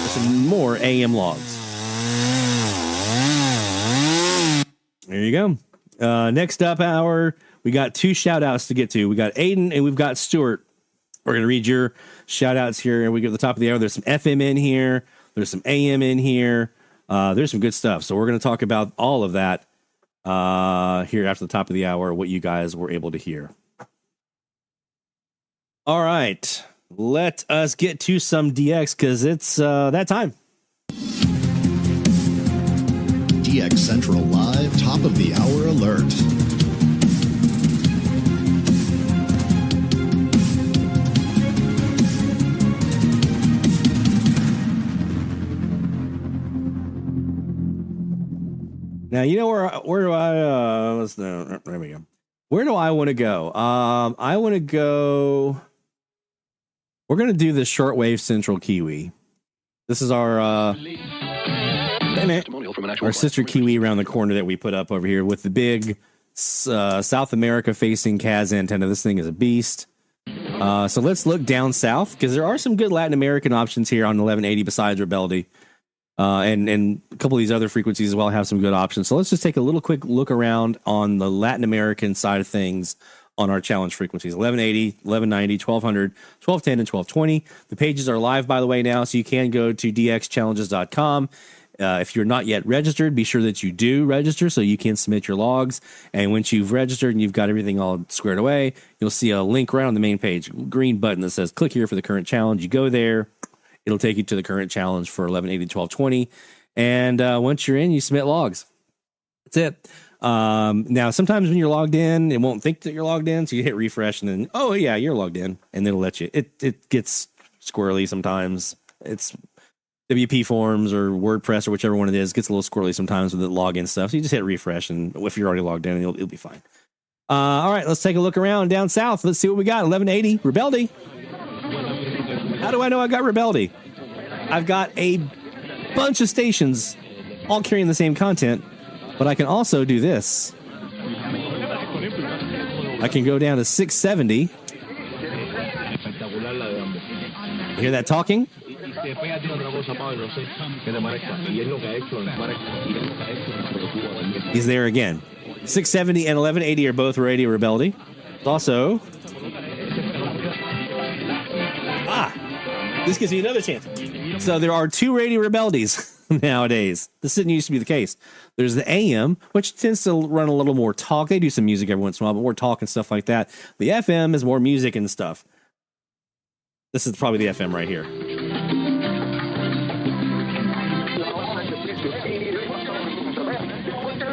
Some more AM logs. There you go. Next up, we got two shout outs to get to. We got Aiden and we've got Stuart. We're going to read your shout outs here, and we get to the top of the hour. There's some FM in here. There's some AM in here. There's some good stuff. So we're going to talk about all of that here after the top of the hour, what you guys were able to hear. All right. Let us get to some DX because it's that time. DX Central Live Top of the Hour Alert. Now, you know where do I there we go. Where do I want to go? I want to go. We're going to do the shortwave Central Kiwi. This is our sister Kiwi around the corner that we put up over here with the big South America facing CAS antenna. This thing is a beast. So let's look down south because there are some good Latin American options here on 1180 besides Rebeldi. And a couple of these other frequencies as well have some good options. So let's just take a little quick look around on the Latin American side of things on our challenge frequencies. 1180, 1190, 1200, 1210, and 1220. The pages are live, by the way, now, so you can go to dxchallenges.com. If you're not yet registered, be sure that you do register so you can submit your logs. And once you've registered and you've got everything all squared away, you'll see a link right on the main page, green button that says click here for the current challenge. You go there. It'll take you to the current challenge for 1180, 1220. And once you're in, you submit logs. That's it. Now, sometimes when you're logged in, it won't think that you're logged in. So you hit refresh and then, oh, yeah, you're logged in. And it'll let you. It gets squirrely sometimes. It's WP Forms or WordPress or whichever one it is. Gets a little squirrely sometimes with the login stuff. So you just hit refresh. And if you're already logged in, it'll be fine. All right, let's take a look around down south. Let's see what we got. 1180, Rebeldi. How do I know I got Rebeldi? I've got a bunch of stations all carrying the same content, but I can also do this. I can go down to 670. You hear that talking? He's there again. 670 and 1180 are both Radio Rebeldi. Also, this gives me another chance. So there are two Radio Rebeldis nowadays. This didn't used to be the case. There's the AM, which tends to run a little more talk. They do some music every once in a while, but more talk and stuff like that. The FM is more music and stuff. This is probably the FM right here. There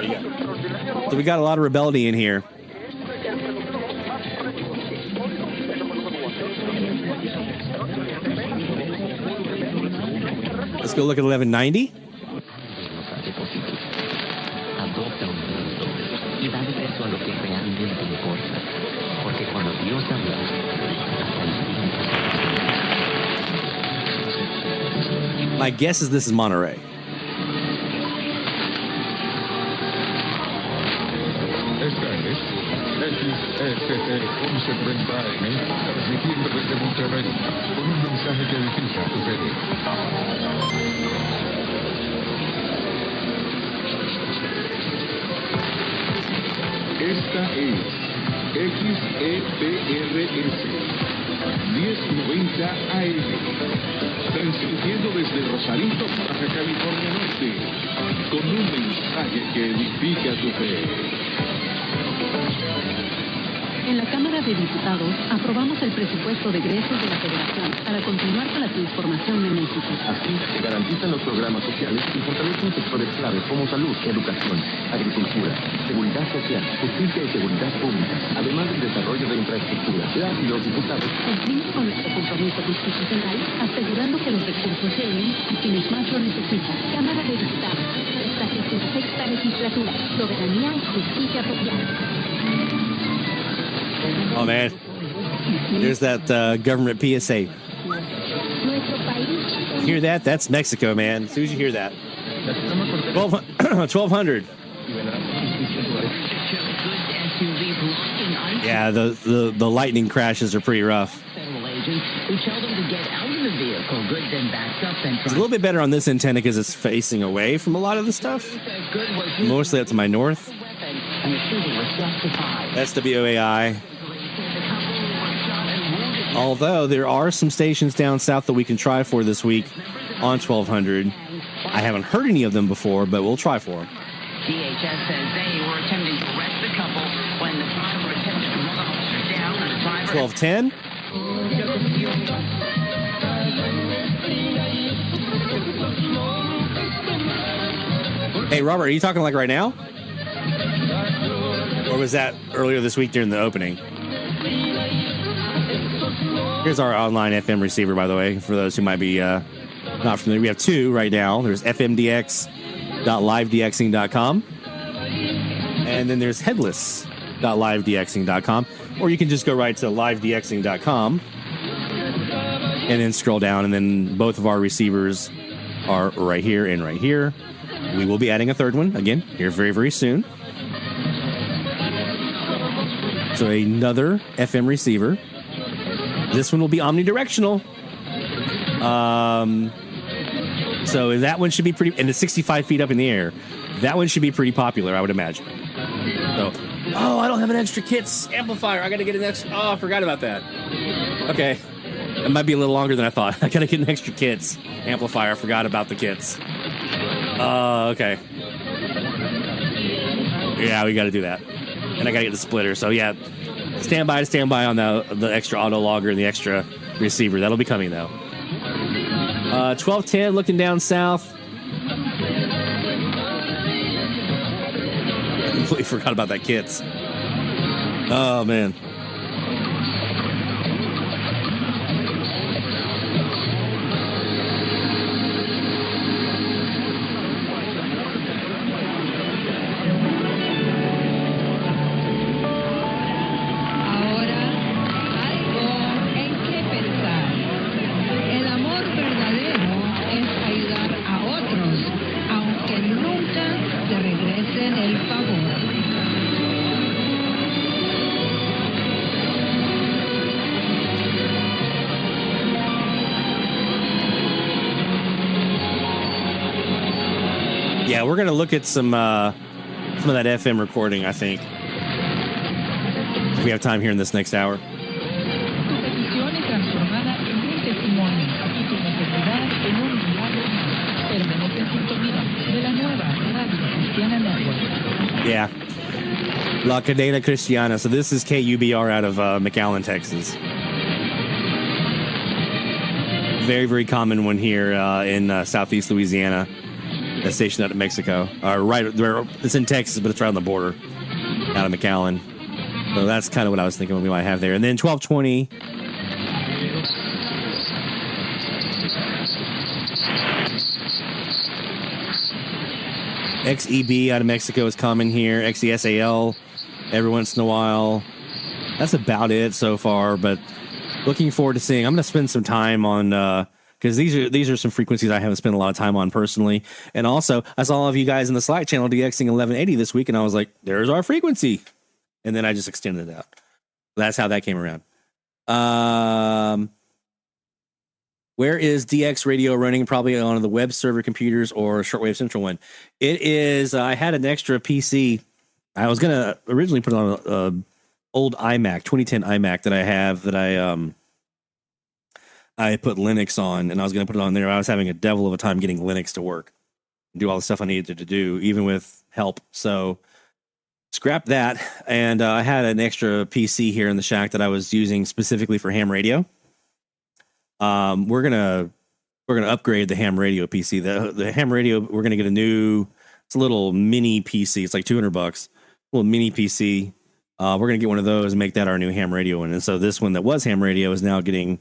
you go. So we got a lot of Rebeldi in here. Let's go look at 1190. caso a lo que realmente importa. Porque cuando Dios habla, hasta el fin. My guess is this is Monterey. Esta es XST 1130M, transmitiendo desde Monterrey, con un mensaje que edifica tu fe. Esta es XEPRS 1090 AM, transmitiendo desde Rosarito, Baja California Norte, con un mensaje que edifica tu fe. En la Cámara de Diputados aprobamos el presupuesto de egresos de la Federación para continuar con la transformación de México. Así se garantizan los programas sociales y fortalecen sectores claves como salud, educación, agricultura, seguridad social, justicia y seguridad pública, además del desarrollo de infraestructura. Las y los diputados cumplimos con nuestro compromiso constitucional, asegurando que los recursos lleguen a quienes más lo necesitan. Cámara de Diputados, esta 16ª legislatura, soberanía y justicia social. Oh, man. There's that government PSA. Hear that? That's Mexico, man. As soon as you hear that. 1200. Yeah, the lightning crashes are pretty rough. It's a little bit better on this antenna because it's facing away from a lot of the stuff. Mostly up to my north. That's WAI. Although there are some stations down south that we can try for this week on 1200. I haven't heard any of them before, but we'll try for them. DHS says they were attempting to arrest the couple when the driver attempted to run the officer down and the driver... 1210? Hey, Robert, are you talking like right now? Or was that earlier this week during the opening? Here's our online FM receiver, by the way, for those who might be not familiar. We have two right now. There's fmdx.livedxing.com. And then there's headless.livedxing.com. Or you can just go right to livedxing.com and then scroll down, and then both of our receivers are right here and right here. We will be adding a third one, again, here very, very soon. So another FM receiver. This one will be omnidirectional. So that one should be pretty, and it's 65 feet up in the air. That one should be pretty popular, I would imagine. So, oh, I don't have an extra kits amplifier. I got to get an extra. Oh, I forgot about that. Okay. It might be a little longer than I thought. I got to get an extra kits amplifier. I forgot about the kits. Okay. Yeah, we got to do that. And I got to get the splitter. So, yeah. Stand by on the extra auto logger and the extra receiver. That'll be coming, though. 1210, looking down south. I completely forgot about that kits. Oh, man. Yeah, we're going to look at some of that FM recording, I think. If we have time here in this next hour. Yeah. La Cadena Cristiana. So this is KUBR out of McAllen, Texas. Very, very common one here in southeast Louisiana. A station out of Mexico. Right there, it's in Texas, but it's right on the border out of McAllen. So that's kind of what I was thinking we might have there. And then 1220. XEB out of Mexico is common here. XESAL every once in a while. That's about it so far, but looking forward to seeing. I'm going to spend some time on because these are some frequencies I haven't spent a lot of time on personally. And also, I saw all of you guys in the Slack channel DXing 1180 this week, and I was like, there's our frequency. And then I just extended it out. That's how that came around. Where is DX radio running? Probably on the web server computers or Shortwave Central one. It is, I had an extra PC. I was going to originally put it on a old iMac, 2010 iMac that I have that I put Linux on, and I was going to put it on there. I was having a devil of a time getting Linux to work, do all the stuff I needed to do, even with help. So scrap that. And I had an extra PC here in the shack that I was using specifically for ham radio. We're gonna upgrade the ham radio PC. The ham radio, we're gonna get it's a little mini PC. It's like $200, a little mini PC. We're going to get one of those and make that our new ham radio one. And so this one that was ham radio is now getting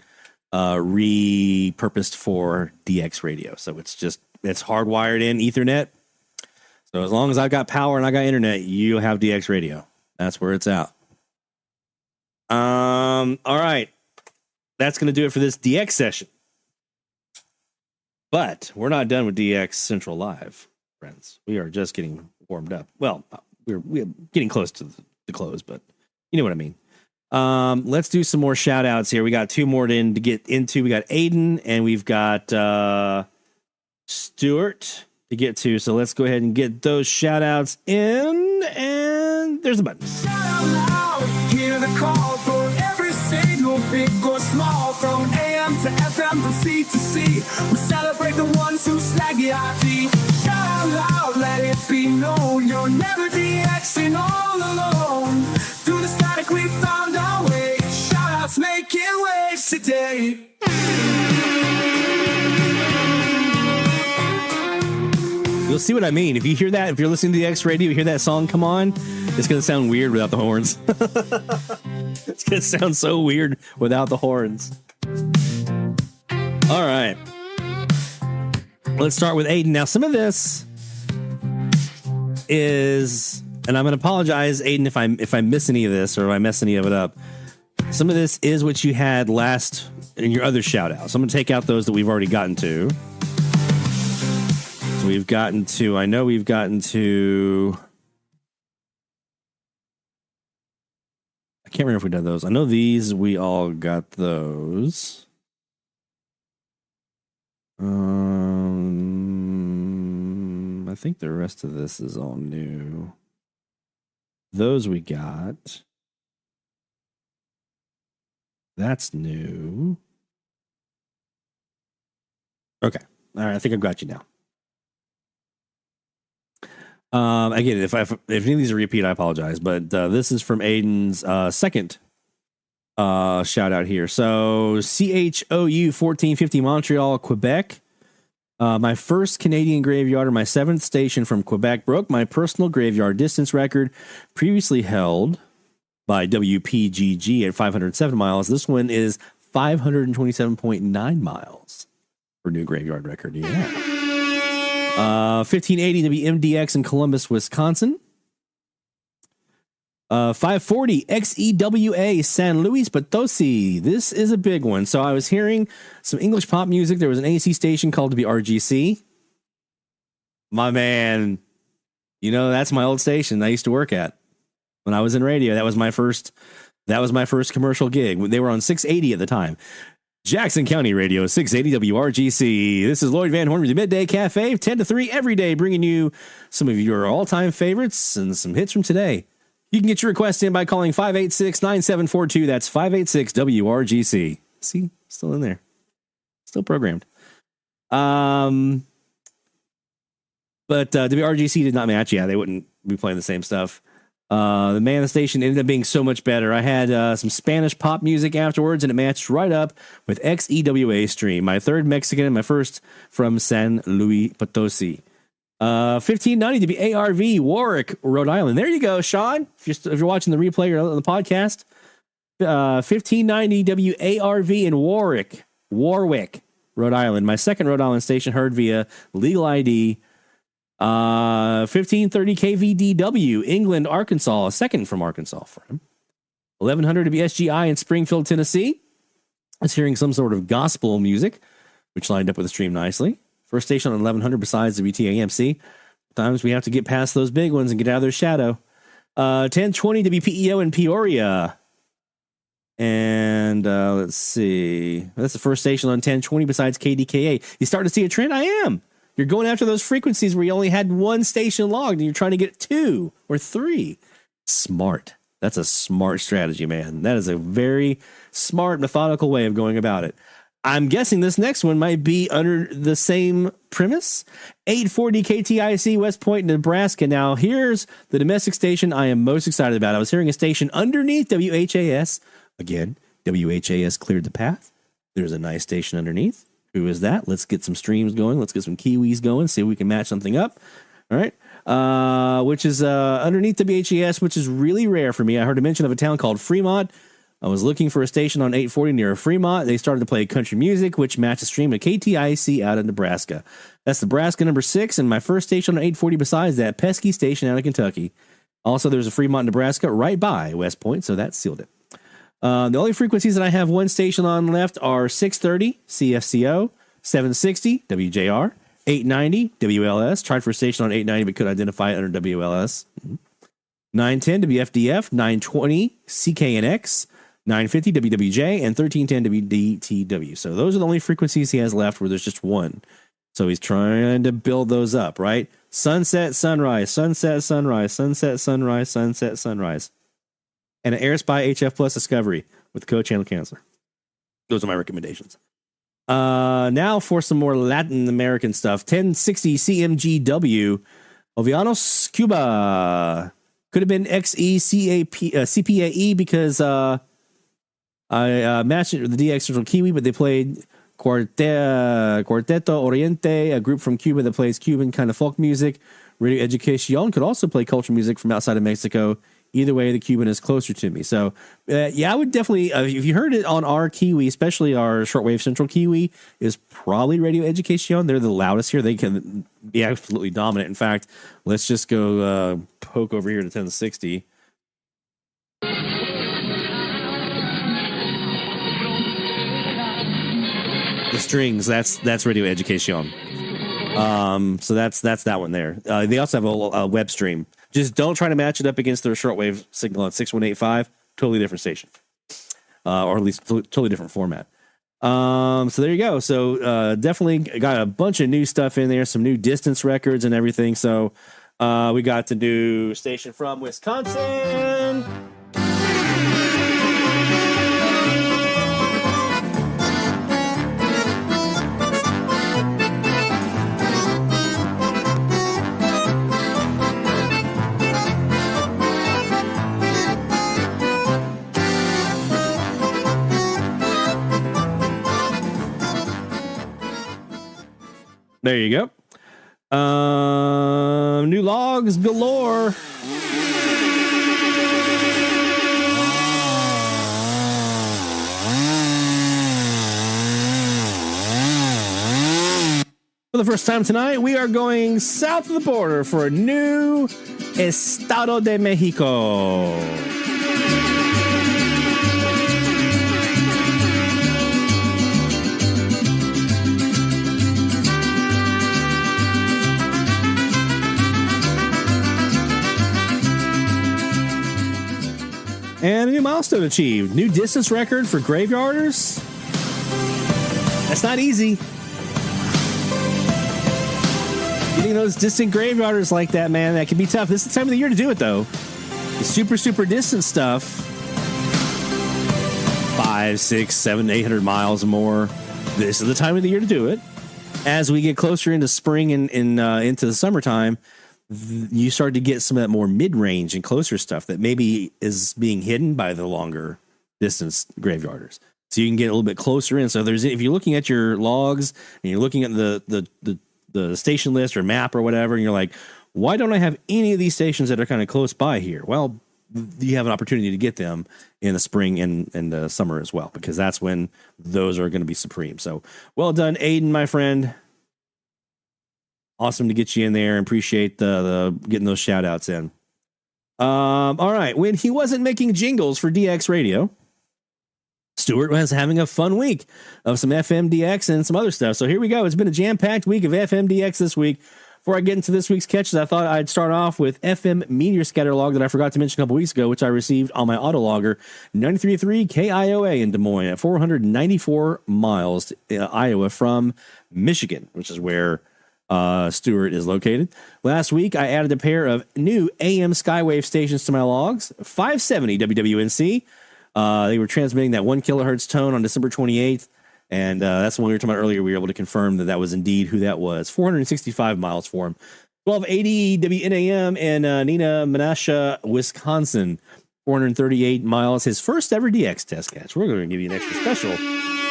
repurposed for DX radio. So it's hardwired in Ethernet. So as long as I've got power and I got internet, you'll have DX radio. That's where it's at. All right. That's going to do it for this DX session. But we're not done with DX Central Live, friends. We are just getting warmed up. Well, we're getting close to the close, but you know what I mean. Let's do some more shout outs here. We got two more to get into. We got Aiden and we've got Stuart to get to. So let's go ahead and get those shout outs in. And there's the button. Shout out loud, hear the call for every signal, big or small, from AM to FM, from C to C. We celebrate the ones who slag the IP. Shout out loud, let it be known, you're never DXing all alone. Through the static we found our way. Shout outs making waves today. You'll see what I mean. If you hear that, if you're listening to the X radio, you hear that song come on, it's going to sound weird without the horns. It's going to sound so weird without the horns. All right. Let's start with Aiden. Now, some of this is, and I'm going to apologize, Aiden, if I miss any of this or if I mess any of it up. Some of this is what you had last in your other shout outs. I'm going to take out those that we've already gotten to. So we've gotten to, I know we've gotten to, I can't remember if we did those. I know these, we all got those. I think the rest of this is all new. Those we got. That's new. Okay. All right. I think I've got you now. Again, if any of these are repeat, I apologize. But this is from Aiden's second shout out here. So CHOU 1450 Montreal, Quebec. My first Canadian graveyard, or my seventh station from Quebec, broke my personal graveyard distance record previously held by WPGG at 507 miles. This one is 527.9 miles for new graveyard record. Yeah. 1580 WMDX in Columbus, Wisconsin. 540 XEWA San Luis Potosi. This is a big one. So I was hearing some English pop music. There was an AC station called WRGC. My man, that's my old station I used to work at when I was in radio. That was my first commercial gig. They were on 680 at the time. Jackson County Radio, 680 WRGC. This is Lloyd Van Horn with the Midday Cafe, 10 to 3 every day, bringing you some of your all-time favorites and some hits from today. You can get your request in by calling 586-9742. That's 586-WRGC. See? Still in there. Still programmed. But WRGC did not match. Yeah, they wouldn't be playing the same stuff. The man of the station ended up being so much better. I had some Spanish pop music afterwards, and it matched right up with XEWA stream. My third Mexican and my first from San Luis Potosi. 1590 to be ARV, Warwick, Rhode Island. There you go, Sean. If you're watching the replay or the podcast, 1590 WARV in Warwick, Rhode Island. My second Rhode Island station heard via Legal ID. 1530 KVDW, England, Arkansas, a second from Arkansas for him. 1100 WSGI in Springfield, Tennessee. I was hearing some sort of gospel music, which lined up with the stream nicely. First station on 1100 besides WTAMC. Sometimes we have to get past those big ones and get out of their shadow. 1020 WPEO in Peoria. And let's see. That's the first station on 1020 besides KDKA. You starting to see a trend? I am. You're going after those frequencies where you only had one station logged and you're trying to get 2 or 3. Smart. That's a smart strategy, man. That is a very smart, methodical way of going about it. I'm guessing this next one might be under the same premise. 840 KTIC, West Point, Nebraska. Now, here's the domestic station I am most excited about. I was hearing a station underneath WHAS. Again, WHAS cleared the path. There's a nice station underneath. Who is that? Let's get some streams going. Let's get some Kiwis going. See if we can match something up. All right. Which is underneath WHAS, which is really rare for me. I heard a mention of a town called Fremont. I was looking for a station on 840 near Fremont. They started to play country music, which matched a stream of KTIC out of Nebraska. That's Nebraska number 6, and my first station on 840 besides that pesky station out of Kentucky. Also, there's a Fremont, Nebraska right by West Point, so that sealed it. The only frequencies that I have one station on left are 630 CFCO, 760 WJR, 890 WLS. Tried for a station on 890, but could identify it under WLS. 910 WFDF, 920 CKNX, 950 WWJ, and 1310 WDTW. So those are the only frequencies he has left where there's just one. So he's trying to build those up, right? Sunset, sunrise, sunset, sunrise, sunset, sunrise, sunset, sunrise. And an AirSpy HF Plus Discovery with co-channel canceller. Those are my recommendations. Now for some more Latin American stuff. 1060 CMGW, Ovianos, Cuba. Could have been CPAE because I matched it with the DXers from Kiwi, but they played Cuarteto Oriente, a group from Cuba that plays Cuban kind of folk music. Radio Educación could also play culture music from outside of Mexico. Either way, the Cuban is closer to me. So, yeah, I would definitely, if you heard it on our Kiwi, especially our shortwave central Kiwi, is probably Radio Educación. They're the loudest here. They can be absolutely dominant. In fact, let's just go poke over here to 1060. The strings, that's Radio Educación. So that's that one there. They also have a web stream. Just don't try to match it up against their shortwave signal at 6185. Totally different station, or at least totally different format. So there you go. So definitely got a bunch of new stuff in there, some new distance records and everything. So we got the new station from Wisconsin. There you go. New logs galore. For the first time tonight, we are going south of the border for a new Estado de Mexico. And a new milestone achieved. New distance record for graveyarders. That's not easy. Getting those distant graveyarders like that, man, that can be tough. This is the time of the year to do it, though. The super, super distant stuff. 5, 6, 7, 800 miles or more. This is the time of the year to do it. As we get closer into spring and into the summertime, you start to get some of that more mid-range and closer stuff that maybe is being hidden by the longer distance graveyarders. So you can get a little bit closer in. So if you're looking at your logs and you're looking at the station list or map or whatever, and you're like, why don't I have any of these stations that are kind of close by here? Well, you have an opportunity to get them in the spring and the summer as well, because that's when those are going to be supreme. So well done, Aiden, my friend. Awesome to get you in there and appreciate the getting those shout outs in. All right. When he wasn't making jingles for DX Radio, Stuart was having a fun week of some FMDX and some other stuff. So here we go. It's been a jam-packed week of FMDX this week. Before I get into this week's catches, I thought I'd start off with FM Meteor Scatter Log that I forgot to mention a couple weeks ago, which I received on my autologger, 93.3 KIOA in Des Moines at 494 miles to Iowa from Michigan, which is where Stuart is located. Last week, I added a pair of new AM Skywave stations to my logs, 570 WWNC. They were transmitting that 1 kilohertz tone on December 28th. And that's the one we were talking about earlier. We were able to confirm that was indeed who that was. 465 miles for him. 1280 WNAM in Neenah, Menasha, Wisconsin. 438 miles. His first ever DX test catch. We're going to give you an extra special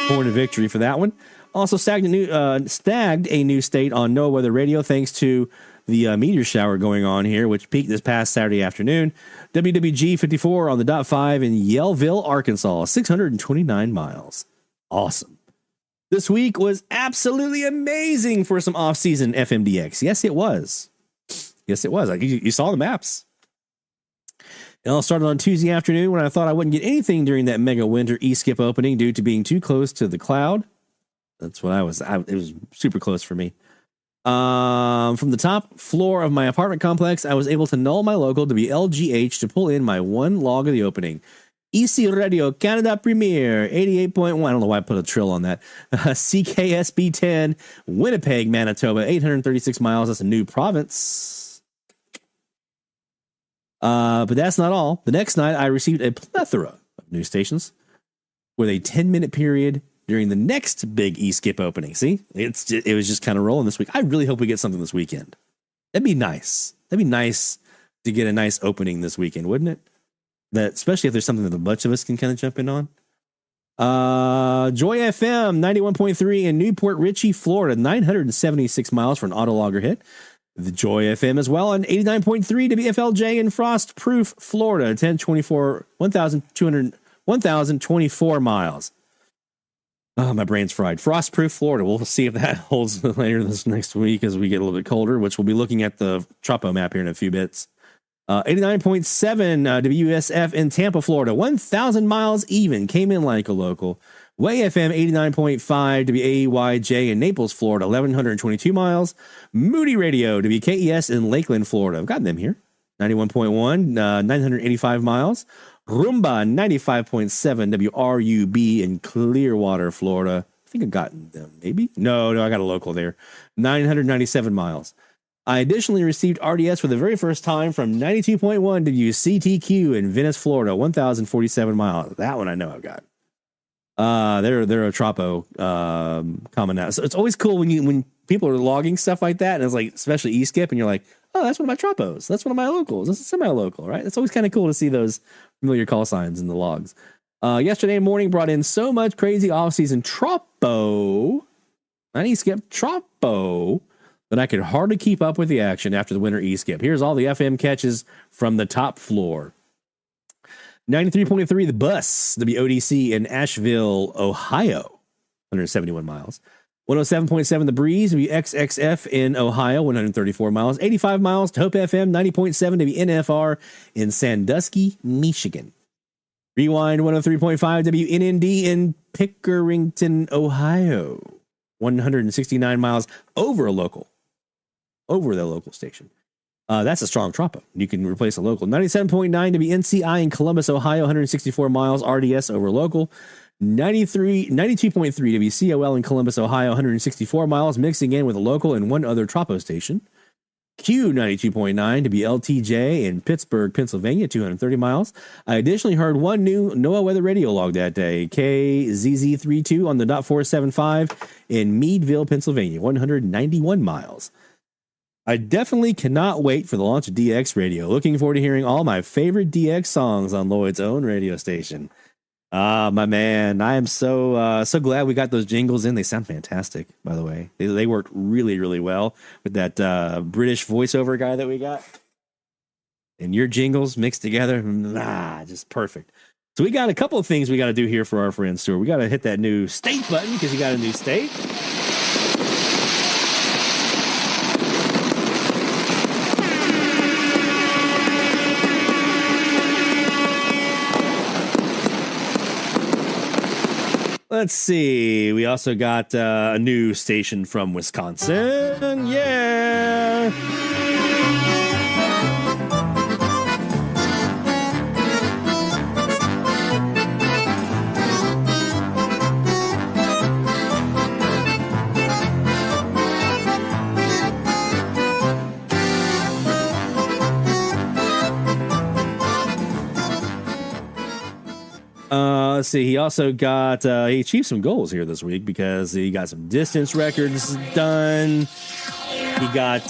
horn of victory for that one. Also snagged a new state on NOAA Weather Radio thanks to the meteor shower going on here, which peaked this past Saturday afternoon. WWG 54 on the .5 in Yellville, Arkansas. 629 miles. Awesome. This week was absolutely amazing for some off-season FMDX. Yes, it was. Yes, it was. Like you saw the maps. It all started on Tuesday afternoon when I thought I wouldn't get anything during that mega winter E-skip opening due to being too close to the cloud. That's what it was super close for me. From the top floor of my apartment complex, I was able to null my local to be LGH to pull in my one log of the opening. EC Radio Canada Premier 88.1. I don't know why I put a trill on that. CKSB 10 Winnipeg, Manitoba, 836 miles. That's a new province. But that's not all. The next night, I received a plethora of new stations with a 10-minute period during the next big E-skip opening. See, it was just kind of rolling this week. I really hope we get something this weekend. That'd be nice. That'd be nice to get a nice opening this weekend, wouldn't it? That especially if there's something that a bunch of us can kind of jump in on. Joy FM 91.3 in Newport Richey, Florida, 976 miles for an autologger hit. The Joy FM as well on 89.3 WFLJ in Frost Proof, Florida, 1,024 miles. Oh, my brain's fried. Frost Proof, Florida. We'll see if that holds later this next week as we get a little bit colder, which we'll be looking at the Tropo map here in a few bits. 89.7 WSF in Tampa, Florida. 1,000 miles even. Came in like a local. Way FM 89.5 WAYJ in Naples, Florida. 1,122 miles. Moody Radio WKES in Lakeland, Florida. I've gotten them here. 91.1, 985 miles. Rumba 95.7 WRUB in Clearwater, Florida. I think I've gotten them, maybe? No, I got a local there. 997 miles. I additionally received RDS for the very first time from 92.1 WCTQ in Venice, Florida, 1,047 miles. That one I know I've got. They're a Tropo common now. So it's always cool when people are logging stuff like that, and it's like especially E-skip, and you're like, oh, that's one of my Tropos. That's one of my locals. That's a semi-local, right? It's always kind of cool to see those familiar call signs in the logs. Yesterday morning brought in so much crazy off-season Tropo, not E-skip, Tropo, that I could hardly keep up with the action after the winter E-skip. Here's all the FM catches from the top floor. 93.3 The Bus, WODC in Asheville, Ohio, 171 miles. 107.7 The Breeze, WXXF in Ohio, 134 miles. 85 miles to Hope FM, 90.7 WNFR in Sandusky, Michigan. Rewind 103.5 WNND in Pickerington, Ohio, 169 miles over the local station. That's a strong Tropo. You can replace a local. 97.9 WNCI in Columbus, Ohio, 164 miles RDS over local. 92.3 WCOL in Columbus, Ohio, 164 miles, mixing in with a local and one other Tropo station. Q 92.9 WLTJ in Pittsburgh, Pennsylvania, 230 miles. I additionally heard one new NOAA Weather Radio log that day, KZZ32 on the .475 in Meadville, Pennsylvania, 191 miles. I definitely cannot wait for the launch of DX Radio. Looking forward to hearing all my favorite DX songs on Lloyd's own radio station. My man, I am so glad we got those jingles in. They sound fantastic, by the way. They worked really, really well with that British voiceover guy that we got. And your jingles mixed together, just perfect. So we got a couple of things we got to do here for our friend Stuart. We got to hit that new state button because you got a new state. Let's see. We also got a new station from Wisconsin. Yeah. Let's see. He also got he achieved some goals here this week because he got some distance records done. He got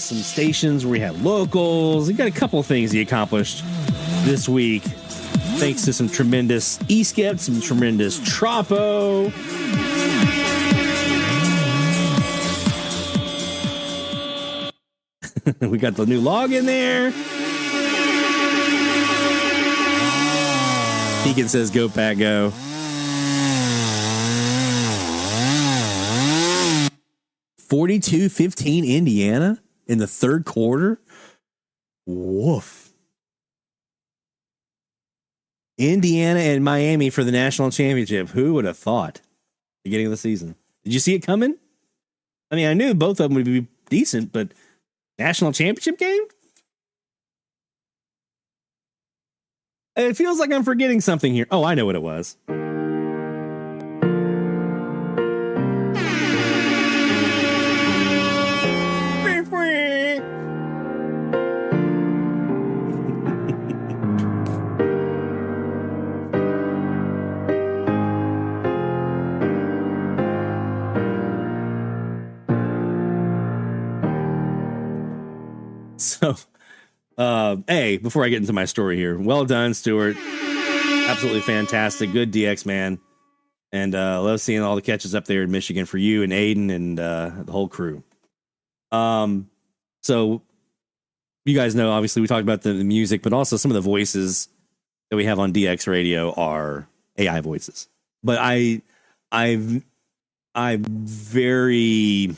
some stations where he had locals. He got a couple of things he accomplished this week, thanks to some tremendous e-skip, some tremendous Tropo. We got the new log in there. Deacon says, "Go Pack, go." (42-15) Indiana in the third quarter. Woof. Indiana and Miami for the national championship. Who would have thought? Beginning of the season. Did you see it coming? I mean, I knew both of them would be decent, but national championship game? It feels like I'm forgetting something here. Oh, I know what it was. So, hey, before I get into my story here, well done, Stuart. Absolutely fantastic. Good DX, man. And love seeing all the catches up there in Michigan for you and Aiden and the whole crew. So, you guys know, obviously, we talked about the music, but also some of the voices that we have on DX radio are AI voices. But I very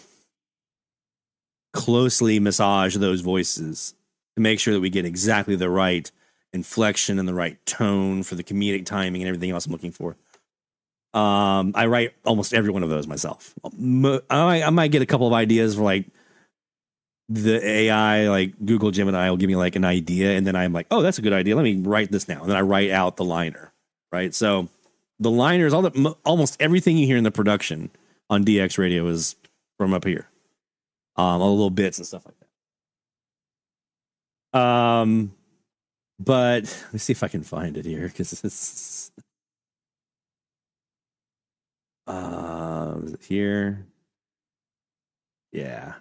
closely massage those voices to make sure that we get exactly the right inflection and the right tone for the comedic timing and everything else I'm looking for. I write almost every one of those myself. I might get a couple of ideas for like the AI, like Google Gemini will give me like an idea, and then I'm like, oh, that's a good idea. Let me write this now. And then I write out the liner, right? So the liners, almost everything you hear in the production on DX radio is from up here. All the little bits and stuff like that. But let me see if I can find it here, because it's is it here? Yeah.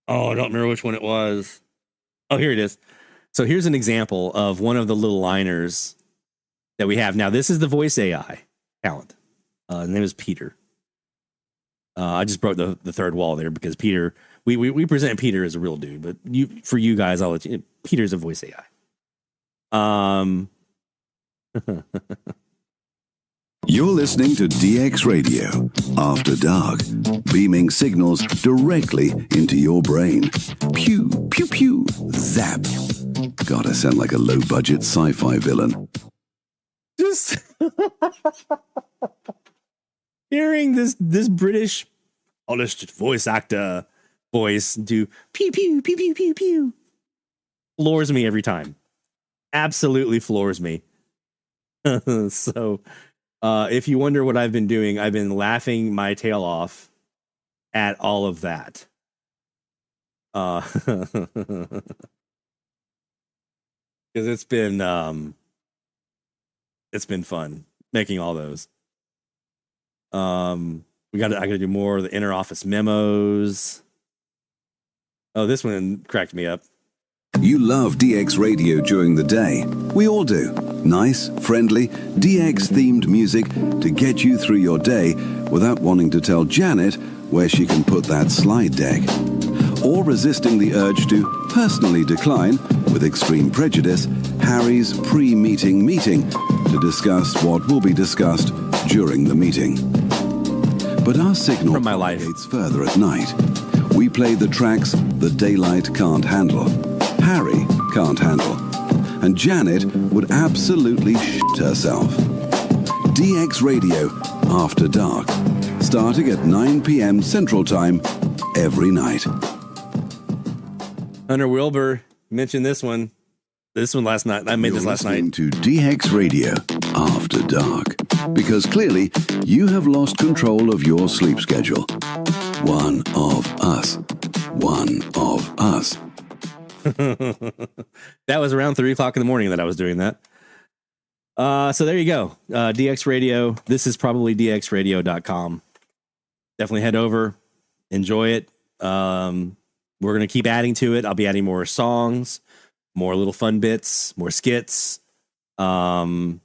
Oh, I don't remember which one it was. Oh, here it is. So here's an example of one of the little liners that we have. Now, this is the voice AI talent. His name is Peter. I just broke the third wall there because Peter, we present Peter as a real dude, but for you guys, I'll let you. Peter's a voice AI. You're listening to DX Radio After Dark, beaming signals directly into your brain. Pew, pew, pew, zap. Gotta sound like a low-budget sci-fi villain. Just hearing this British polished voice actor voice do pew, pew, pew, pew, pew, pew floors me every time. Absolutely floors me. So, if you wonder what I've been doing, I've been laughing my tail off at all of that. Because it's been fun making all those. I gotta do more of the inner office memos. Oh, this one cracked me up. You love DX radio during the day. We all do. Nice, friendly, DX-themed music to get you through your day without wanting to tell Janet where she can put that slide deck. Or resisting the urge to personally decline, with extreme prejudice, Harry's pre-meeting meeting to discuss what will be discussed during the meeting. But our signal propagates further at night. We play the tracks the daylight can't handle, Harry can't handle, and Janet would absolutely shit herself. DX Radio After Dark, starting at 9 p.m. Central Time every night. Hunter Wilbur mentioned this one last night. I made this last night. To DX Radio After Dark, because clearly you have lost control of your sleep schedule. One of us. That was around 3 o'clock in the morning that I was doing that. So there you go. DX Radio. This is probably dxradio.com. Definitely head over, enjoy it. We're going to keep adding to it. I'll be adding more songs, more little fun bits, more skits, more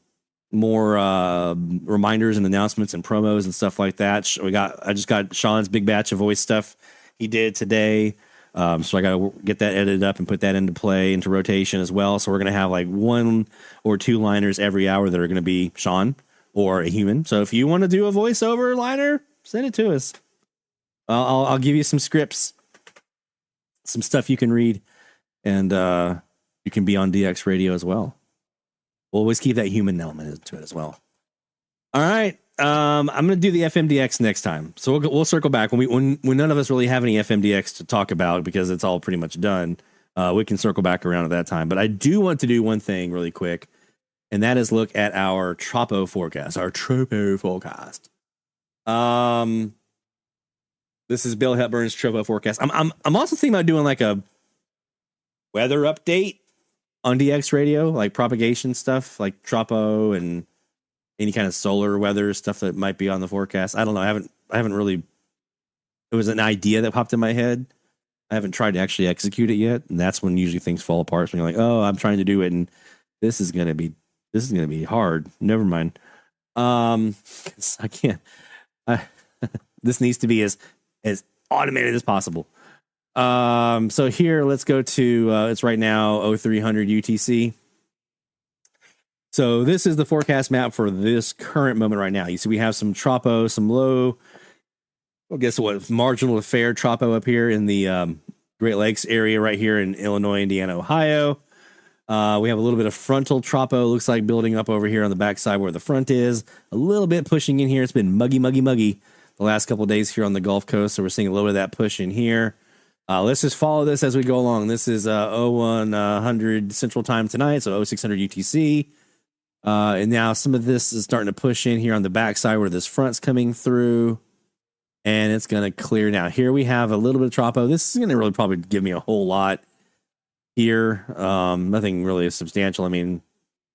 reminders and announcements and promos and stuff like that. I just got Sean's big batch of voice stuff he did today. So I got to get that edited up and put that into rotation as well. So we're going to have like 1 or 2 liners every hour that are going to be Sean or a human. So if you want to do a voiceover liner, send it to us. I'll give you some scripts, some stuff you can read, and you can be on DX Radio as well. We'll always keep that human element to it as well. All right. I'm going to do the FMDX next time. So we'll circle back when none of us really have any FMDX to talk about because it's all pretty much done. We can circle back around at that time. But I do want to do one thing really quick, and that is look at our Tropo forecast. This is Bill Hepburn's Tropo forecast. I'm also thinking about doing like a weather update on DX Radio, like propagation stuff, like Tropo and any kind of solar weather stuff that might be on the forecast. I don't know. I haven't really. It was an idea that popped in my head. I haven't tried to actually execute it yet, and that's when usually things fall apart. When you're like, "Oh, I'm trying to do it, and this is gonna be hard." Never mind. I can't. This needs to be as automated as possible. So here, let's go to. It's right now 0300 UTC. So this is the forecast map for this current moment right now. You see we have some Tropo, some low, well, guess what, marginal to fair Tropo up here in the Great Lakes area right here in Illinois, Indiana, Ohio. We have a little bit of frontal Tropo, looks like building up over here on the backside where the front is. A little bit pushing in here. It's been muggy the last couple of days here on the Gulf Coast, so we're seeing a little bit of that push in here. Let's just follow this as we go along. This is 0100 Central Time tonight, so 0600 UTC. And now some of this is starting to push in here on the backside where this front's coming through, and it's going to clear now. Here we have a little bit of Tropo. This is going to really probably give me a whole lot here. Nothing really substantial. I mean,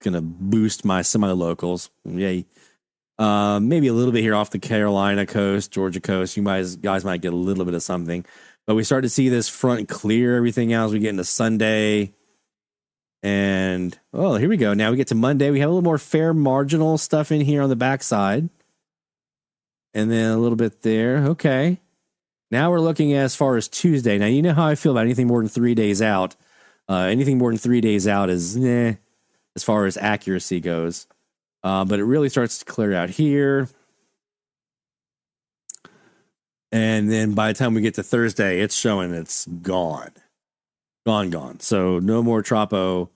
going to boost my semi-locals. Yay. Maybe a little bit here off the Carolina coast, Georgia coast. You guys might get a little bit of something. But we start to see this front clear everything out as we get into Sunday. And, oh, here we go. Now we get to Monday. We have a little more fair marginal stuff in here on the backside. And then a little bit there. Okay. Now we're looking as far as Tuesday. Now, you know how I feel about anything more than 3 days out. Anything more than 3 days out is, as far as accuracy goes. But it really starts to clear out here. And then by the time we get to Thursday, it's showing it's gone. Gone. So no more Tropo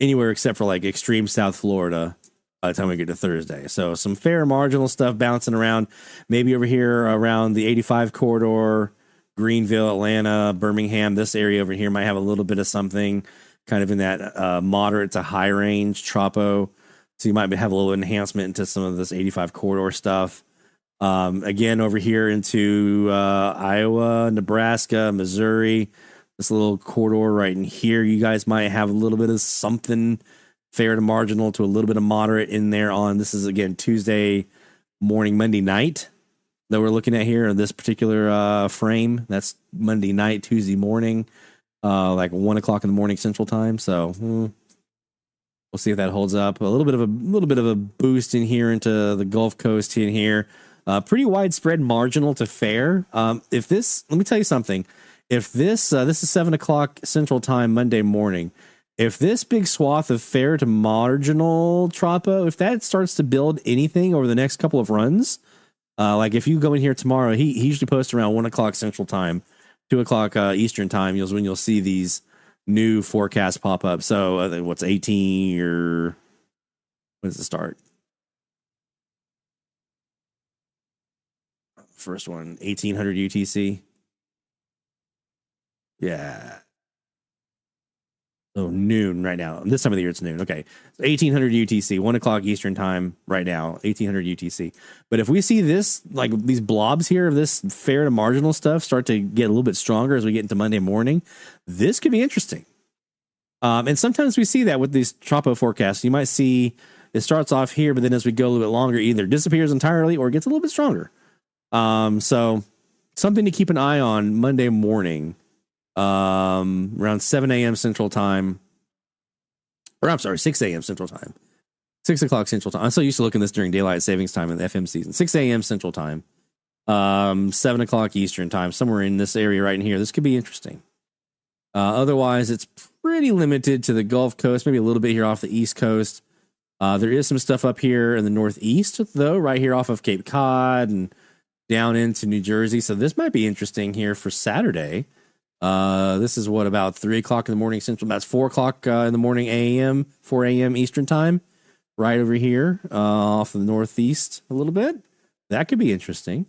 anywhere except for like extreme South Florida by the time we get to Thursday. So some fair marginal stuff bouncing around, maybe over here around the 85 corridor, Greenville, Atlanta, Birmingham. This area over here might have a little bit of something kind of in that moderate to high range Tropo. So you might have a little enhancement into some of this 85 corridor stuff. Again, over here into Iowa, Nebraska, Missouri, this little corridor right in here, you guys might have a little bit of something fair to marginal to a little bit of moderate in there on, this is again, Tuesday morning, Monday night that we're looking at here in this particular frame. That's Monday night, Tuesday morning, like 1 o'clock in the morning Central Time. So we'll see if that holds up. A little bit of a boost in here into the Gulf Coast in here. Pretty widespread marginal to fair. If this, let me tell you something. If this is 7 o'clock Central Time Monday morning, if this big swath of fair to marginal Tropo, if that starts to build anything over the next couple of runs, like if you go in here tomorrow, he usually posts around 1 o'clock Central Time, 2 o'clock Eastern Time. When you'll see these new forecasts pop up. So what's 18 or when does it start? First one, 1800 UTC. Yeah. Oh, noon right now. This time of the year, it's noon. Okay. 1800 UTC, 1 o'clock Eastern time right now, 1800 UTC. But if we see this, like these blobs here of this fair to marginal stuff start to get a little bit stronger as we get into Monday morning, this could be interesting. And sometimes we see that with these tropo forecasts. You might see it starts off here, but then as we go a little bit longer, either disappears entirely or gets a little bit stronger. So something to keep an eye on Monday morning. Around 7 a.m. Central Time, or I'm sorry, 6 a.m. Central Time, 6 o'clock Central Time. I'm so used to looking at this during daylight savings time in the FM season. 6 a.m. Central Time, 7 o'clock Eastern Time, somewhere in this area right in here. This could be interesting. Otherwise, it's pretty limited to the Gulf Coast, maybe a little bit here off the East Coast. There is some stuff up here in the Northeast, though, right here off of Cape Cod and down into New Jersey. So this might be interesting here for Saturday. This is what, about 3 o'clock in the morning Central. That's 4 o'clock in the morning AM, 4 a.m. Eastern time, right over here off of the Northeast a little bit. That could be interesting.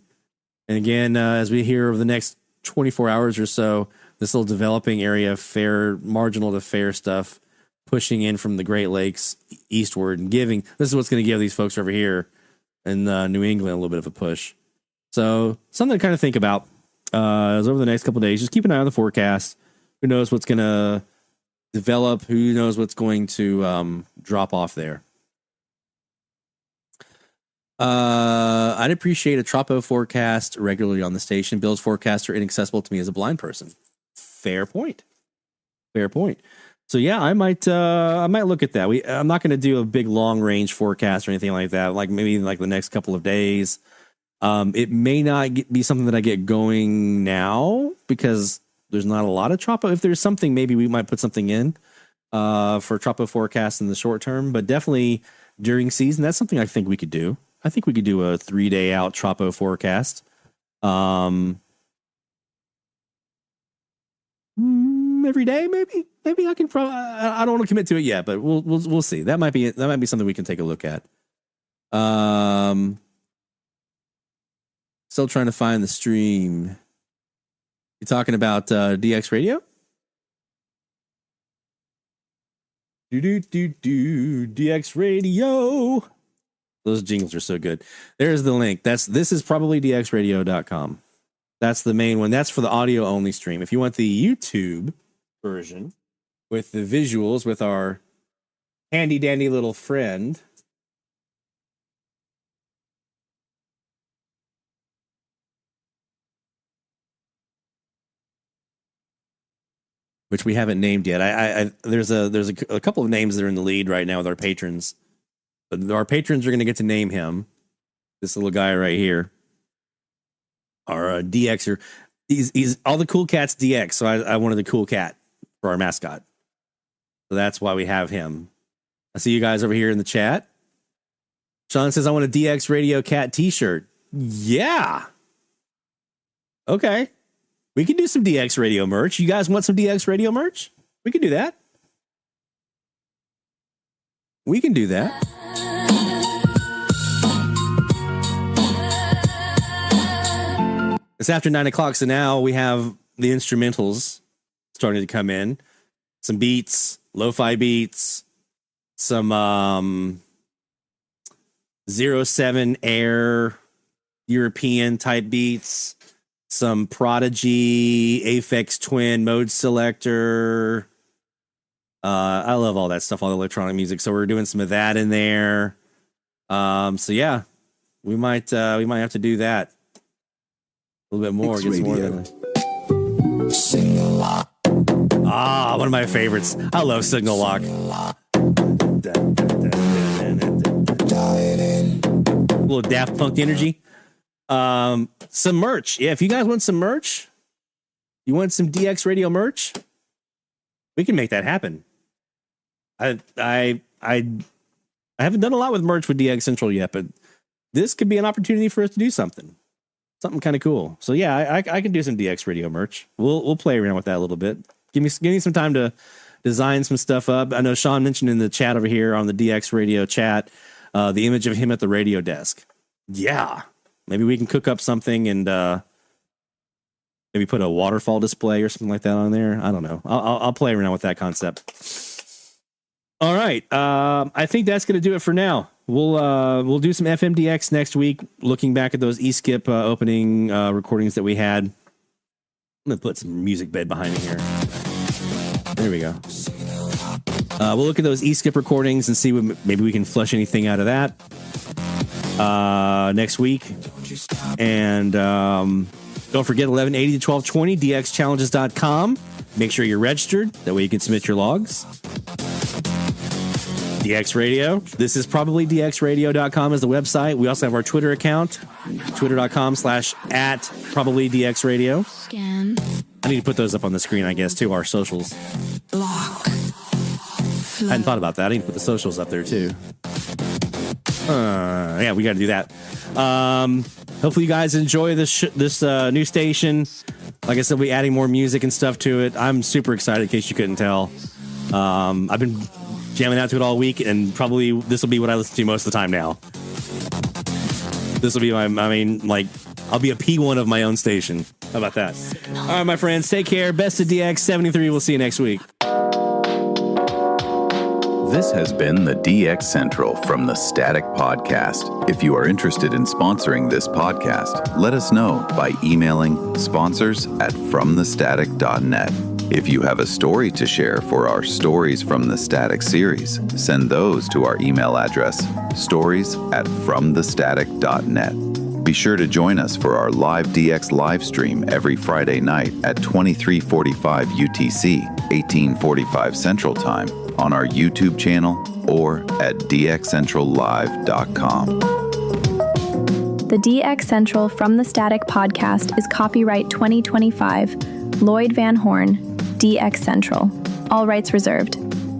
And again, as we hear over the next 24 hours or so, this little developing area of fair, marginal to fair stuff pushing in from the Great Lakes eastward and giving. This is what's going to give these folks over here in New England a little bit of a push. So something to kind of think about. Over the next couple of days, just keep an eye on the forecast. Who knows what's going to develop? Who knows what's going to drop off there? I'd appreciate a tropo forecast regularly on the station. Bill's forecasts are inaccessible to me as a blind person. Fair point. Fair point. So yeah, I might look at that. I'm not going to do a big long range forecast or anything like that. Like maybe like the next couple of days. It may not be something that I get going now because there's not a lot of tropo. If there's something, maybe we might put something in for tropo forecast in the short term, but definitely during season, that's something I think we could do. I think we could do a 3-day out tropo forecast. Every day, maybe I can. I don't want to commit to it yet, but we'll see. That might be something we can take a look at. Still trying to find the stream. You talking about DX Radio? DX Radio. Those jingles are so good. There's the link. This is probably dxradio.com. That's the main one. That's for the audio only stream. If you want the YouTube version with the visuals with our handy dandy little friend, which we haven't named yet. There's a couple of names that are in the lead right now with our patrons. But our patrons are going to get to name him. This little guy right here. Our DXer. He's all the cool cats DX. So I wanted the cool cat for our mascot. So that's why we have him. I see you guys over here in the chat. Sean says, I want a DX Radio cat t-shirt. Yeah. Okay. We can do some DX Radio merch. You guys want some DX Radio merch? We can do that. We can do that. It's after 9 o'clock, so now we have the instrumentals starting to come in. Some beats, lo-fi beats, some 07 Air European type beats, some Prodigy, Aphex Twin mode selector. I love all that stuff, all the electronic music. So we're doing some of that in there. So yeah, we might have to do that a little bit more. Get some more of Signal Lock. One of my favorites. I love Signal Lock. A little Daft Punk energy. Some merch. Yeah, if you guys want some merch, you want some DX Radio merch, we can make that happen. I haven't done a lot with merch with DX Central yet, but this could be an opportunity for us to do something kind of cool. So yeah, I can do some DX Radio merch. We'll play around with that a little bit. Give me some time to design some stuff up. I know Sean mentioned in the chat over here on the DX radio chat, the image of him at the radio desk. Yeah. Maybe we can cook up something and maybe put a waterfall display or something like that on there. I don't know. I'll play around with that concept. All right. I think that's going to do it for now. We'll do some FMDX next week, looking back at those eSkip opening recordings that we had. I'm going to put some music bed behind me here. There we go. We'll look at those eSkip recordings and see what maybe we can flush anything out of that next week. And don't forget 1180 to 1220, dxchallenges.com. Make sure you're registered. That way you can submit your logs. DX Radio. This is probably dxradio.com is the website. We also have our Twitter account, twitter.com/@probablydxradio. Scan. I need to put those up on the screen, I guess, too, our socials. Block. I hadn't thought about that. I need to put the socials up there, too. Yeah, we got to do that. Hopefully you guys enjoy this new station. Like I said, we'll be adding more music and stuff to it. I'm super excited, in case you couldn't tell. I've been jamming out to it all week, and probably this will be what I listen to most of the time now. This will be I'll be a P1 of my own station. How about that? All right, my friends, take care. Best of DX73. We'll see you next week. This has been the DX Central from the Static Podcast. If you are interested in sponsoring this podcast, let us know by emailing sponsors@fromthestatic.net. If you have a story to share for our Stories from the Static series, send those to our email address, stories@fromthestatic.net. Be sure to join us for our live DX live stream every Friday night at 23:45 UTC, 18:45 Central Time on our YouTube channel or at dxcentrallive.com. The DX Central from the Static podcast is copyright 2025, Lloyd Van Horn, DX Central. All rights reserved.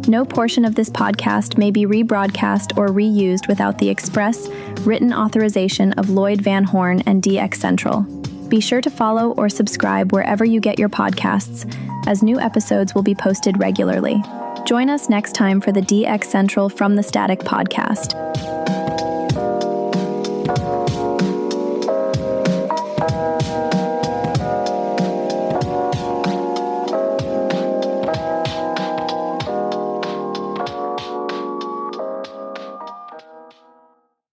No portion of this podcast may be rebroadcast or reused without the express written authorization of Lloyd Van Horn and DX Central. Be sure to follow or subscribe wherever you get your podcasts, as new episodes will be posted regularly. Join us next time for the DX Central from the Static podcast.